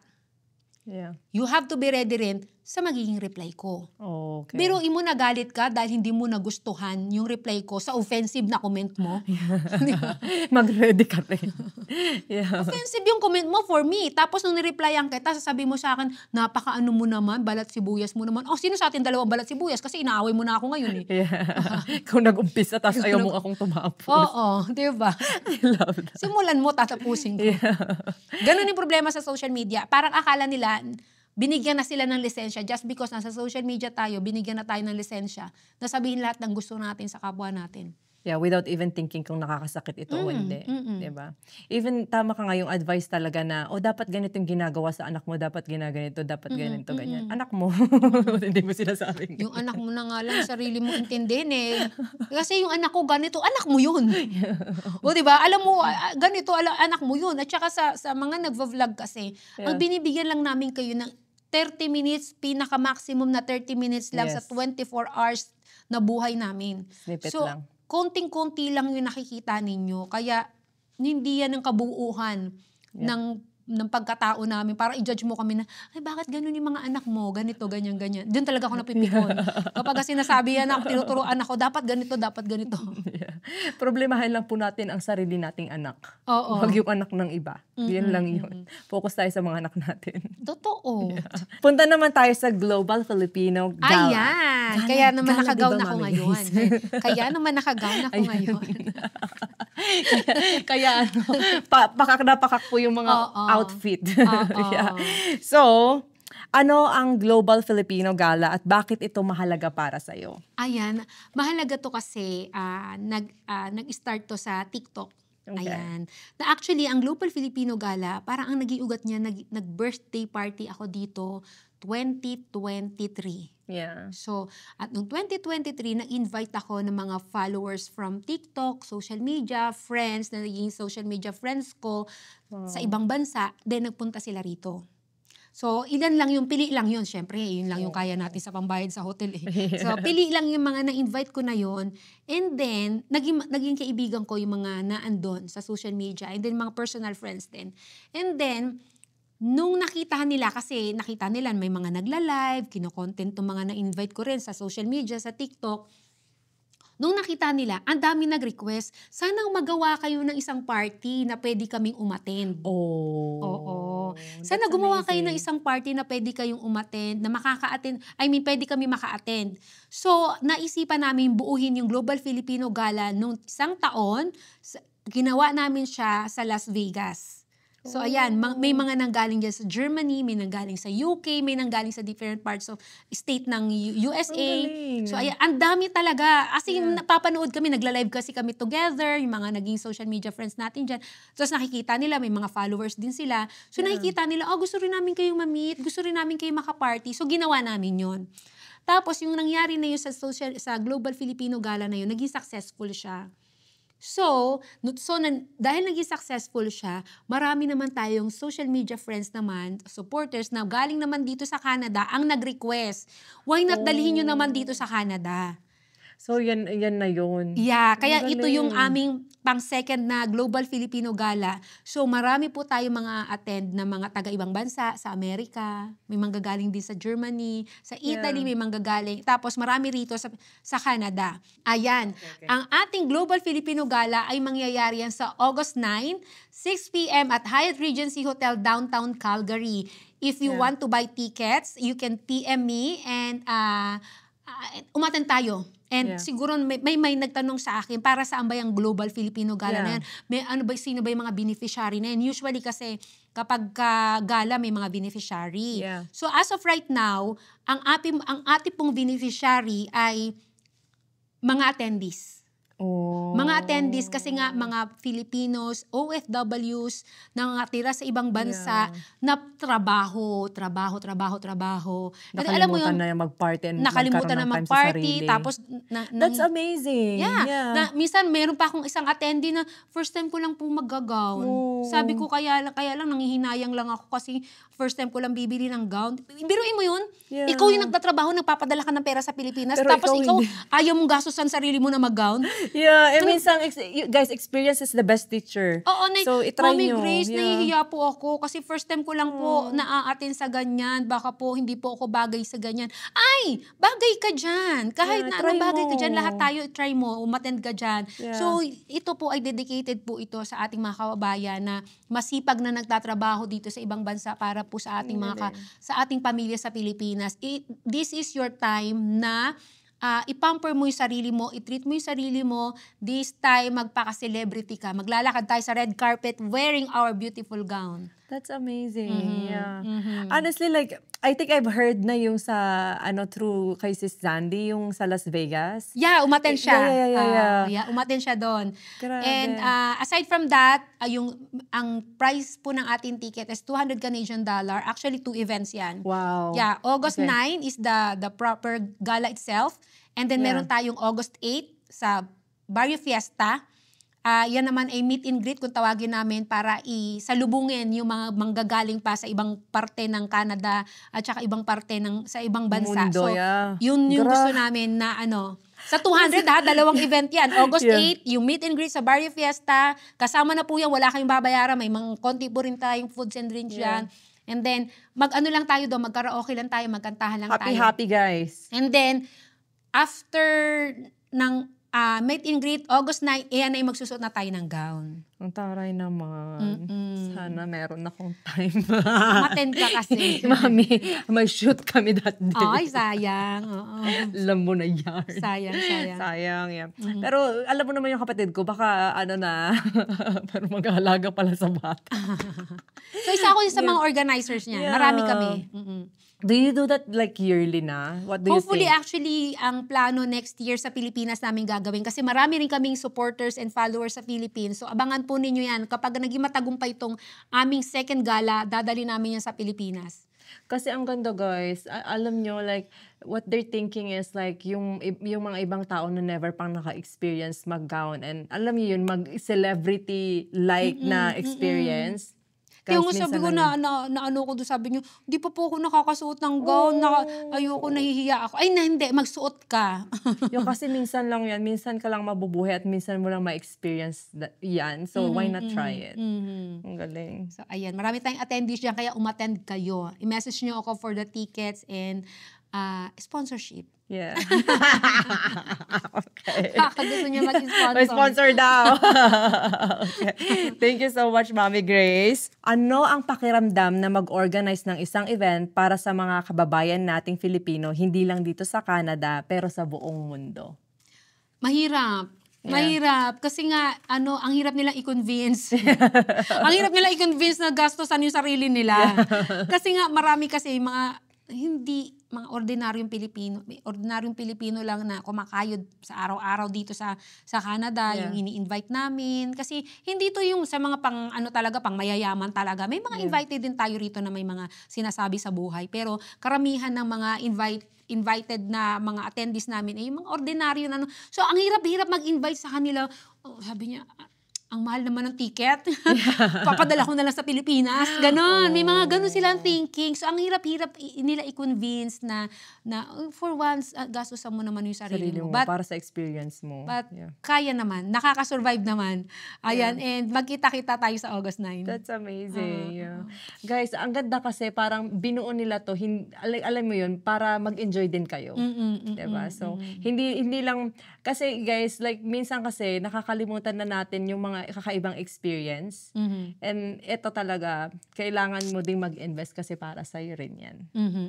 Speaker 2: you have to be ready rin sa magiging reply ko.
Speaker 1: Okay.
Speaker 2: Biruin mo nagalit ka dahil hindi mo nagustuhan yung reply ko sa offensive na comment mo.
Speaker 1: Mag-ready ka rin.
Speaker 2: Offensive yung comment mo for me. Tapos nung nireplyan kita, sasabihin mo sa akin, napaka-ano mo naman, balat sibuyas mo naman. Sino sa atin dalawang balat sibuyas? Kasi inaaway mo na ako ngayon eh.
Speaker 1: Kung nag-umpisa, tapos ayaw mo akong tumapos.
Speaker 2: Oo, di ba?
Speaker 1: I love that.
Speaker 2: Simulan mo, tatapusin ko. Ganun yung problema sa social media. Parang akala nila, binigyan na sila ng lisensya just because nasa social media tayo, binigyan na tayo ng lisensya na sabihin lahat ng gusto natin sa kapwa natin.
Speaker 1: Yeah, without even thinking kung nakakasakit ito o hindi. Diba? Even tama ka nga yung advice talaga na, dapat ganito yung ginagawa sa anak mo, dapat ginaganito, dapat ganito, ganyan. Anak mo, hindi mo sinasabing.
Speaker 2: Yung anak mo na nga lang, sarili mo intindihin eh. Kasi yung anak ko ganito, anak mo yun. O diba, alam mo, ganito, anak mo yun. At saka sa mga nagva-vlog kasi, ang binibigyan lang namin kayo ng 30 minutes, pinaka-maximum na 30 minutes lang sa 24 hours na buhay namin.
Speaker 1: Snippet
Speaker 2: so,
Speaker 1: lang.
Speaker 2: Konting-konti lang yung nakikita ninyo. Kaya, hindi yan ang kabuuan ng pagkatao namin. Para i-judge mo kami na, ay bakit ganun yung mga anak mo? Ganito, ganyan, ganyan. Doon talaga ako napipikon. Kapag sinasabi yan ako, tinuturoan ako, dapat ganito, dapat ganito.
Speaker 1: Problemahin lang po natin ang sarili nating anak.
Speaker 2: Oo.
Speaker 1: Huwag yung anak ng iba. Yan lang yun. Focus tayo sa mga anak natin.
Speaker 2: Totoo.
Speaker 1: Punta naman tayo sa Global Filipino Gala.
Speaker 2: Ayan. Kaya naman nakagawn ako ngayon. Kaya naman nakagawn ako ngayon.
Speaker 1: Kaya pakak na pakak po yung mga outfit. So, ano ang Global Filipino Gala at bakit ito mahalaga para sa'yo?
Speaker 2: Ayan. Mahalaga to kasi nag-start to sa TikTok.
Speaker 1: Okay.
Speaker 2: Ayan. Na actually, ang Global Filipino Gala, parang ang nag-iugat niya, nag-birthday party ako dito 2023.
Speaker 1: Yeah.
Speaker 2: So, at noong 2023, na-invite ako ng mga followers from TikTok, social media, friends, na naging social media friends ko sa ibang bansa. Then, nagpunta sila rito. So, ilan lang yung, pili lang yun. Siyempre, yun lang yung kaya natin sa pambayad sa hotel eh. So, pili lang yung mga na-invite ko na yun. And then, naging kaibigan ko yung mga naandon sa social media. And then, mga personal friends din. And then, nung nakita nila, kasi nakita nila may mga nagla-live, kino-content yung mga na-invite ko rin sa social media, sa TikTok. Nung nakita nila, ang dami nag-request, sana magawa kayo ng isang party na pwede kaming umattend. Oo. Sana gumawa kayo ng isang party na pwede kayong umattend, na makaka-attend, pwede kami maka-attend. So, naisipan namin buuhin yung Global Filipino Gala nung isang taon, ginawa namin siya sa Las Vegas. So, ayan, may mga nanggaling dyan sa Germany, may nanggaling sa UK, may nanggaling sa different parts of state ng USA. So, ayan, ang dami talaga. Kasi napapanood kami, nagla-live kasi kami together, yung mga naging social media friends natin dyan. Tapos nakikita nila, may mga followers din sila. So, nakikita nila, gusto rin namin kayong ma-meet, gusto rin namin kayong maka-party. So, ginawa namin yon. Tapos, yung nangyari na yun sa Global Filipino Gala na yun, naging successful siya. So dahil naging successful siya, marami naman tayong social media friends naman, supporters na galing naman dito sa Canada ang nag-request. Why not dalhin nyo naman dito sa Canada?
Speaker 1: So, yan na yun.
Speaker 2: Yeah, kaya ito yung aming pang-second na Global Filipino Gala. So, marami po tayo mga attend na mga taga-ibang bansa sa Amerika. May manggagaling din sa Germany, sa Italy may manggagaling. Tapos, marami rito sa Canada. Ayan. Okay. Ang ating Global Filipino Gala ay mangyayari yan sa August 9, 6 p.m. at Hyatt Regency Hotel, Downtown Calgary. If you want to buy tickets, you can PM me and umattend tayo. And siguro may nagtanong sa akin, para saan ba yung Global Filipino Gala na yan? Sino ba yung mga beneficiary na yan? Usually kasi kapag gala may mga beneficiary.
Speaker 1: Yeah.
Speaker 2: So as of right now, ang ating pong beneficiary ay mga attendees. Mga attendees kasi nga mga Filipinos, OFWs na natira sa ibang bansa na trabaho. Alam mo
Speaker 1: Nakalimutan
Speaker 2: yun,
Speaker 1: na yung mag-party and
Speaker 2: nakalimutan
Speaker 1: magkaroon
Speaker 2: na
Speaker 1: ng time sa
Speaker 2: mag-party,
Speaker 1: sarili.
Speaker 2: tapos
Speaker 1: That's amazing.
Speaker 2: na minsan meron pa akong isang attendee na first time ko lang po mag-gown. Sabi ko kaya lang nanghihinayang lang ako kasi first time ko lang bibili ng gown. Biruin mo yun?
Speaker 1: Yeah.
Speaker 2: Ikaw yung nagtatrabaho, nagpapadala ka ng pera sa Pilipinas,
Speaker 1: Pero
Speaker 2: tapos ikaw
Speaker 1: hindi.
Speaker 2: ayaw mong gastusan sarili mo na mag-gown?
Speaker 1: Yeah, minsan, guys, experience is the best teacher.
Speaker 2: Oo,
Speaker 1: So, itry
Speaker 2: Mommy
Speaker 1: nyo.
Speaker 2: Grace,
Speaker 1: Yeah.
Speaker 2: nahihiya po ako kasi first time ko lang po na-attend sa ganyan. Baka po hindi po ako bagay sa ganyan. Ay, bagay ka dyan. Kahit
Speaker 1: Yeah,
Speaker 2: na
Speaker 1: try
Speaker 2: bagay ka
Speaker 1: mo.
Speaker 2: dyan, lahat tayo try mo, umattend ka dyan.
Speaker 1: Yeah.
Speaker 2: So, ito po ay dedicated po ito sa ating mga kababayan na masipag na nagtatrabaho dito sa ibang bansa para po sa ating sa ating pamilya sa Pilipinas. This is your time na ipamper mo yung sarili mo, i-treat mo yung sarili mo. This time, magpaka-celebrity ka. Maglalakad tayo sa red carpet wearing our beautiful gown.
Speaker 1: That's amazing. Yeah. Honestly, like, I think I've heard na yung sa, through kay Sis Zandy, yung sa Las Vegas.
Speaker 2: Yeah, umattend siya.
Speaker 1: Yeah.
Speaker 2: Umattend siya doon.
Speaker 1: Grabe.
Speaker 2: And aside from that, ang price po ng ating ticket is $200 Canadian. Actually, 2 events yan.
Speaker 1: Wow.
Speaker 2: Yeah, August
Speaker 1: Okay.
Speaker 2: 9 is the proper gala itself. And then meron tayong August 8 sa Barrio Fiesta. Yan naman ay meet and greet kung tawagin namin para isalubungin yung mga manggagaling pa sa ibang parte ng Canada at saka ibang parte sa ibang bansa.
Speaker 1: Mundo,
Speaker 2: So,
Speaker 1: yeah.
Speaker 2: yun yung gusto namin na sa 200 dalawang event yan. August 8, yung meet and greet sa Barrio Fiesta. Kasama na po yan, wala kayong babayaran. May mga konti po rin tayong foods and drinks yan. And then, lang tayo doon, magkaraoke lang tayo, magkantahan lang tayo.
Speaker 1: Happy, guys.
Speaker 2: And then, after ng meet and greet, August 9, ay magsusuot na tayo ng gown.
Speaker 1: Ang taray naman. Sana meron akong time.
Speaker 2: Umattend ka kasi.
Speaker 1: Mami, may shoot kami that day.
Speaker 2: Ay, sayang. Oo.
Speaker 1: Alam mo na yan.
Speaker 2: Sayang.
Speaker 1: Sayang, yeah. Pero alam mo naman yung kapatid ko, baka pero mag-aalaga pala sa bata.
Speaker 2: So, isa ako sa mga organizers niya.
Speaker 1: Yeah.
Speaker 2: Marami kami.
Speaker 1: Do you do that like yearly na? What do
Speaker 2: Hopefully,
Speaker 1: you think?
Speaker 2: actually, ang plano next year sa Pilipinas namin gagawin. Kasi marami rin kaming supporters and followers sa Philippines. So, abangan po ninyo yan. Kapag naging matagumpay itong aming second gala, dadali namin yan sa Pilipinas.
Speaker 1: Kasi ang ganda, guys. Alam nyo, like, what they're thinking is like, yung mga ibang tao na never pang naka-experience mag-gown. And alam nyo yun, mag-celebrity-like na experience.
Speaker 2: Kaya nga sabi ko na ano ko doon, sabi niyo, di pa po ako nakakasuot ng gown, ayoko, nahihiya ako. Ay, hindi, magsuot ka.
Speaker 1: Yung kasi minsan lang yan, minsan ka lang mabubuhay at minsan mo lang ma-experience yan. So, why not try it? Ang galing.
Speaker 2: So, ayan, marami tayong attendees dyan, kaya umattend kayo. I-message niyo ako for the tickets and sponsorship.
Speaker 1: Yeah. Okay.
Speaker 2: Gusto niya mag-sponsor.
Speaker 1: May sponsor daw. Okay. Thank you so much, Mami Grace. Ano ang pakiramdam na mag-organize ng isang event para sa mga kababayan nating Filipino, hindi lang dito sa Canada, pero sa buong mundo?
Speaker 2: Mahirap. Mahirap. Kasi nga, ang hirap nilang i-convince. Ang hirap nilang i-convince na gastosan yung sarili nila. Kasi nga, marami kasi mga ordinaryong Pilipino lang na kumakayod sa araw-araw dito sa Canada, yung ini-invite namin. Kasi hindi to yung sa mga pang mayayaman talaga. May mga invited din tayo rito na may mga sinasabi sa buhay. Pero karamihan ng mga invited na mga attendees namin ay yung mga ordinaryo na So, ang hirap-hirap mag-invite sa kanila. Sabi niya, ang mahal naman ng ticket. Papadala ko na lang sa Pilipinas. Ganon. May mga ganon silang thinking. So, ang hirap-hirap nila i-convince na for once, gastusan mo naman yung sarili mo. But,
Speaker 1: para sa experience mo.
Speaker 2: But, kaya naman. Nakaka-survive naman. Ayan. And magkita-kita tayo sa August 9.
Speaker 1: That's amazing. Guys, ang ganda kasi parang binuo nila to. Alam mo yun, para mag-enjoy din kayo. Diba? So, hindi lang, kasi guys, like minsan kasi nakakalimutan na natin yung mga kakaibang experience. And ito talaga, kailangan mo ding mag-invest kasi para sa'yo rin yan.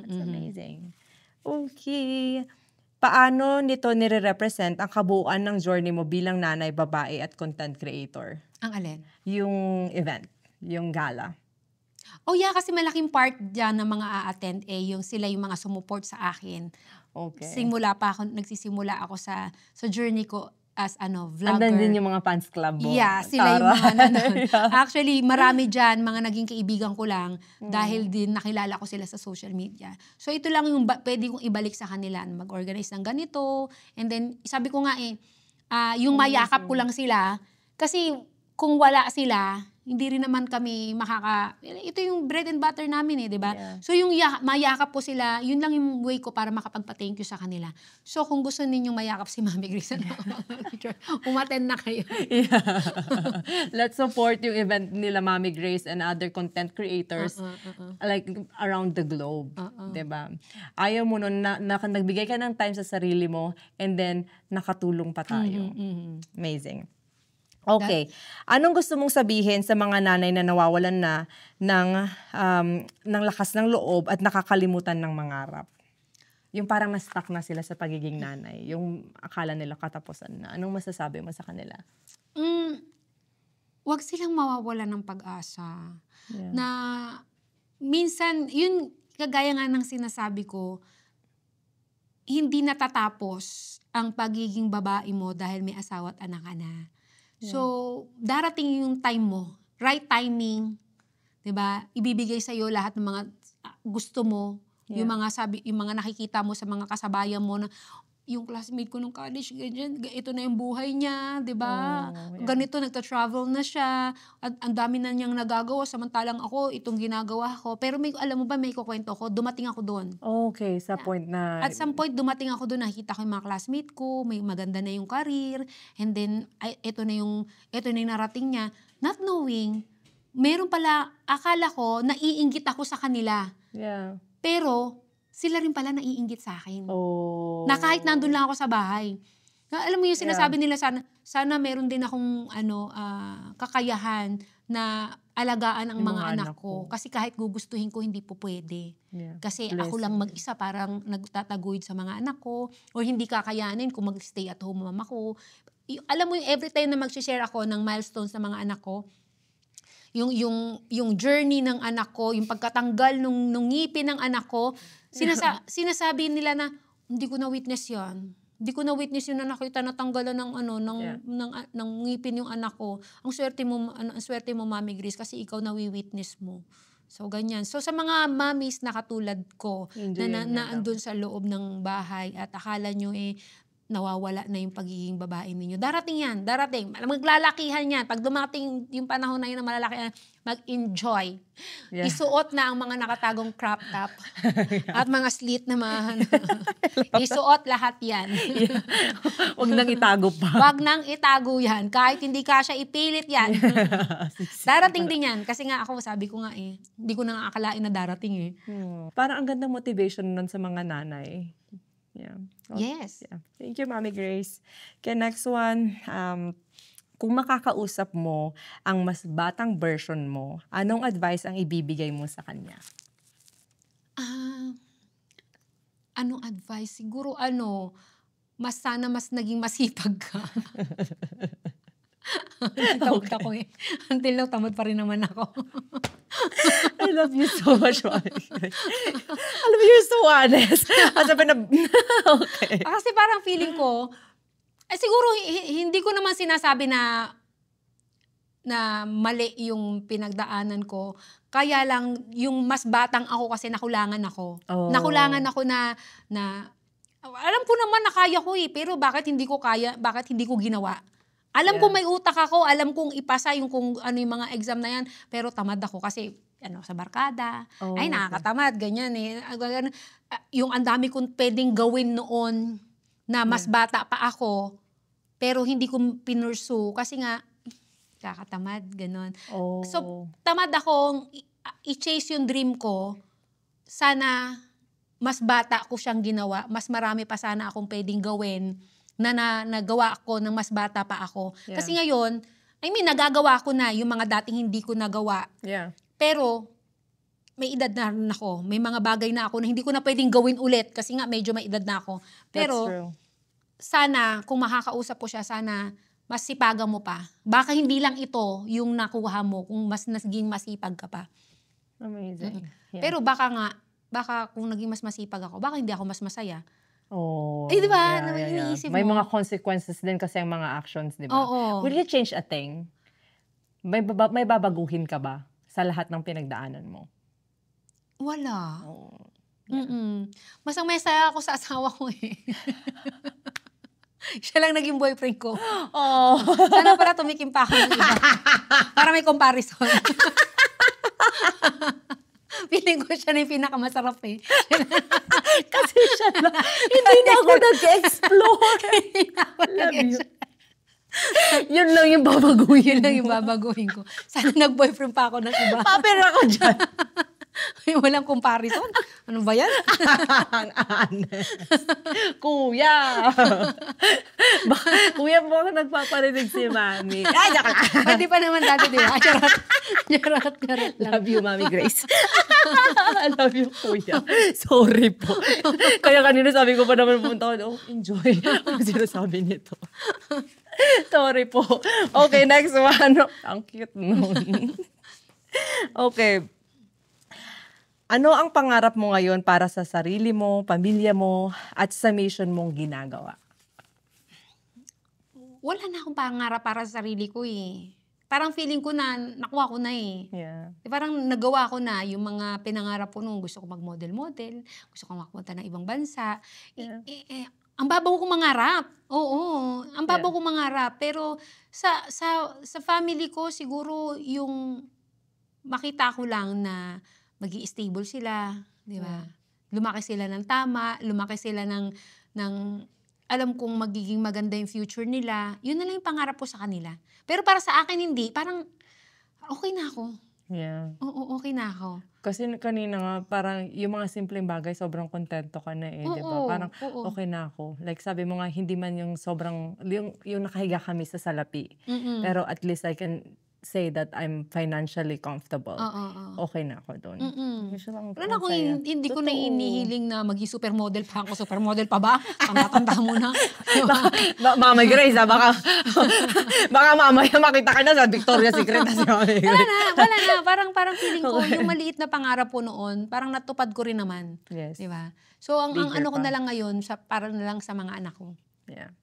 Speaker 1: That's amazing. Okay. Paano nito nire-represent ang kabuuan ng journey mo bilang nanay, babae at content creator?
Speaker 2: Ang alin?
Speaker 1: Yung event, yung gala.
Speaker 2: Oh yeah, kasi malaking part dyan ng mga a-attend yung sila yung mga sumuport sa akin.
Speaker 1: Okay.
Speaker 2: Nagsisimula ako sa journey ko. as
Speaker 1: Andan din
Speaker 2: vlogger.
Speaker 1: yung mga fans club mo.
Speaker 2: Yeah, sila yung
Speaker 1: Tara.
Speaker 2: mga nanonood.
Speaker 1: Yeah.
Speaker 2: Actually, marami dyan, mga naging kaibigan ko lang dahil
Speaker 1: Mm.
Speaker 2: din nakilala ko sila sa social media. So ito lang yung pwede kong ibalik sa kanila, na mag-organize ng ganito. And then, sabi ko nga yung mayakap ko
Speaker 1: Amazing.
Speaker 2: lang sila. Kasi kung wala sila, hindi rin naman kami ito yung bread and butter namin di ba?
Speaker 1: Yeah.
Speaker 2: So yung mayakap po sila, yun lang yung way ko para makapagpa-thank you sa kanila. So kung gusto ninyong mayakap si Mami Grace, umattend na kayo.
Speaker 1: Yeah. Let's support yung event nila Mami Grace and other content creators like around the globe. Diba? Ayaw mo nun na nagbigay ka ng time sa sarili mo and then nakatulong pa tayo. Amazing. Okay. Anong gusto mong sabihin sa mga nanay na nawawalan na ng lakas ng loob at nakakalimutan ng mangarap? Yung parang na-stuck na sila sa pagiging nanay. Yung akala nila katapusan na. Anong masasabi mo sa kanila?
Speaker 2: Wag silang mawawalan ng pag-asa.
Speaker 1: Yeah.
Speaker 2: Na minsan, yun kagaya nga ng sinasabi ko, hindi natatapos ang pagiging babae mo dahil may asawa at anak ka na. So, darating yung time mo, right timing, 'di ba? Ibibigay sa iyo lahat ng mga gusto mo, yung mga nakikita mo sa mga kasabayan mo na yung classmate ko nung college, ganyan, ito na yung buhay niya, 'di ba? Ganito, nagta-travel na siya, at ang dami na niyang nagagawa, samantalang ako, itong ginagawa ko. Pero alam mo ba, may kukwento ko, dumating ako doon.
Speaker 1: Okay, sa point na...
Speaker 2: At some point, dumating ako doon, nakita ko yung mga classmate ko, may maganda na yung career, and then, ito na yung narating niya. Not knowing, meron pala, akala ko, naiinggit ako sa kanila.
Speaker 1: Yeah.
Speaker 2: Pero, sila rin pala naiinggit sa akin.
Speaker 1: Oh.
Speaker 2: Na kahit nandun lang ako sa bahay. Alam mo yung sinasabi nila, sana meron din akong kakayahan na alagaan ang mga anak ko. Kasi kahit gugustuhin ko, hindi po pwede.
Speaker 1: Yeah.
Speaker 2: Kasi ako lang mag-isa, parang nagtataguyod sa mga anak ko, or hindi kakayanin kung mag-stay at home mama ko. Alam mo yung every time na mag-share ako ng milestones ng mga anak ko, yung journey ng anak ko, yung pagkatanggal nung ngipin ng anak ko, sinasabi nila na, hindi ko na-witness yan. Hindi ko na-witness yun na nakita na tanggalan ng ngipin yung anak ko. Ang swerte mo, Mami Grace, kasi ikaw nawi-witness mo. So, ganyan. So, sa mga mommies na katulad ko, na andun sa loob ng bahay at akala nyo nawawala na yung pagiging babae ninyo. Darating yan, darating. Maglalakihan yan. Pag dumating yung panahon na yun na malalakihan, mag-enjoy. Yeah. Isuot na ang mga nakatagong crop top at mga slit na isuot lahat yan.
Speaker 1: Yeah. Huwag nang itago pa.
Speaker 2: Huwag nang itago yan. Kahit hindi ka siya ipilit yan. Darating din yan. Kasi nga ako, sabi ko nga hindi ko nang akalain na darating
Speaker 1: Parang ang gandang motivation nun sa mga nanay. Yeah.
Speaker 2: Yes.
Speaker 1: Yeah. Thank you, Mami Grace. Okay, next one. Kung makakausap mo ang mas batang version mo, anong advice ang ibibigay mo sa kanya?
Speaker 2: Anong advice? Siguro sana mas naging masipag ka. Tamad ako Until now, tamad pa rin naman ako.
Speaker 1: I love you so much, Mami Grace. Alam mo, you're so honest. Okay.
Speaker 2: Kasi parang feeling ko, siguro hindi ko naman sinasabi na mali yung pinagdaanan ko. Kaya lang, yung mas batang ako kasi nakulangan ako. Nakulangan ako na alam ko naman na kaya ko pero bakit hindi ko kaya, bakit hindi ko ginawa? Alam ko may utak ako, alam kong ipasa yung kung ano yung mga exam na yan, pero tamad ako kasi sa barkada, nakakatamad, ganyan yung ang dami kong pwedeng gawin noon na mas bata pa ako, pero hindi ko pinursu kasi nga, kakatamad, ganon. So, tamad akong i-chase yung dream ko, sana mas bata ko siyang ginawa, mas marami pa sana akong pwedeng gawin, na nagawa ako ng mas bata pa ako. Yeah. Kasi ngayon, nagagawa ko na yung mga dating hindi ko nagawa.
Speaker 1: Yeah.
Speaker 2: Pero, may edad na rin ako. May mga bagay na ako na hindi ko na pwedeng gawin ulit kasi nga medyo may edad na ako. Pero,
Speaker 1: that's true.
Speaker 2: Sana, kung makakausap ko siya, sana mas sipagan mo pa. Baka hindi lang ito yung nakuha mo kung mas naging masipag ka pa.
Speaker 1: Amazing. Yeah.
Speaker 2: Pero baka kung naging mas masipag ako, baka hindi ako mas masaya.
Speaker 1: Oh,
Speaker 2: Eh, di ba? Iniisip
Speaker 1: May
Speaker 2: mo.
Speaker 1: mga consequences din kasi ang mga actions, di ba?
Speaker 2: Oo.
Speaker 1: Will you change a thing? May babaguhin ka ba sa lahat ng pinagdaanan mo?
Speaker 2: Wala.
Speaker 1: Oh,
Speaker 2: Masang-mesa ako sa asawa ko eh. Siya lang naging boyfriend ko.
Speaker 1: Oh.
Speaker 2: Sana pala tumikim pa ako ng iba. Para may comparison. Feeling ko siya na yung pinakamasarap eh.
Speaker 1: Kasi siya lang. Hindi na ako nag-explore. Love you. Yun lang yung babaguhin.
Speaker 2: Yun lang yung babaguhin ko. Sana nag-boyfriend pa ako ng iba.
Speaker 1: Paper ako dyan.
Speaker 2: Walang comparison. Ano ba yan?
Speaker 1: Ang honest. Kuya. Kuya mo ako nagpaparinig si Mami. Ay, joke lang.
Speaker 2: Pwede pa naman dati, di ba? Charot lang.
Speaker 1: Love you, Mami Grace. I love you, Kuya. Sorry po. Kaya kanina sabi ko pa naman pumunta ko, enjoy. Ang sinasabi nito. Sorry po. Okay, next one. Ang cute nun. Okay. Ano ang pangarap mo ngayon para sa sarili mo, pamilya mo, at sa mission mong ginagawa?
Speaker 2: Wala na akong pangarap para sa sarili ko eh. Parang feeling ko na nakuha ko na eh.
Speaker 1: Yeah.
Speaker 2: Parang nagawa ko na yung mga pinangarap ko nung gusto ko mag-model-model, gusto ko makapunta ng ibang bansa.
Speaker 1: Yeah.
Speaker 2: Ang babaw ko mangarap. Oo, ang babaw ko mangarap. Pero sa family ko siguro yung makita ko lang na magi stable sila, di ba? Lumaki sila ng tama, lumaki sila ng alam kong magiging maganda yung future nila. Yun na lang yung pangarap ko sa kanila. Pero para sa akin hindi, parang okay na ako.
Speaker 1: Yeah.
Speaker 2: Oo, okay na ako.
Speaker 1: Kasi kanina nga, parang yung mga simpleng bagay, sobrang kontento ka na eh, di ba? Parang okay na ako. Like sabi mo nga, hindi man yung sobrang, yung nakahiga kami sa salapi. Pero at least I can say that I'm financially comfortable. Okay na ako doon.
Speaker 2: Wala ako, hindi ko na inihiling na maging supermodel pa ako. Supermodel pa ba? Tanda mo na.
Speaker 1: Mama Grace, baka mamaya makita ka na sa Victoria's Secret na si Mama Grace.
Speaker 2: Wala na. Parang feeling ko, yung maliit na pangarap ko noon, parang natupad ko rin naman.
Speaker 1: Yes.
Speaker 2: Di ba? So, ang ano ko na lang ngayon, para na lang sa mga anak ko.
Speaker 1: Yeah.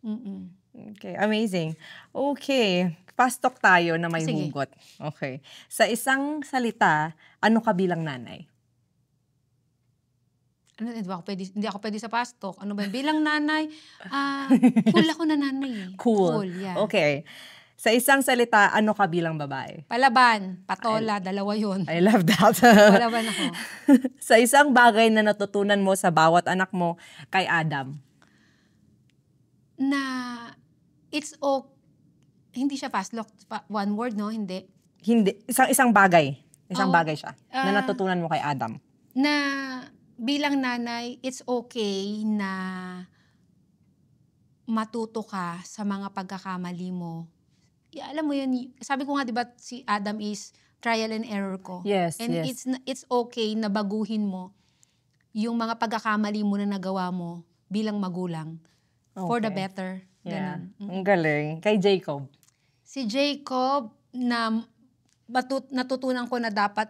Speaker 1: Okay, amazing. Okay, fast talk tayo na may hugot. Okay. Sa isang salita, ano ka bilang nanay?
Speaker 2: Hindi ako pwede sa fast talk. Ano ba? Bilang nanay, cool ako na nanay.
Speaker 1: Cool,
Speaker 2: yeah.
Speaker 1: Okay. Sa isang salita, ano ka bilang babae?
Speaker 2: Palaban, patola, dalawa yun.
Speaker 1: I love that.
Speaker 2: Palaban ako.
Speaker 1: Sa isang bagay na natutunan mo sa bawat anak mo kay Adam?
Speaker 2: Na it's okay. Hindi siya fast talk. One word, no? Hindi.
Speaker 1: Hindi. Isang bagay. Isang bagay siya. Na natutunan mo kay Adam.
Speaker 2: Na bilang nanay, it's okay na matuto ka sa mga pagkakamali mo. Alam mo yun, sabi ko nga, di ba, si Adam is trial and error ko.
Speaker 1: Yes,
Speaker 2: and
Speaker 1: yes.
Speaker 2: it's okay na baguhin mo yung mga pagkakamali mo na nagawa mo bilang magulang. For the better.
Speaker 1: Yeah.
Speaker 2: Ganun.
Speaker 1: Ang galing. Kay Jacob?
Speaker 2: Si Jacob, na natutunan ko na dapat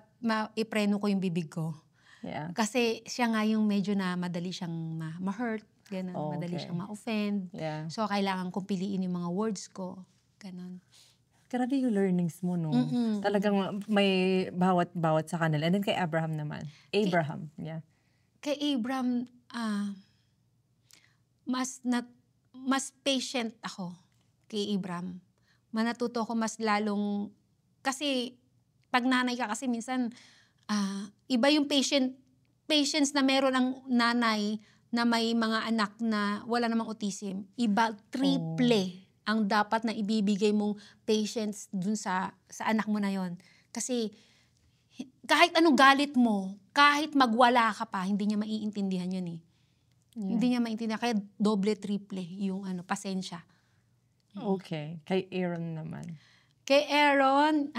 Speaker 2: ipreno ko yung bibig ko.
Speaker 1: Yeah.
Speaker 2: Kasi siya nga yung medyo na madali siyang ma-hurt. Ganun. Madali siyang ma-offend.
Speaker 1: Yeah.
Speaker 2: So, kailangan kong piliin yung mga words ko. Ganun.
Speaker 1: Grabe yung learnings mo, no? Talagang may bawat sa kanila. And then kay Abraham naman. Yeah.
Speaker 2: Kay Abraham, mas patient ako kay Abraham. Manatuto ako mas lalong, kasi pag nanay ka kasi minsan, iba yung patience na meron ang nanay na may mga anak na wala namang autism. Iba, triple ang dapat na ibibigay mong patience dun sa anak mo na yon. Kasi kahit anong galit mo, kahit magwala ka pa, hindi niya maiintindihan yun eh. Yeah. Hindi niya maintindihan. Kaya doble, triple yung pasensya.
Speaker 1: Okay. Kay Aaron naman.
Speaker 2: Kay Aaron,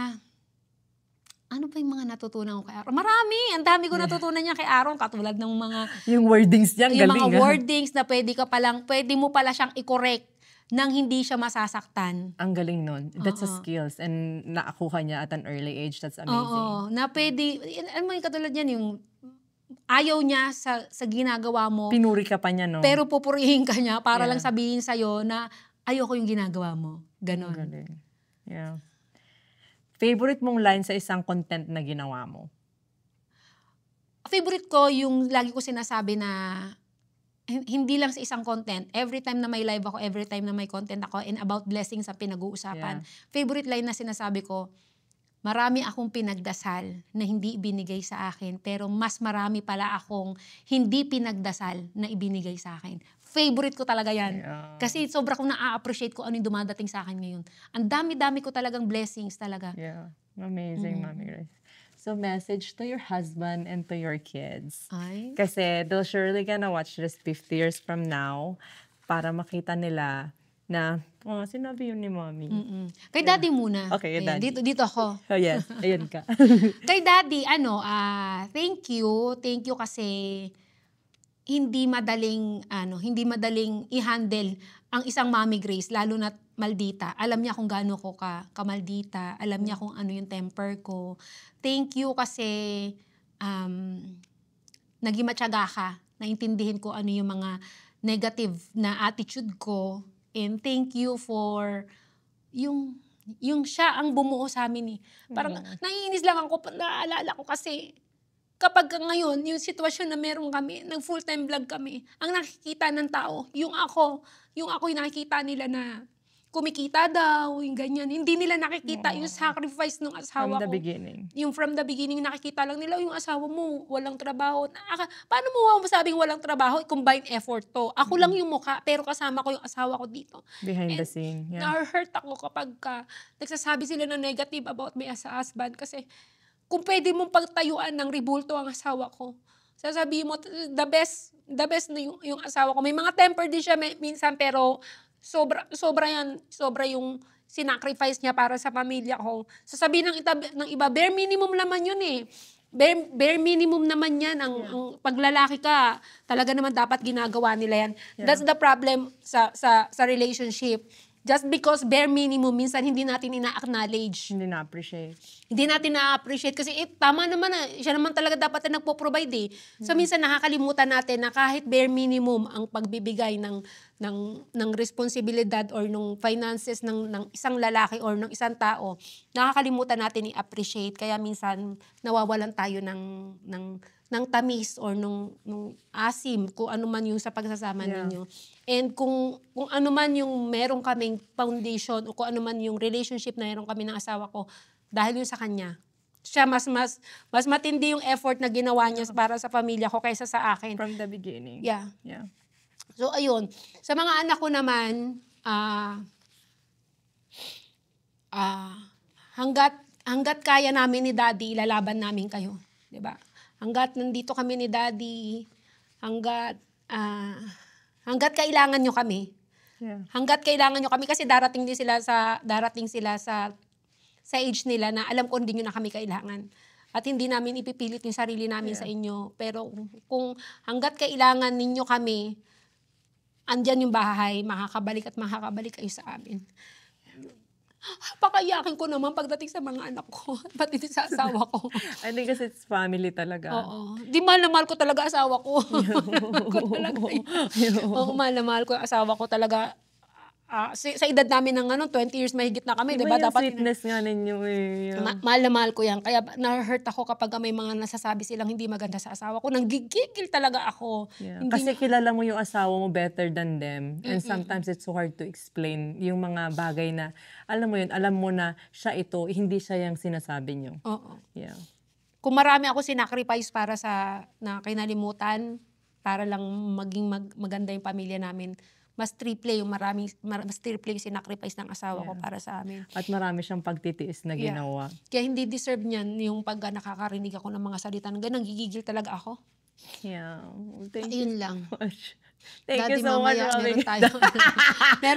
Speaker 2: ano pa yung mga natutunan ko kay Aaron? Marami! Ang dami ko natutunan niya kay Aaron. Katulad ng mga...
Speaker 1: Yung wordings niya,
Speaker 2: yung
Speaker 1: galing.
Speaker 2: Yung mga wordings na pwede mo pala siyang i-correct nang hindi siya masasaktan.
Speaker 1: Ang galing nun. That's a skills. And naakuha niya at an early age. That's amazing.
Speaker 2: Oo. Na pwede... Ano yung katulad yan? Yung ayaw niya sa ginagawa mo.
Speaker 1: Pinuri ka pa niya, no?
Speaker 2: Pero pupurihin ka niya para lang
Speaker 1: Yeah.
Speaker 2: sabihin sa'yo na ayoko yung ginagawa mo. Ganon.
Speaker 1: Galing. Yeah. Favorite mong line sa isang content na ginawa mo?
Speaker 2: Favorite ko yung lagi ko sinasabi na hindi lang sa isang content. Every time na may live ako, every time na may content ako, and about blessings sa pinag-uusapan.
Speaker 1: Yeah.
Speaker 2: Favorite line na sinasabi ko, marami akong pinagdasal na hindi ibinigay sa akin, pero mas marami pala akong hindi pinagdasal na ibinigay sa akin. Favorite ko talaga yan.
Speaker 1: Yeah.
Speaker 2: Kasi sobra kong na-appreciate ko ano yung dumadating sa akin ngayon. Ang dami-dami ko talagang blessings talaga.
Speaker 1: Yeah. Amazing, Mami Grace. So, message to your husband and to your kids.
Speaker 2: Ay.
Speaker 1: Kasi they'll surely gonna watch this 50 years from now para makita nila na, sinabi yun ni Mommy.
Speaker 2: Kay Daddy muna.
Speaker 1: Okay,
Speaker 2: Ayan,
Speaker 1: Daddy.
Speaker 2: Dito ako.
Speaker 1: Oh, yes. Ayun ka.
Speaker 2: Kay Daddy, thank you. Thank you kasi hindi madaling i-handle ang isang Mommy Grace, lalo na maldita. Alam niya kung gaano ko kamaldita. Alam niya kung ano yung temper ko. Thank you kasi naging matyaga ka. Naintindihin ko ano yung mga negative na attitude ko. And thank you for yung siya ang bumuo sa amin eh. Parang naiinis lang ako, naaalala ko kasi kapag ngayon, yung sitwasyon na meron kami, nag-full-time vlog kami, ang nakikita ng tao, yung ako yung nakikita nila na kumikita daw, yung ganyan. Hindi nila nakikita yung sacrifice ng asawa ko.
Speaker 1: From the beginning.
Speaker 2: Yung from the beginning, nakikita lang nila yung asawa mo, walang trabaho. Paano mo masabing walang trabaho? Combined effort to. Ako lang yung mukha, pero kasama ko yung asawa ko dito.
Speaker 1: Behind the scene. Yeah.
Speaker 2: Na-hurt ako kapag nagsasabi sila ng negative about my husband kasi kung pwede mong pagtayuan ng ribulto ang asawa ko, sasabihin mo, the best na yung asawa ko. May mga temper din siya minsan, pero sobra yung sinacrifice niya para sa pamilya ko. Sasabihin ng iba, bare minimum naman yun eh. Bare minimum naman yan. Ang paglalaki ka, talaga naman dapat ginagawa nila yan. Yeah. That's the problem sa relationship. Just because bare minimum, minsan hindi natin ina-acknowledge.
Speaker 1: Hindi na-appreciate.
Speaker 2: Hindi natin na-appreciate kasi tama naman na, siya naman talaga dapat na nagpo-provide eh. So minsan nakakalimutan natin na kahit bare minimum ang pagbibigay ng responsibilidad or ng finances ng isang lalaki or ng isang tao, nakakalimutan natin i-appreciate. Kaya minsan nawawalan tayo ng tamis or nung asim, kung ano man yung sa pagsasama ninyo. And kung ano man yung meron kaming foundation o kung ano man yung relationship na meron kami ng asawa ko, dahil yun sa kanya. Siya mas matindi yung effort na ginawa niya para sa pamilya ko kaysa sa akin.
Speaker 1: From the beginning.
Speaker 2: Yeah.
Speaker 1: Yeah.
Speaker 2: So ayun, sa mga anak ko naman, hanggat kaya namin ni Daddy, ilalaban namin kayo. 'Di ba? Hanggat nandito kami ni Daddy, hanggat kailangan nyo kami.
Speaker 1: Yeah.
Speaker 2: Hanggat kailangan nyo kami kasi darating sila sa age nila na alam ko hindi nyo na kami kailangan. At hindi namin ipipilit yung sarili namin sa inyo. Pero kung hanggat kailangan ninyo kami, andyan yung bahay, makakabalik kayo sa amin. Pakayakin ko naman pagdating sa mga anak ko, pati sa asawa ko.
Speaker 1: I think kasi it's family talaga.
Speaker 2: Oo. Di mahal na mahal ko talaga asawa ko. Mahal na mahal ko yung asawa ko talaga. Sa edad namin ng 20 years mahigit na kami, diba?
Speaker 1: Yung
Speaker 2: Dapat
Speaker 1: sweetness nga ninyo eh.
Speaker 2: mahal na mahal ko yan. Kaya na-hurt ako kapag may mga nasasabi silang hindi maganda sa asawa ko. Nanggigigil talaga ako.
Speaker 1: Yeah. Kasi kilala mo yung asawa mo better than them. And sometimes it's so hard to explain yung mga bagay na, alam mo na siya ito, hindi siya yung sinasabi nyo.
Speaker 2: Oo.
Speaker 1: Yeah.
Speaker 2: Kung marami ako sinacrifice para na kinalimutan, para lang maging maganda yung pamilya namin, mas triple yung sinacrifice ng asawa ko para sa amin.
Speaker 1: At marami siyang pagtitiis na ginawa.
Speaker 2: Kaya hindi deserve niyan yung pag nakakarinig ako ng mga salita ng ganun, gigigil talaga ako.
Speaker 1: Yeah. Thank
Speaker 2: Ayun
Speaker 1: you
Speaker 2: lang.
Speaker 1: so much. Thank
Speaker 2: Daddy,
Speaker 1: you so much.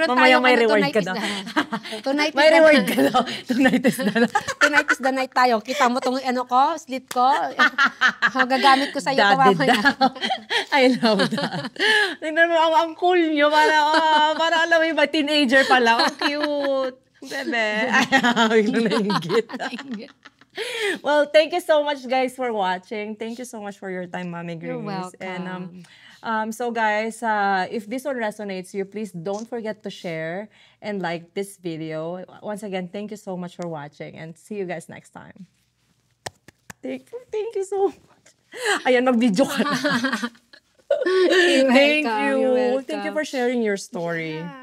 Speaker 2: Mamaya
Speaker 1: may reward ka daw. May reward ka daw. Tonight is the night.
Speaker 2: Tonight is the night tayo. Kita mo tong slit ko. Magagamit ko sa iyo mamaya.
Speaker 1: I love that. Tingnan mo, ang cool nyo. Para alam mo yung teenager pala. Ang cute. Bebe. Ay, nainggit. Well, thank you so much, guys, for watching. Thank you so much for your time, Mommy
Speaker 2: You're
Speaker 1: Grace.
Speaker 2: welcome.
Speaker 1: And so guys, if this one resonates you, please don't forget to share and like this video. Once again, thank you so much for watching and see you guys next time. Thank you so much. Ayan, mag-video ka na.
Speaker 2: You're
Speaker 1: Thank
Speaker 2: welcome.
Speaker 1: you.
Speaker 2: You're
Speaker 1: Thank you
Speaker 2: welcome.
Speaker 1: for sharing your story.
Speaker 2: Yeah.